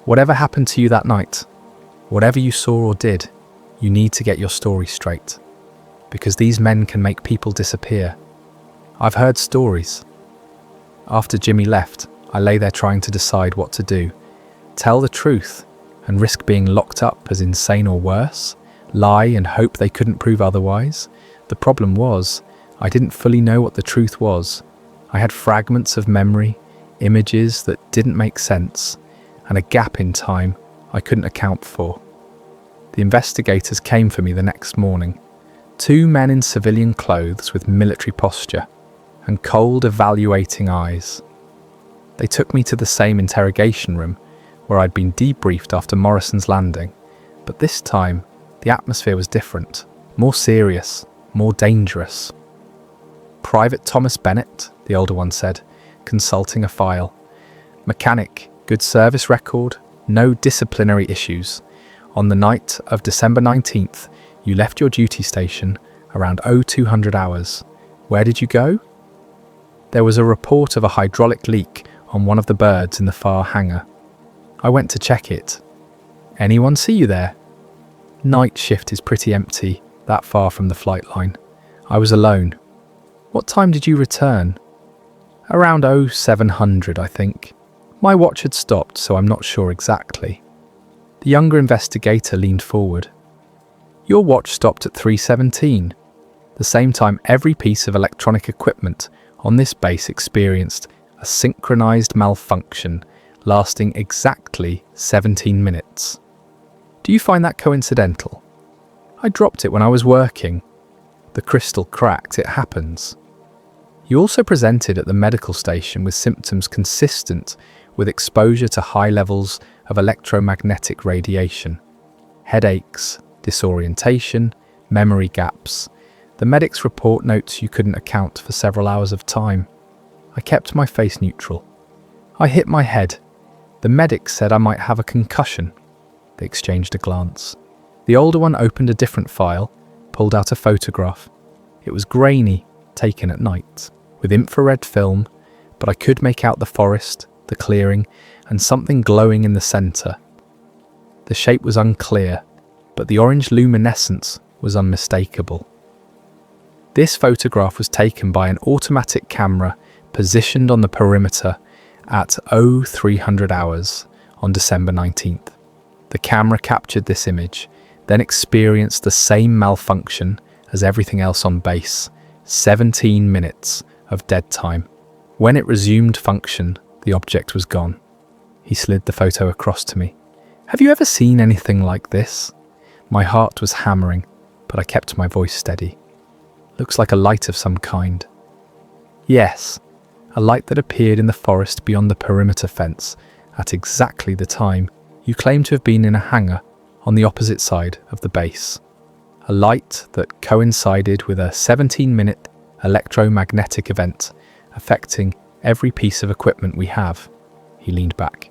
Whatever happened to you that night, whatever you saw or did, you need to get your story straight. Because these men can make people disappear. I've heard stories." After Jimmy left, I lay there trying to decide what to do. Tell the truth and risk being locked up as insane or worse? Lie and hope they couldn't prove otherwise? The problem was, I didn't fully know what the truth was. I had fragments of memory, images that didn't make sense, and a gap in time I couldn't account for. The investigators came for me the next morning. 2 men in civilian clothes with military posture and cold, evaluating eyes. They took me to the same interrogation room, where I'd been debriefed after Morrison's landing, but this time the atmosphere was different, more serious, more dangerous. "Private Thomas Bennett," the older one said, consulting a file. "Mechanic, good service record, no disciplinary issues. On the night of December 19th, you left your duty station around 0200 hours. Where did you go?" There was a report of a hydraulic leak on one of the birds in the far hangar. I went to check it. "Anyone see you there?" "Night shift is pretty empty, that far from the flight line. I was alone." "What time did you return?" "Around 0700, I think. My watch had stopped, so I'm not sure exactly." The younger investigator leaned forward. "Your watch stopped at 3:17, the same time every piece of electronic equipment on this base experienced a synchronized malfunction lasting exactly 17 minutes. Do you find that coincidental?" "I dropped it when I was working." The crystal cracked. "It happens." "You also presented at the medical station with symptoms consistent with exposure to high levels of electromagnetic radiation. Headaches, disorientation, memory gaps. The medic's report notes you couldn't account for several hours of time." I kept my face neutral. "I hit my head. The medic said I might have a concussion." They exchanged a glance. The older one opened a different file, pulled out a photograph. It was grainy, taken at night, with infrared film, but I could make out the forest, the clearing, and something glowing in the centre. The shape was unclear, but the orange luminescence was unmistakable. This photograph was taken by an automatic camera positioned on the perimeter at 0300 hours on December 19th. The camera captured this image, then experienced the same malfunction as everything else on base, 17 minutes of dead time. When it resumed function, the object was gone. He slid the photo across to me. "Have you ever seen anything like this?" My heart was hammering, but I kept my voice steady. "Looks like a light of some kind." "Yes, a light that appeared in the forest beyond the perimeter fence at exactly the time you claim to have been in a hangar on the opposite side of the base. A light that coincided with a 17-minute electromagnetic event affecting every piece of equipment we have." He leaned back.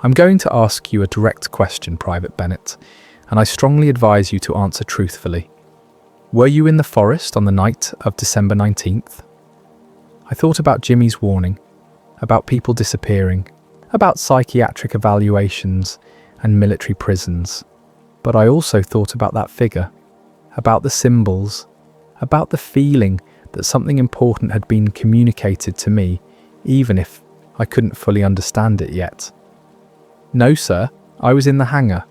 "I'm going to ask you a direct question, Private Bennett, and I strongly advise you to answer truthfully. Were you in the forest on the night of December 19th? I thought about Jimmy's warning, about people disappearing, about psychiatric evaluations and military prisons. But I also thought about that figure, about the symbols, about the feeling that something important had been communicated to me, even if I couldn't fully understand it yet." "No, sir, I was in the hangar."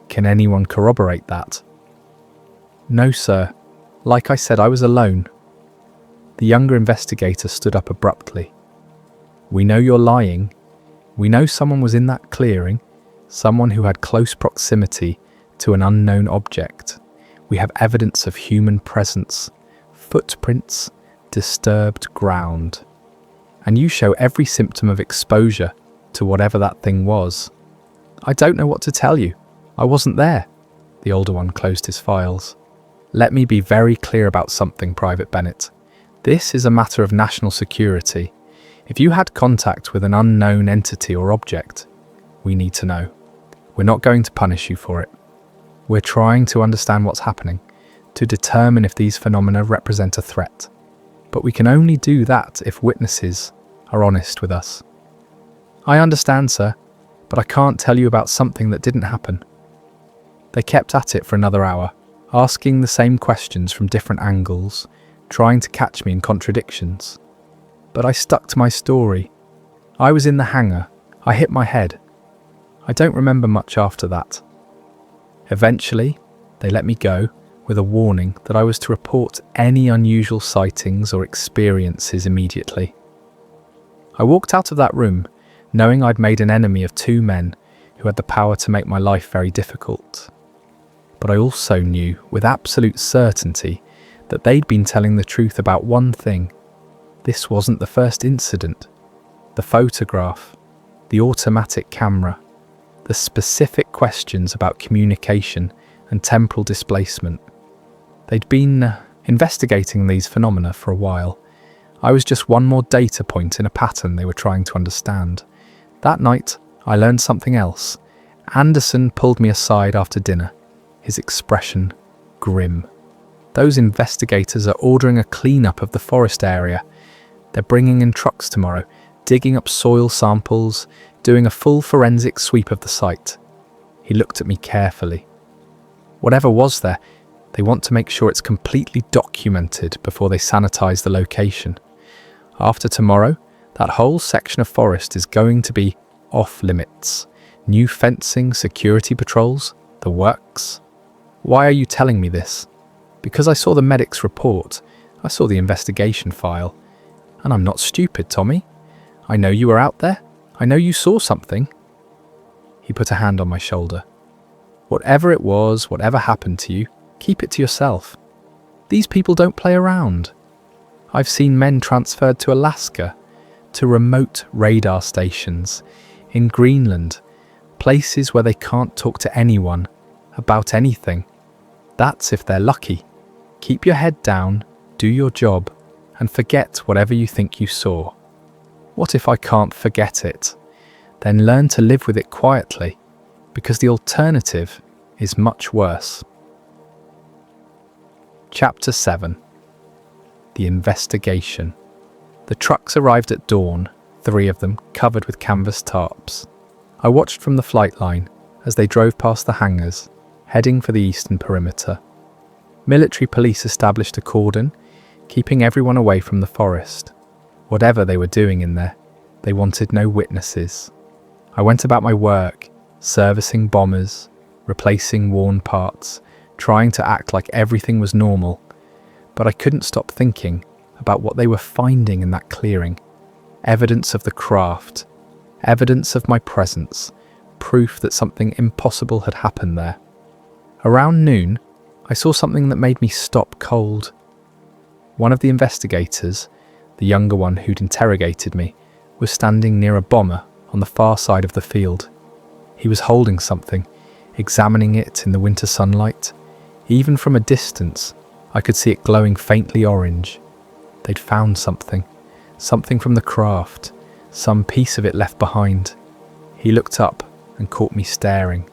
"Can anyone corroborate that?" "No, sir. Like I said, I was alone." The younger investigator stood up abruptly. "We know you're lying. We know someone was in that clearing, someone who had close proximity to an unknown object. We have evidence of human presence, footprints, disturbed ground. And you show every symptom of exposure to whatever that thing was." "I don't know what to tell you. I wasn't there." The older one closed his files. "Let me be very clear about something, Private Bennett. This is a matter of national security. If you had contact with an unknown entity or object, we need to know. We're not going to punish you for it. We're trying to understand what's happening, to determine if these phenomena represent a threat. But we can only do that if witnesses are honest with us." "I understand, sir, but I can't tell you about something that didn't happen." They kept at it for another hour, asking the same questions from different angles, trying to catch me in contradictions. But I stuck to my story. I was in the hangar. I hit my head. I don't remember much after that. Eventually, they let me go with a warning that I was to report any unusual sightings or experiences immediately. I walked out of that room knowing I'd made an enemy of two men who had the power to make my life very difficult. But I also knew with absolute certainty that they'd been telling the truth about one thing. This wasn't the first incident. The photograph, the automatic camera, the specific questions about communication and temporal displacement. They'd been investigating these phenomena for a while. I was just one more data point in a pattern they were trying to understand. That night, I learned something else. Anderson pulled me aside after dinner, his expression grim. Those investigators are ordering a cleanup of the forest area. They're bringing in trucks tomorrow, digging up soil samples, doing a full forensic sweep of the site. He looked at me carefully. Whatever was there, they want to make sure it's completely documented before they sanitize the location. After tomorrow, that whole section of forest is going to be off limits. New fencing, security patrols, the works. Why are you telling me this? Because I saw the medic's report. I saw the investigation file. And I'm not stupid, Tommy. I know you were out there. I know you saw something. He put a hand on my shoulder. Whatever it was, whatever happened to you, keep it to yourself. These people don't play around. I've seen men transferred to Alaska, to remote radar stations, in Greenland, places where they can't talk to anyone about anything. That's if they're lucky. Keep your head down, do your job, and forget whatever you think you saw. What if I can't forget it? Then learn to live with it quietly, because the alternative is much worse. Chapter 7. The Investigation. The trucks arrived at dawn, 3 of them covered with canvas tarps. I watched from the flight line as they drove past the hangars, heading for the eastern perimeter. Military police established a cordon, keeping everyone away from the forest. Whatever they were doing in there, they wanted no witnesses. I went about my work, servicing bombers, replacing worn parts, trying to act like everything was normal, but I couldn't stop thinking about what they were finding in that clearing. Evidence of the craft, evidence of my presence, proof that something impossible had happened there. Around noon, I saw something that made me stop cold. One of the investigators, the younger one who'd interrogated me, was standing near a bomber on the far side of the field. He was holding something, examining it in the winter sunlight. Even from a distance, I could see it glowing faintly orange. They'd found something from the craft, some piece of it left behind. He looked up and caught me staring.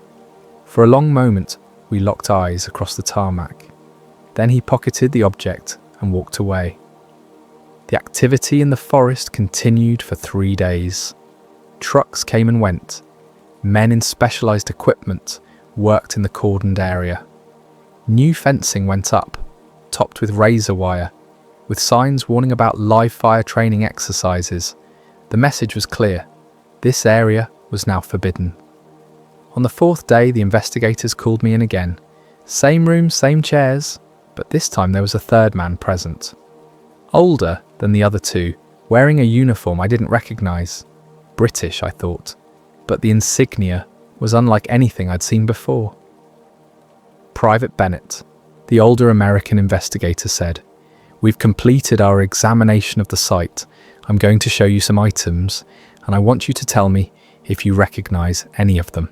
For a long moment, we locked eyes across the tarmac. Then he pocketed the object and walked away. The activity in the forest continued for 3 days. Trucks came and went. Men in specialized equipment worked in the cordoned area. New fencing went up, topped with razor wire, with signs warning about live fire training exercises. The message was clear. This area was now forbidden. On the 4th day, the investigators called me in again. Same room, same chairs, but this time there was a 3rd man present. Older than the other 2, wearing a uniform I didn't recognize. British, I thought, but the insignia was unlike anything I'd seen before. Private Bennett, the older American investigator, said, "We've completed our examination of the site. I'm going to show you some items, and I want you to tell me if you recognize any of them."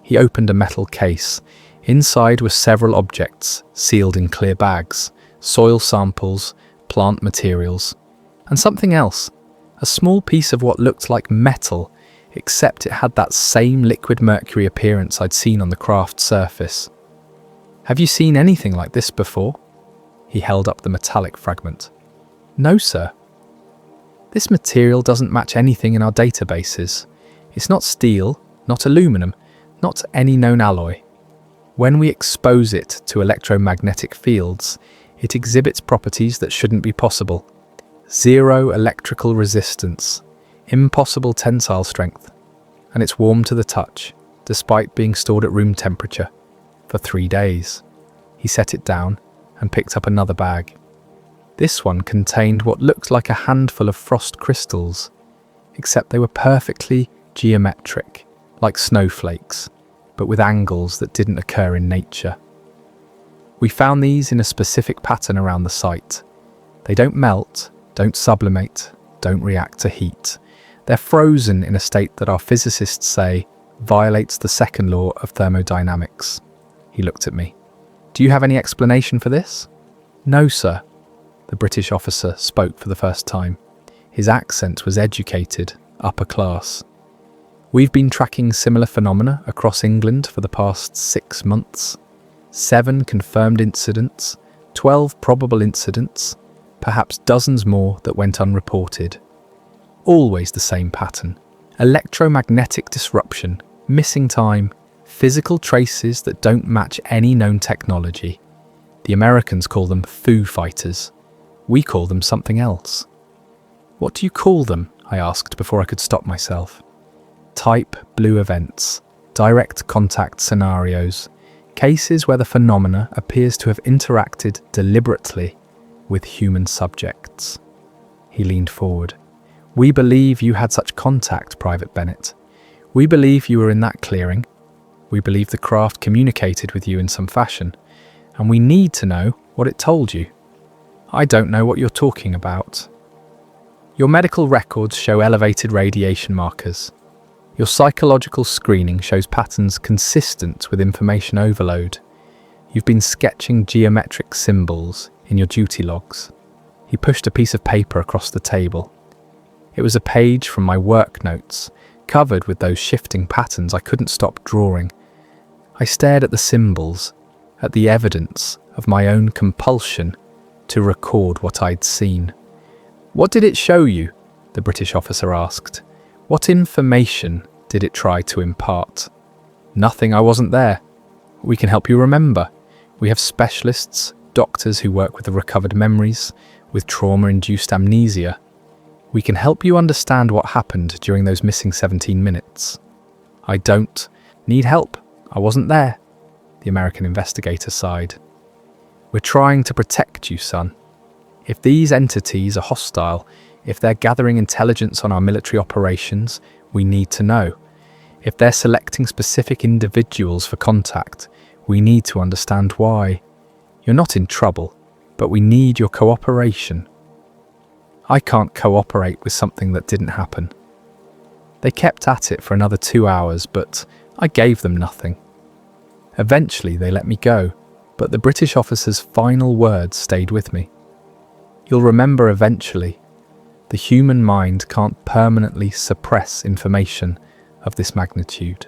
He opened a metal case. Inside were several objects, sealed in clear bags, soil samples, plant materials, and something else, a small piece of what looked like metal, except it had that same liquid mercury appearance I'd seen on the craft's surface. "Have you seen anything like this before?" He held up the metallic fragment. "No, sir. This material doesn't match anything in our databases. It's not steel, not aluminum, not any known alloy. When we expose it to electromagnetic fields, it exhibits properties that shouldn't be possible. Zero electrical resistance, impossible tensile strength, and it's warm to the touch, despite being stored at room temperature, for 3 days." He set it down and picked up another bag. This one contained what looked like a handful of frost crystals, except they were perfectly geometric, like snowflakes, but with angles that didn't occur in nature. "We found these in a specific pattern around the site. They don't melt, don't sublimate, don't react to heat. They're frozen in a state that our physicists say violates the second law of thermodynamics. He looked at me. Do you have any explanation for this? No, sir. The British officer spoke for the first time. His accent was educated, upper class. We've been tracking similar phenomena across England for the past 6 months. 7 confirmed incidents, 12 probable incidents, perhaps dozens more that went unreported. Always the same pattern. Electromagnetic disruption, missing time, physical traces that don't match any known technology. The Americans call them foo fighters. We call them something else. What do you call them? I asked before I could stop myself. Type blue events, direct contact scenarios, cases where the phenomena appears to have interacted deliberately with human subjects. He leaned forward. We believe you had such contact, Private Bennett. We believe you were in that clearing. We believe the craft communicated with you in some fashion, and we need to know what it told you. I don't know what you're talking about. Your medical records show elevated radiation markers. Your psychological screening shows patterns consistent with information overload. You've been sketching geometric symbols in your duty logs. He pushed a piece of paper across the table. It was a page from my work notes, covered with those shifting patterns I couldn't stop drawing. I stared at the symbols, at the evidence of my own compulsion to record what I'd seen. What did it show you? The British officer asked. What information did it try to impart? Nothing, I wasn't there. We can help you remember. We have specialists, doctors who work with the recovered memories, with trauma-induced amnesia. We can help you understand what happened during those missing 17 minutes. I don't need help. I wasn't there. The American investigator sighed. We're trying to protect you, son. If these entities are hostile, if they're gathering intelligence on our military operations, we need to know. If they're selecting specific individuals for contact, we need to understand why. You're not in trouble, but we need your cooperation. I can't cooperate with something that didn't happen. They kept at it for another 2 hours, but I gave them nothing. Eventually they let me go, but the British officer's final words stayed with me. You'll remember eventually. The human mind can't permanently suppress information of this magnitude.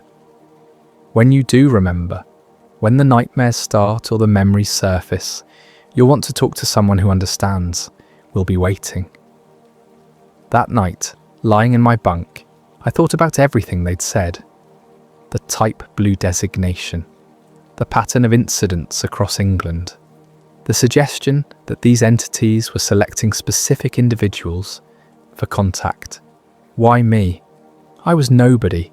When you do remember, when the nightmares start or the memories surface, you'll want to talk to someone who understands. We'll be waiting. That night, lying in my bunk, I thought about everything they'd said. The type blue designation, the pattern of incidents across England, the suggestion that these entities were selecting specific individuals for contact. Why me? I was nobody,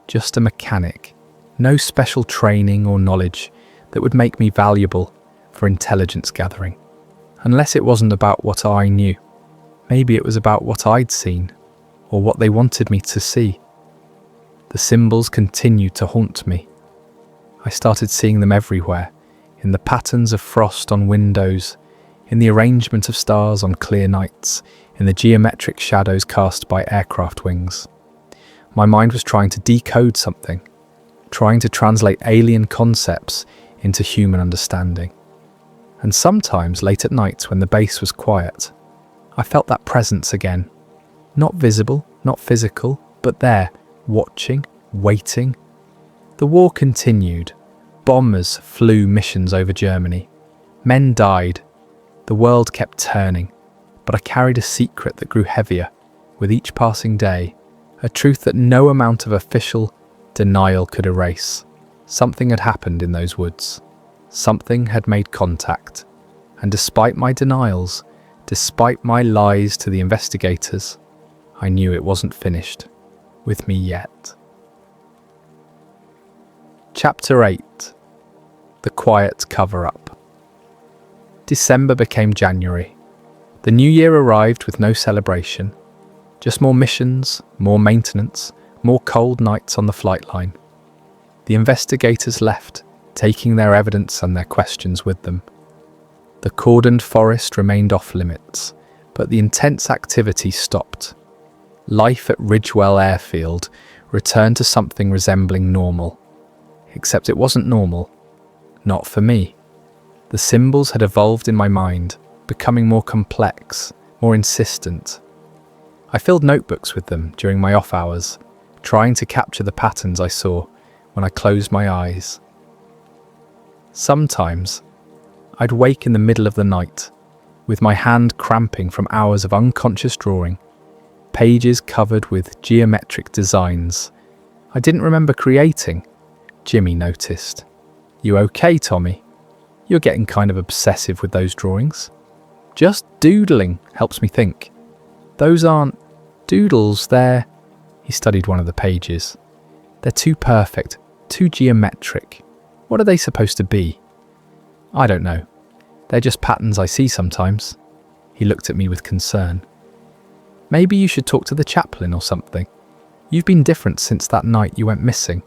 just a mechanic, no special training or knowledge that would make me valuable for intelligence gathering. Unless it wasn't about what I knew. Maybe it was about what I'd seen, or what they wanted me to see. The symbols continued to haunt me. I started seeing them everywhere, in the patterns of frost on windows, in the arrangement of stars on clear nights, in the geometric shadows cast by aircraft wings. My mind was trying to decode something, trying to translate alien concepts into human understanding. And sometimes late at night when the base was quiet, I felt that presence again. Not visible, not physical, but there, watching, waiting. The war continued. Bombers flew missions over Germany. Men died. The world kept turning. But I carried a secret that grew heavier with each passing day, a truth that no amount of official denial could erase. Something had happened in those woods. Something had made contact. And despite my denials, despite my lies to the investigators, I knew it wasn't finished with me yet. Chapter 8. The Quiet Cover-Up. December became January. The new year arrived with no celebration, just more missions, more maintenance, more cold nights on the flight line. The investigators left, taking their evidence and their questions with them. The cordoned forest remained off limits, but the intense activity stopped. Life at Ridgewell Airfield returned to something resembling normal. Except it wasn't normal. Not for me. The symbols had evolved in my mind, becoming more complex, more insistent. I filled notebooks with them during my off hours, trying to capture the patterns I saw when I closed my eyes. Sometimes, I'd wake in the middle of the night, with my hand cramping from hours of unconscious drawing, pages covered with geometric designs I didn't remember creating. Jimmy noticed. "You okay, Tommy? You're getting kind of obsessive with those drawings." "Just doodling helps me think." "Those aren't doodles, they're..." He studied one of the pages. "They're too perfect, too geometric. What are they supposed to be?" "I don't know. They're just patterns I see sometimes." He looked at me with concern. "Maybe you should talk to the chaplain or something. You've been different since that night you went missing.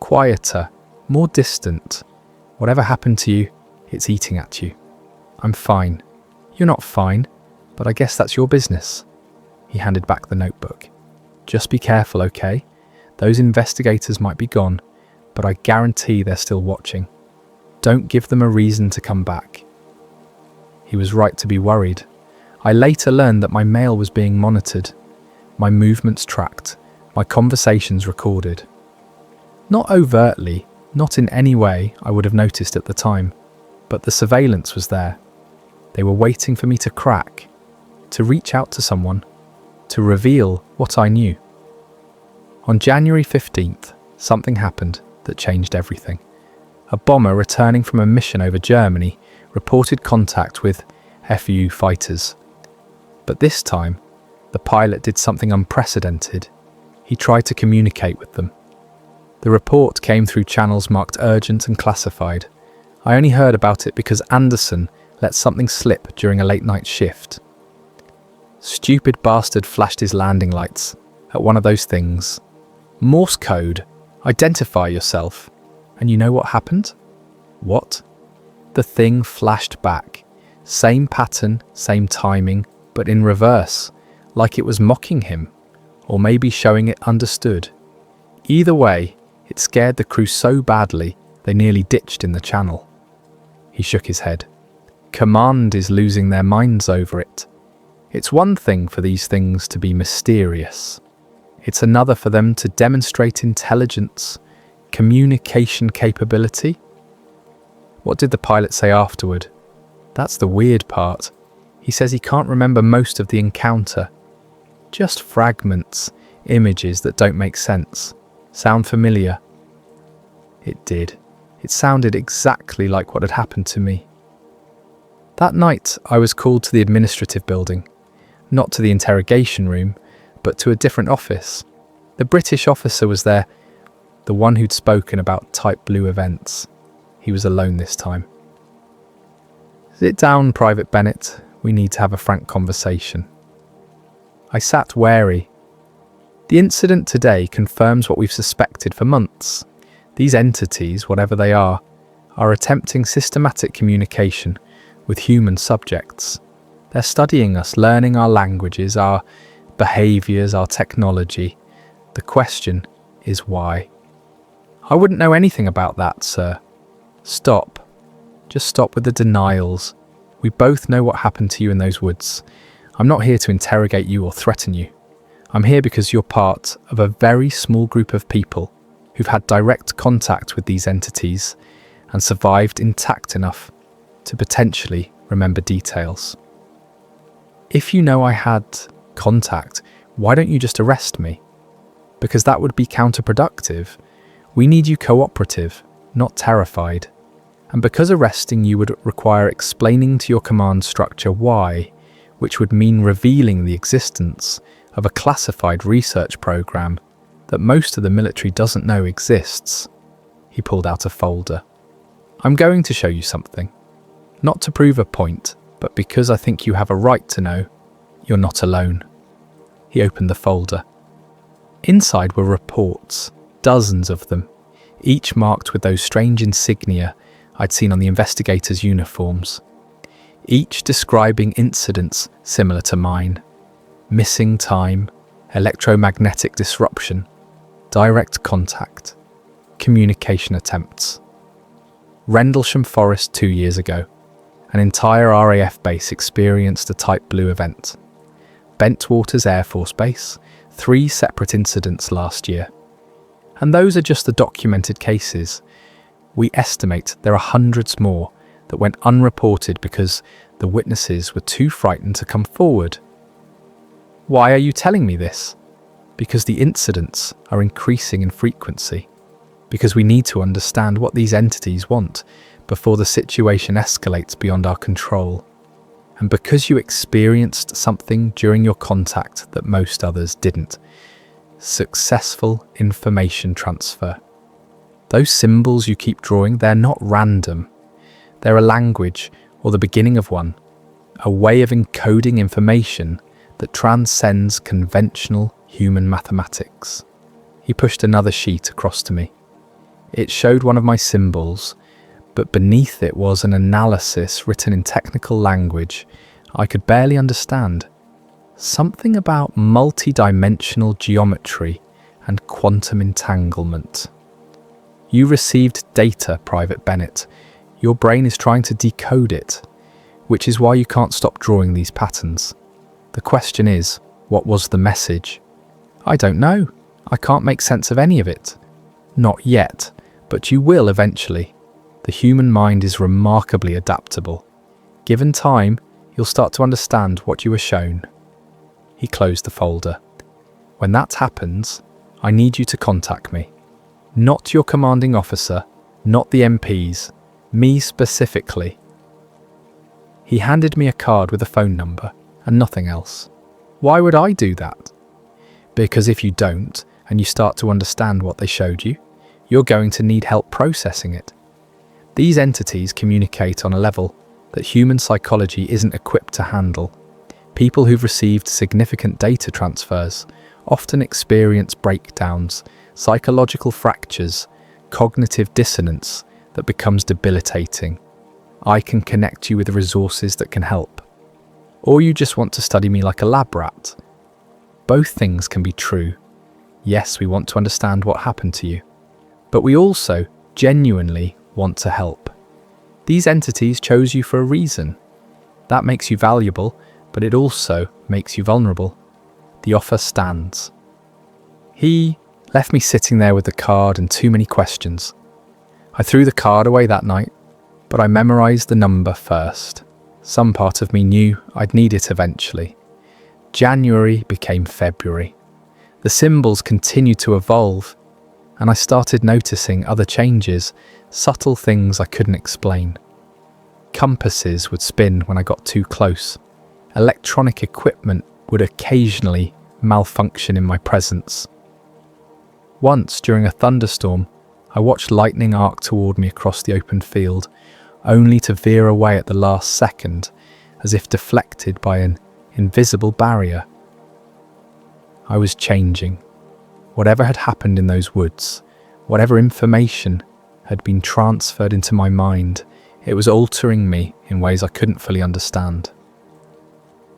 Quieter, more distant. Whatever happened to you, it's eating at you." "I'm fine." "You're not fine, but I guess that's your business." He handed back the notebook. "Just be careful, okay? Those investigators might be gone, but I guarantee they're still watching. Don't give them a reason to come back." He was right to be worried. I later learned that my mail was being monitored, my movements tracked, my conversations recorded. Not overtly, not in any way I would have noticed at the time, but the surveillance was there. They were waiting for me to crack, to reach out to someone, to reveal what I knew. On January 15th, something happened that changed everything. A bomber returning from a mission over Germany reported contact with FU fighters. But this time, the pilot did something unprecedented. He tried to communicate with them. The report came through channels marked urgent and classified. I only heard about it because Anderson let something slip during a late-night shift. Stupid bastard flashed his landing lights at one of those things. Morse code. Identify yourself. And you know what happened? What? The thing flashed back. Same pattern, same timing, but in reverse, like it was mocking him, or maybe showing it understood. Either way, it scared the crew so badly they nearly ditched in the channel. He shook his head. Command is losing their minds over it. It's one thing for these things to be mysterious. It's another for them to demonstrate intelligence, communication capability. What did the pilot say afterward? That's the weird part. He says he can't remember most of the encounter. Just fragments, images that don't make sense. Sound familiar? It did. It sounded exactly like what had happened to me. That night, I was called to the administrative building. Not to the interrogation room, but to a different office. The British officer was there, the one who'd spoken about Type Blue events. He was alone this time. "Sit down, Private Bennett. We need to have a frank conversation." I sat wary. The incident today confirms what we've suspected for months. These entities, whatever they are attempting systematic communication with human subjects. They're studying us, learning our languages, our behaviours, our technology. The question is why? "I wouldn't know anything about that, sir." Stop. Just stop with the denials. We both know what happened to you in those woods. I'm not here to interrogate you or threaten you. I'm here because you're part of a very small group of people who've had direct contact with these entities and survived intact enough to potentially remember details. If you know I had contact, why don't you just arrest me? Because that would be counterproductive. We need you cooperative, not terrified. And because arresting you would require explaining to your command structure why, which would mean revealing the existence of a classified research program that most of the military doesn't know exists. He pulled out a folder. "I'm going to show you something. Not to prove a point, but because I think you have a right to know you're not alone." He opened the folder. Inside were reports, dozens of them, each marked with those strange insignia I'd seen on the investigators' uniforms, each describing incidents similar to mine. Missing time, electromagnetic disruption, direct contact, communication attempts. Rendlesham Forest 2 years ago, an entire RAF base experienced a Type Blue event. Bentwaters Air Force Base, 3 separate incidents last year. And those are just the documented cases. We estimate there are hundreds more that went unreported because the witnesses were too frightened to come forward. Why are you telling me this? Because the incidents are increasing in frequency. Because we need to understand what these entities want before the situation escalates beyond our control. And because you experienced something during your contact that most others didn't. Successful information transfer. Those symbols you keep drawing, they're not random. They're a language, or the beginning of one, a way of encoding information that transcends conventional human mathematics. He pushed another sheet across to me. It showed one of my symbols, but beneath it was an analysis written in technical language I could barely understand. Something about multi-dimensional geometry and quantum entanglement. You received data, Private Bennett. Your brain is trying to decode it, which is why you can't stop drawing these patterns. The question is, what was the message? I don't know. I can't make sense of any of it. Not yet, but you will eventually. The human mind is remarkably adaptable. Given time, you'll start to understand what you were shown. He closed the folder. When that happens, I need you to contact me. Not your commanding officer, not the MPs, me specifically. He handed me a card with a phone number and nothing else. Why would I do that? Because if you don't, and you start to understand what they showed you, you're going to need help processing it. These entities communicate on a level that human psychology isn't equipped to handle. People who've received significant data transfers often experience breakdowns, psychological fractures, cognitive dissonance that becomes debilitating. I can connect you with resources that can help. Or you just want to study me like a lab rat. Both things can be true. Yes, we want to understand what happened to you, but we also genuinely want to help. These entities chose you for a reason. That makes you valuable, but it also makes you vulnerable. The offer stands. He left me sitting there with the card and too many questions. I threw the card away that night, but I memorized the number first. Some part of me knew I'd need it eventually. January became February. The symbols continued to evolve, and I started noticing other changes, subtle things I couldn't explain. Compasses would spin when I got too close. Electronic equipment would occasionally malfunction in my presence. Once, during a thunderstorm, I watched lightning arc toward me across the open field, only to veer away at the last second, as if deflected by an invisible barrier. I was changing. Whatever had happened in those woods, whatever information had been transferred into my mind, it was altering me in ways I couldn't fully understand.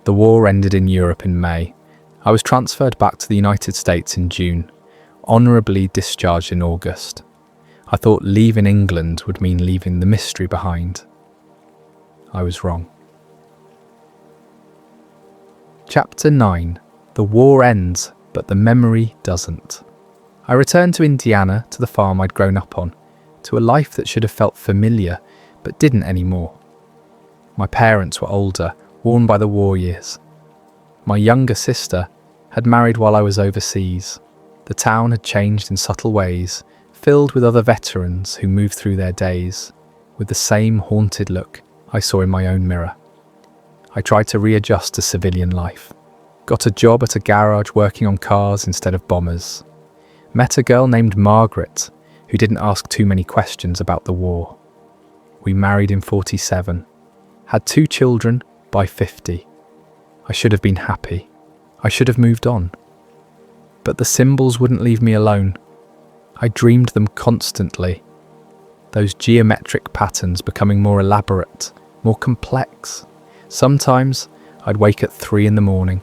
The war ended in Europe in May. I was transferred back to the United States in June, honourably discharged in August. I thought leaving England would mean leaving the mystery behind. I was wrong. Chapter 9. The war ends, but the memory doesn't. I returned to Indiana, to the farm I'd grown up on, to a life that should have felt familiar, but didn't anymore. My parents were older, worn by the war years. My younger sister had married while I was overseas. The town had changed in subtle ways, filled with other veterans who moved through their days, with the same haunted look I saw in my own mirror. I tried to readjust to civilian life. Got a job at a garage working on cars instead of bombers. Met a girl named Margaret, who didn't ask too many questions about the war. We married in 47, had 2 children by 50. I should have been happy. I should have moved on. But the symbols wouldn't leave me alone. I dreamed them constantly. Those geometric patterns becoming more elaborate, more complex. Sometimes I'd wake at 3 in the morning.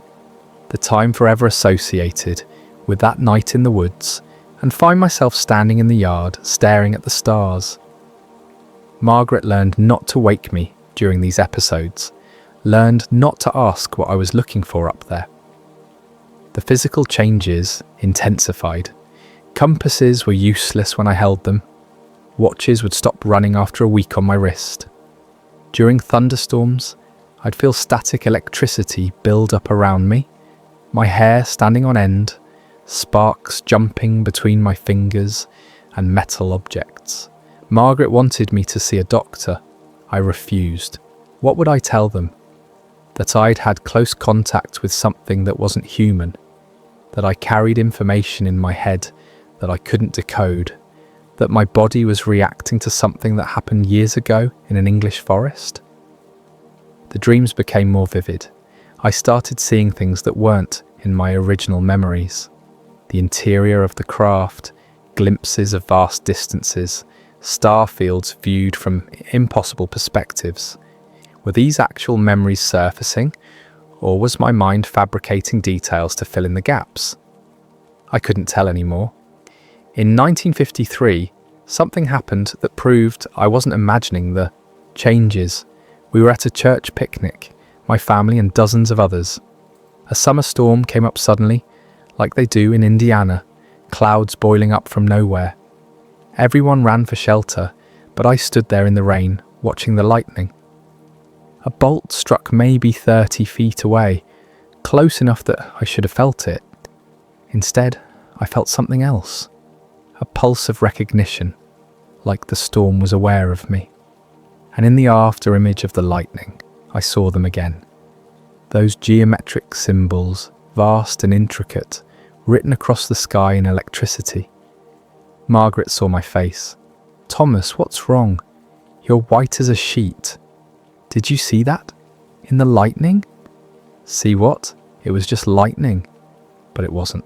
the time forever associated with that night in the woods, and find myself standing in the yard staring at the stars. Margaret learned not to wake me during these episodes, learned not to ask what I was looking for up there. The physical changes intensified. Compasses were useless when I held them. Watches would stop running after a week on my wrist. During thunderstorms, I'd feel static electricity build up around me, my hair standing on end, sparks jumping between my fingers and metal objects. Margaret wanted me to see a doctor. I refused. What would I tell them? That I'd had close contact with something that wasn't human, that I carried information in my head that I couldn't decode, that my body was reacting to something that happened years ago in an English forest? The dreams became more vivid. I started seeing things that weren't in my original memories. The interior of the craft, glimpses of vast distances, star fields viewed from impossible perspectives. Were these actual memories surfacing, or was my mind fabricating details to fill in the gaps? I couldn't tell anymore. In 1953, something happened that proved I wasn't imagining the changes. We were at a church picnic, my family and dozens of others. A summer storm came up suddenly, like they do in Indiana, clouds boiling up from nowhere. Everyone ran for shelter, but I stood there in the rain, watching the lightning. A bolt struck maybe 30 feet away, close enough that I should have felt it. Instead, I felt something else. A pulse of recognition, like the storm was aware of me. And in the after image of the lightning, I saw them again. Those geometric symbols, vast and intricate, written across the sky in electricity. Margaret saw my face. "Thomas, what's wrong? You're white as a sheet. Did you see that? In the lightning?" See what? It was just lightning. But it wasn't.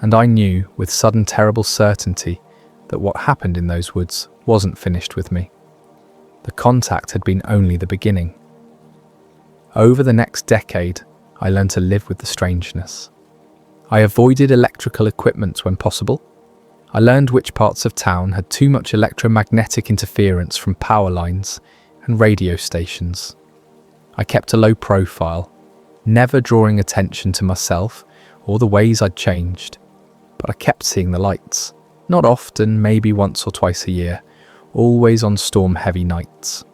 And I knew with sudden terrible certainty that what happened in those woods wasn't finished with me. The contact had been only the beginning. Over the next decade, I learned to live with the strangeness. I avoided electrical equipment when possible. I learned which parts of town had too much electromagnetic interference from power lines and radio stations. I kept a low profile, never drawing attention to myself or the ways I'd changed. But I kept seeing the lights, not often, maybe once or twice a year, always on storm-heavy nights.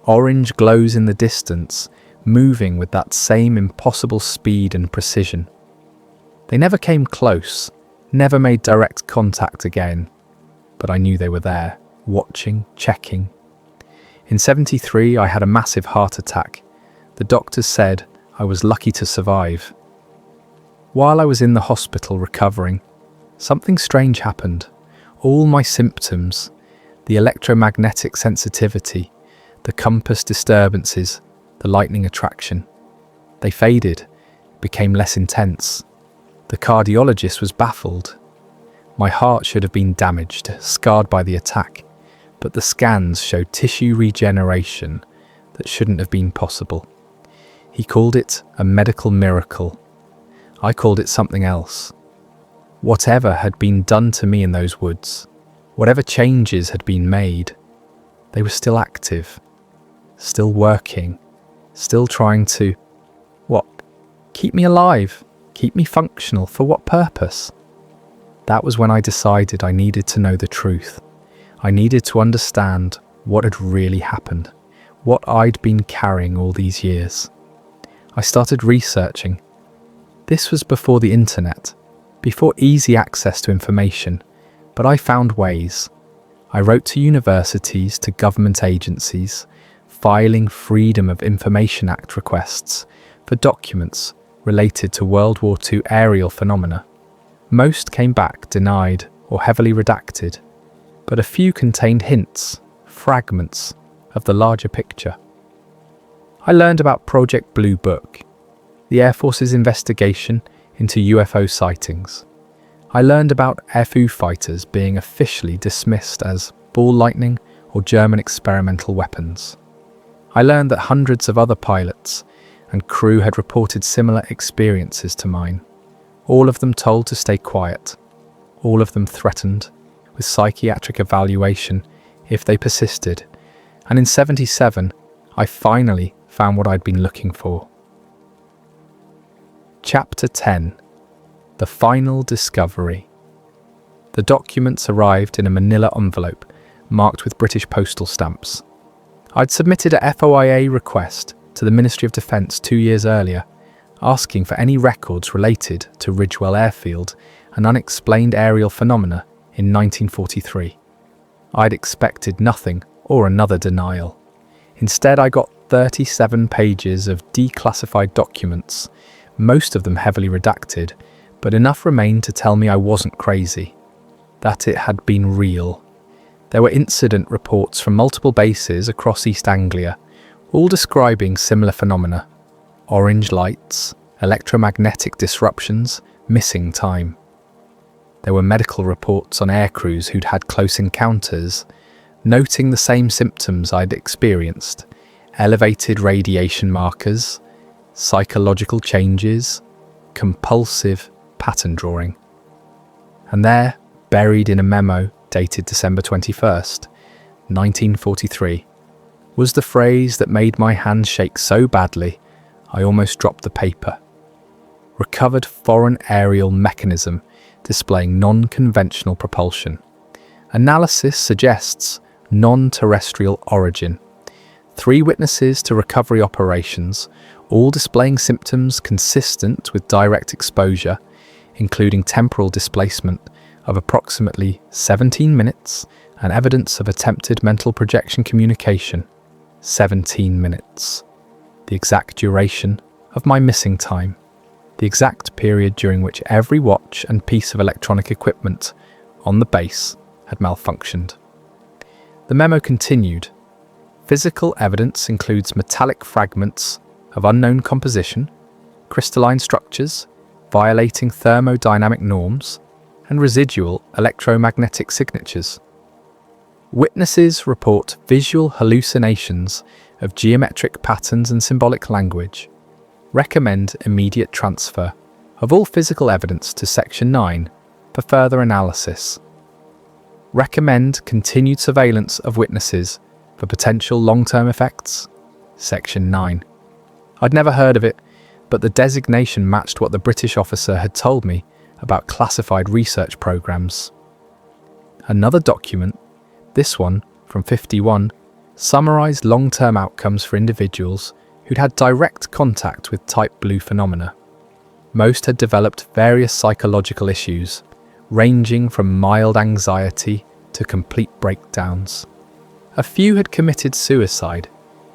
Orange glows in the distance, moving with that same impossible speed and precision. They never came close, never made direct contact again, but I knew they were there, watching, checking. In '73, I had a massive heart attack. The doctors said I was lucky to survive. While I was in the hospital recovering, something strange happened. All my symptoms, the electromagnetic sensitivity, the compass disturbances, the lightning attraction, they faded, became less intense. The cardiologist was baffled. My heart should have been damaged, scarred by the attack, but the scans showed tissue regeneration that shouldn't have been possible. He called it a medical miracle. I called it something else. Whatever had been done to me in those woods, whatever changes had been made, they were still active, still working, still trying to, keep me alive, keep me functional. For what purpose? That was when I decided I needed to know the truth. I needed to understand what had really happened, what I'd been carrying all these years. I started researching. This was before the internet, before easy access to information, but I found ways. I wrote to universities, to government agencies, filing Freedom of Information Act requests for documents related to World War II aerial phenomena. Most came back denied or heavily redacted, but a few contained hints, fragments of the larger picture. I learned about Project Blue Book, the Air Force's investigation into UFO sightings. I learned about Foo fighters being officially dismissed as ball lightning or German experimental weapons. I learned that hundreds of other pilots and crew had reported similar experiences to mine. All of them told to stay quiet. All of them threatened with psychiatric evaluation if they persisted. And in 77, I finally found what I'd been looking for. Chapter 10. The Final Discovery. The documents arrived in a manila envelope marked with British postal stamps. I'd submitted a FOIA request to the Ministry of Defence 2 years earlier, asking for any records related to Ridgewell Airfield and unexplained aerial phenomena in 1943. I'd expected nothing or another denial. Instead, I got 37 pages of declassified documents, most of them heavily redacted, but enough remained to tell me I wasn't crazy, that it had been real. There were incident reports from multiple bases across East Anglia, all describing similar phenomena: orange lights, electromagnetic disruptions, missing time. There were medical reports on aircrews who'd had close encounters, noting the same symptoms I'd experienced: elevated radiation markers, psychological changes, compulsive pattern drawing. And there, buried in a memo dated December 21st, 1943, was the phrase that made my hand shake so badly I almost dropped the paper. Recovered foreign aerial mechanism displaying non-conventional propulsion. Analysis suggests non-terrestrial origin. 3 witnesses to recovery operations, all displaying symptoms consistent with direct exposure, including temporal displacement of approximately 17 minutes and evidence of attempted mental projection communication, 17 minutes. The exact duration of my missing time. The exact period during which every watch and piece of electronic equipment on the base had malfunctioned. The memo continued. Physical evidence includes metallic fragments of unknown composition, crystalline structures violating thermodynamic norms, and residual electromagnetic signatures. Witnesses report visual hallucinations of geometric patterns and symbolic language. Recommend immediate transfer of all physical evidence to Section 9 for further analysis. Recommend continued surveillance of witnesses for potential long-term effects. Section 9. I'd never heard of it, but the designation matched what the British officer had told me about classified research programs. Another document, this one from 51, summarised long-term outcomes for individuals who'd had direct contact with type blue phenomena. Most had developed various psychological issues, ranging from mild anxiety to complete breakdowns. A few had committed suicide.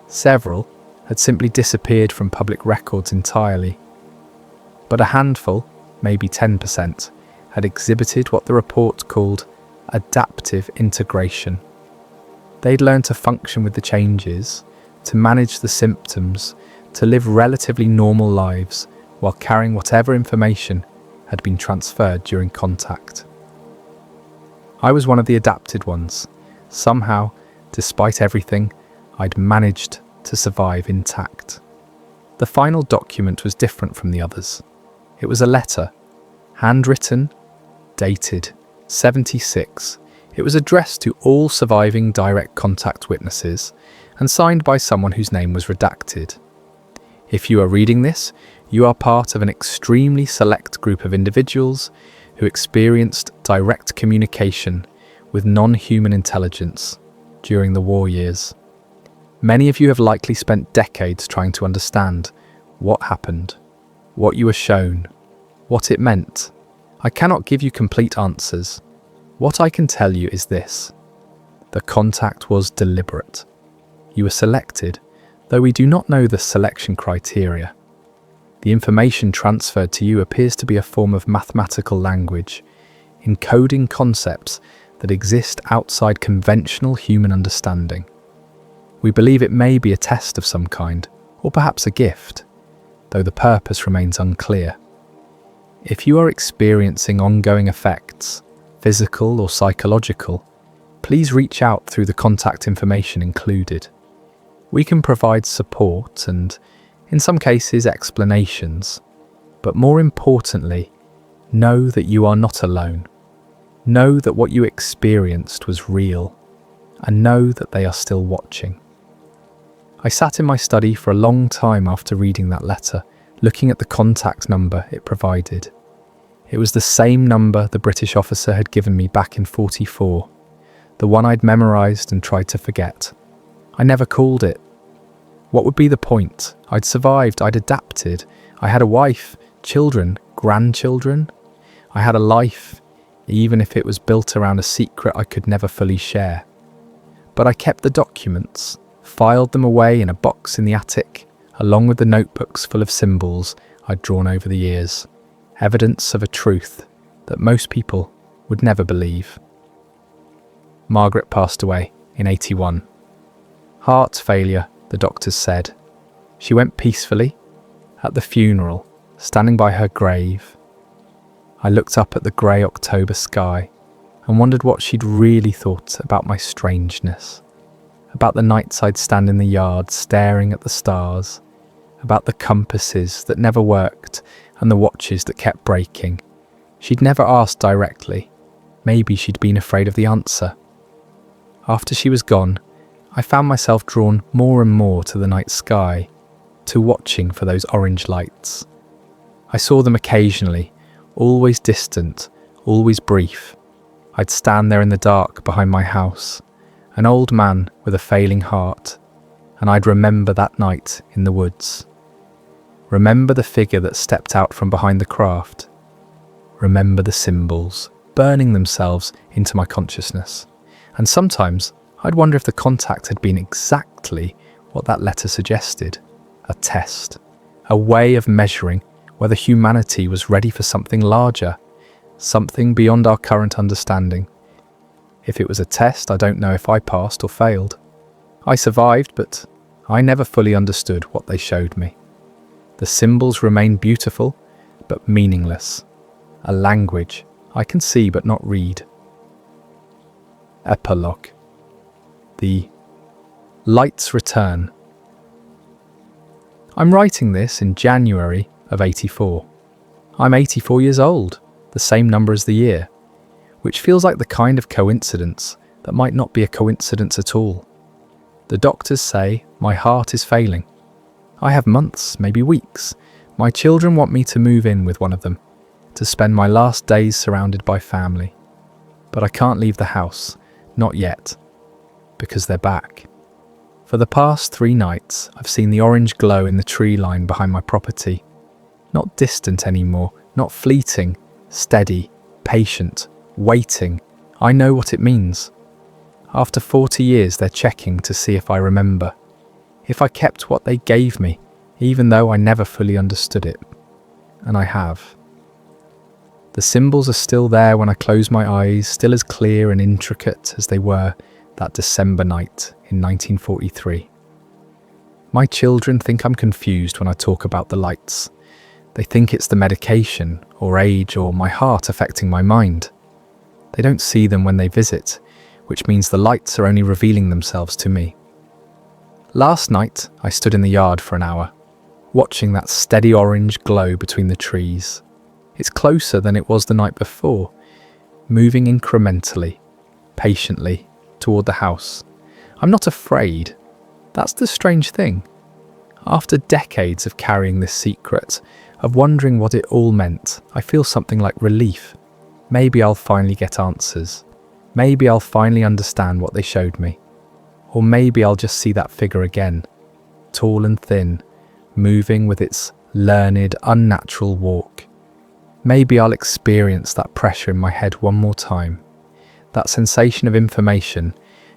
Several had simply disappeared from public records entirely. But a handful, maybe 10%, had exhibited what the report called adaptive integration. They'd learned to function with the changes, to manage the symptoms, to live relatively normal lives while carrying whatever information had been transferred during contact. I was one of the adapted ones. Somehow, despite everything, I'd managed to survive intact. The final document was different from the others. It was a letter, handwritten, dated 76. It was addressed to all surviving direct contact witnesses and signed by someone whose name was redacted. If you are reading this, you are part of an extremely select group of individuals who experienced direct communication with non-human intelligence during the war years. Many of you have likely spent decades trying to understand what happened, what you were shown, what it meant. I cannot give you complete answers. What I can tell you is this: the contact was deliberate. You were selected, though we do not know the selection criteria. The information transferred to you appears to be a form of mathematical language, encoding concepts that exist outside conventional human understanding. We believe it may be a test of some kind, or perhaps a gift, though the purpose remains unclear. If you are experiencing ongoing effects, physical or psychological, please reach out through the contact information included. We can provide support and, In some cases, explanations. But more importantly, know that you are not alone. Know that what you experienced was real, and know that they are still watching. I sat in my study for a long time after reading that letter, looking at the contact number it provided. It was the same number the British officer had given me back in '44, the one I'd memorised and tried to forget. I never called it. What would be the point? I'd survived, I'd adapted. I had a wife, children, grandchildren. I had a life, even if it was built around a secret I could never fully share. But I kept the documents, filed them away in a box in the attic, along with the notebooks full of symbols I'd drawn over the years. Evidence of a truth that most people would never believe. Margaret passed away in '81. Heart failure, the doctors said. She went peacefully. At the funeral, standing by her grave, I looked up at the grey October sky and wondered what she'd really thought about my strangeness, about the nights I'd stand in the yard staring at the stars, about the compasses that never worked and the watches that kept breaking. She'd never asked directly. Maybe she'd been afraid of the answer. After she was gone, I found myself drawn more and more to the night sky, to watching for those orange lights. I saw them occasionally, always distant, always brief. I'd stand there in the dark behind my house, an old man with a failing heart, and I'd remember that night in the woods. Remember the figure that stepped out from behind the craft. Remember the symbols, burning themselves into my consciousness. And sometimes I'd wonder if the contact had been exactly what that letter suggested. A test, a way of measuring whether humanity was ready for something larger, something beyond our current understanding. If it was a test, I don't know if I passed or failed. I survived, but I never fully understood what they showed me. The symbols remain beautiful, but meaningless. A language I can see but not read. Epilogue. The lights return. I'm writing this in January of '84. I'm 84 years old, the same number as the year, which feels like the kind of coincidence that might not be a coincidence at all. The doctors say my heart is failing. I have months, maybe weeks. My children want me to move in with one of them, to spend my last days surrounded by family. But I can't leave the house, not yet, because they're back. For the past 3 nights, I've seen the orange glow in the tree line behind my property. Not distant anymore, not fleeting, steady, patient, waiting. I know what it means. After 40 years, they're checking to see if I remember. If I kept what they gave me, even though I never fully understood it. And I have. The symbols are still there when I close my eyes, still as clear and intricate as they were that December night in 1943. My children think I'm confused when I talk about the lights. They think it's the medication, or age, or my heart affecting my mind. They don't see them when they visit, which means the lights are only revealing themselves to me. Last night, I stood in the yard for an hour, watching that steady orange glow between the trees. It's closer than it was the night before, moving incrementally, patiently, toward the house. I'm not afraid. That's the strange thing. After decades of carrying this secret, of wondering what it all meant, I feel something like relief. Maybe I'll finally get answers. Maybe I'll finally understand what they showed me. Or maybe I'll just see that figure again, tall and thin, moving with its learned, unnatural walk. Maybe I'll experience that pressure in my head one more time, that sensation of information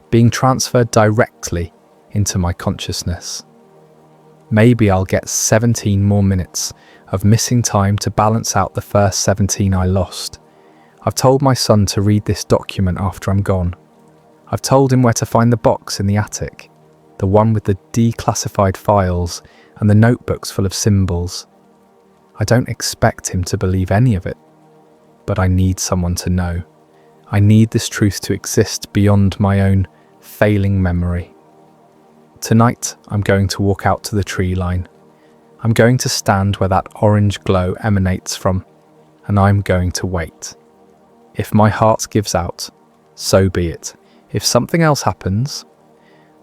being transferred directly into my consciousness. Maybe I'll get 17 more minutes of missing time to balance out the first 17 I lost. I've told my son to read this document after I'm gone. I've told him where to find the box in the attic, the one with the declassified files and the notebooks full of symbols. I don't expect him to believe any of it, but I need someone to know. I need this truth to exist beyond my own failing memory. Tonight, I'm going to walk out to the tree line, I'm going to stand where that orange glow emanates from, and I'm going to wait. If my heart gives out, so be it. If something else happens,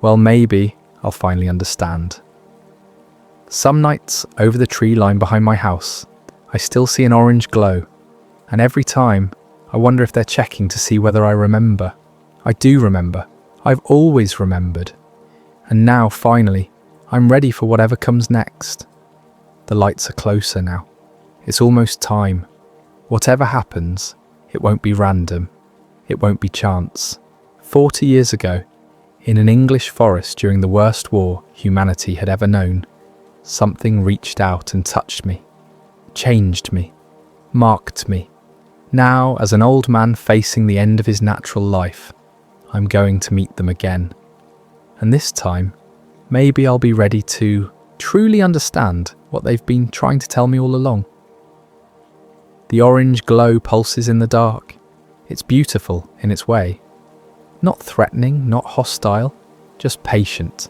well, maybe I'll finally understand. Some nights, over the tree line behind my house, I still see an orange glow, and every time I wonder if they're checking to see whether I remember. I do remember. I've always remembered. And now, finally, I'm ready for whatever comes next. The lights are closer now. It's almost time. Whatever happens, it won't be random. It won't be chance. 40 years ago, in an English forest during the worst war humanity had ever known, something reached out and touched me, changed me, marked me. Now, as an old man facing the end of his natural life, I'm going to meet them again. And this time, maybe I'll be ready to truly understand what they've been trying to tell me all along. The orange glow pulses in the dark. It's beautiful in its way. Not threatening, not hostile, just patient.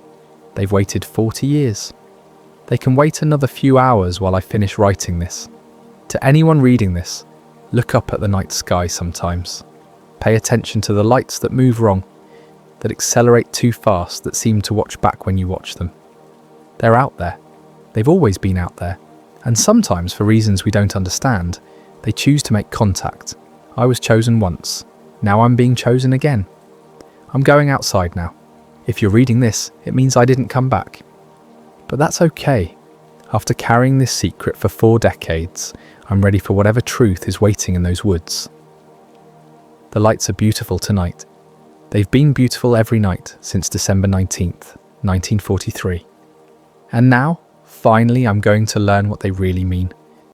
They've waited 40 years. They can wait another few hours while I finish writing this. To anyone reading this, look up at the night sky sometimes. Pay attention to the lights that move wrong, that accelerate too fast, that seem to watch back when you watch them. They're out there. They've always been out there. And sometimes, for reasons we don't understand, they choose to make contact. I was chosen once. Now I'm being chosen again. I'm going outside now. If you're reading this, it means I didn't come back. But that's okay. After carrying this secret for 4 decades, I'm ready for whatever truth is waiting in those woods. The lights are beautiful tonight. They've been beautiful every night since December 19th, 1943. And now, finally, I'm going to learn what they really mean.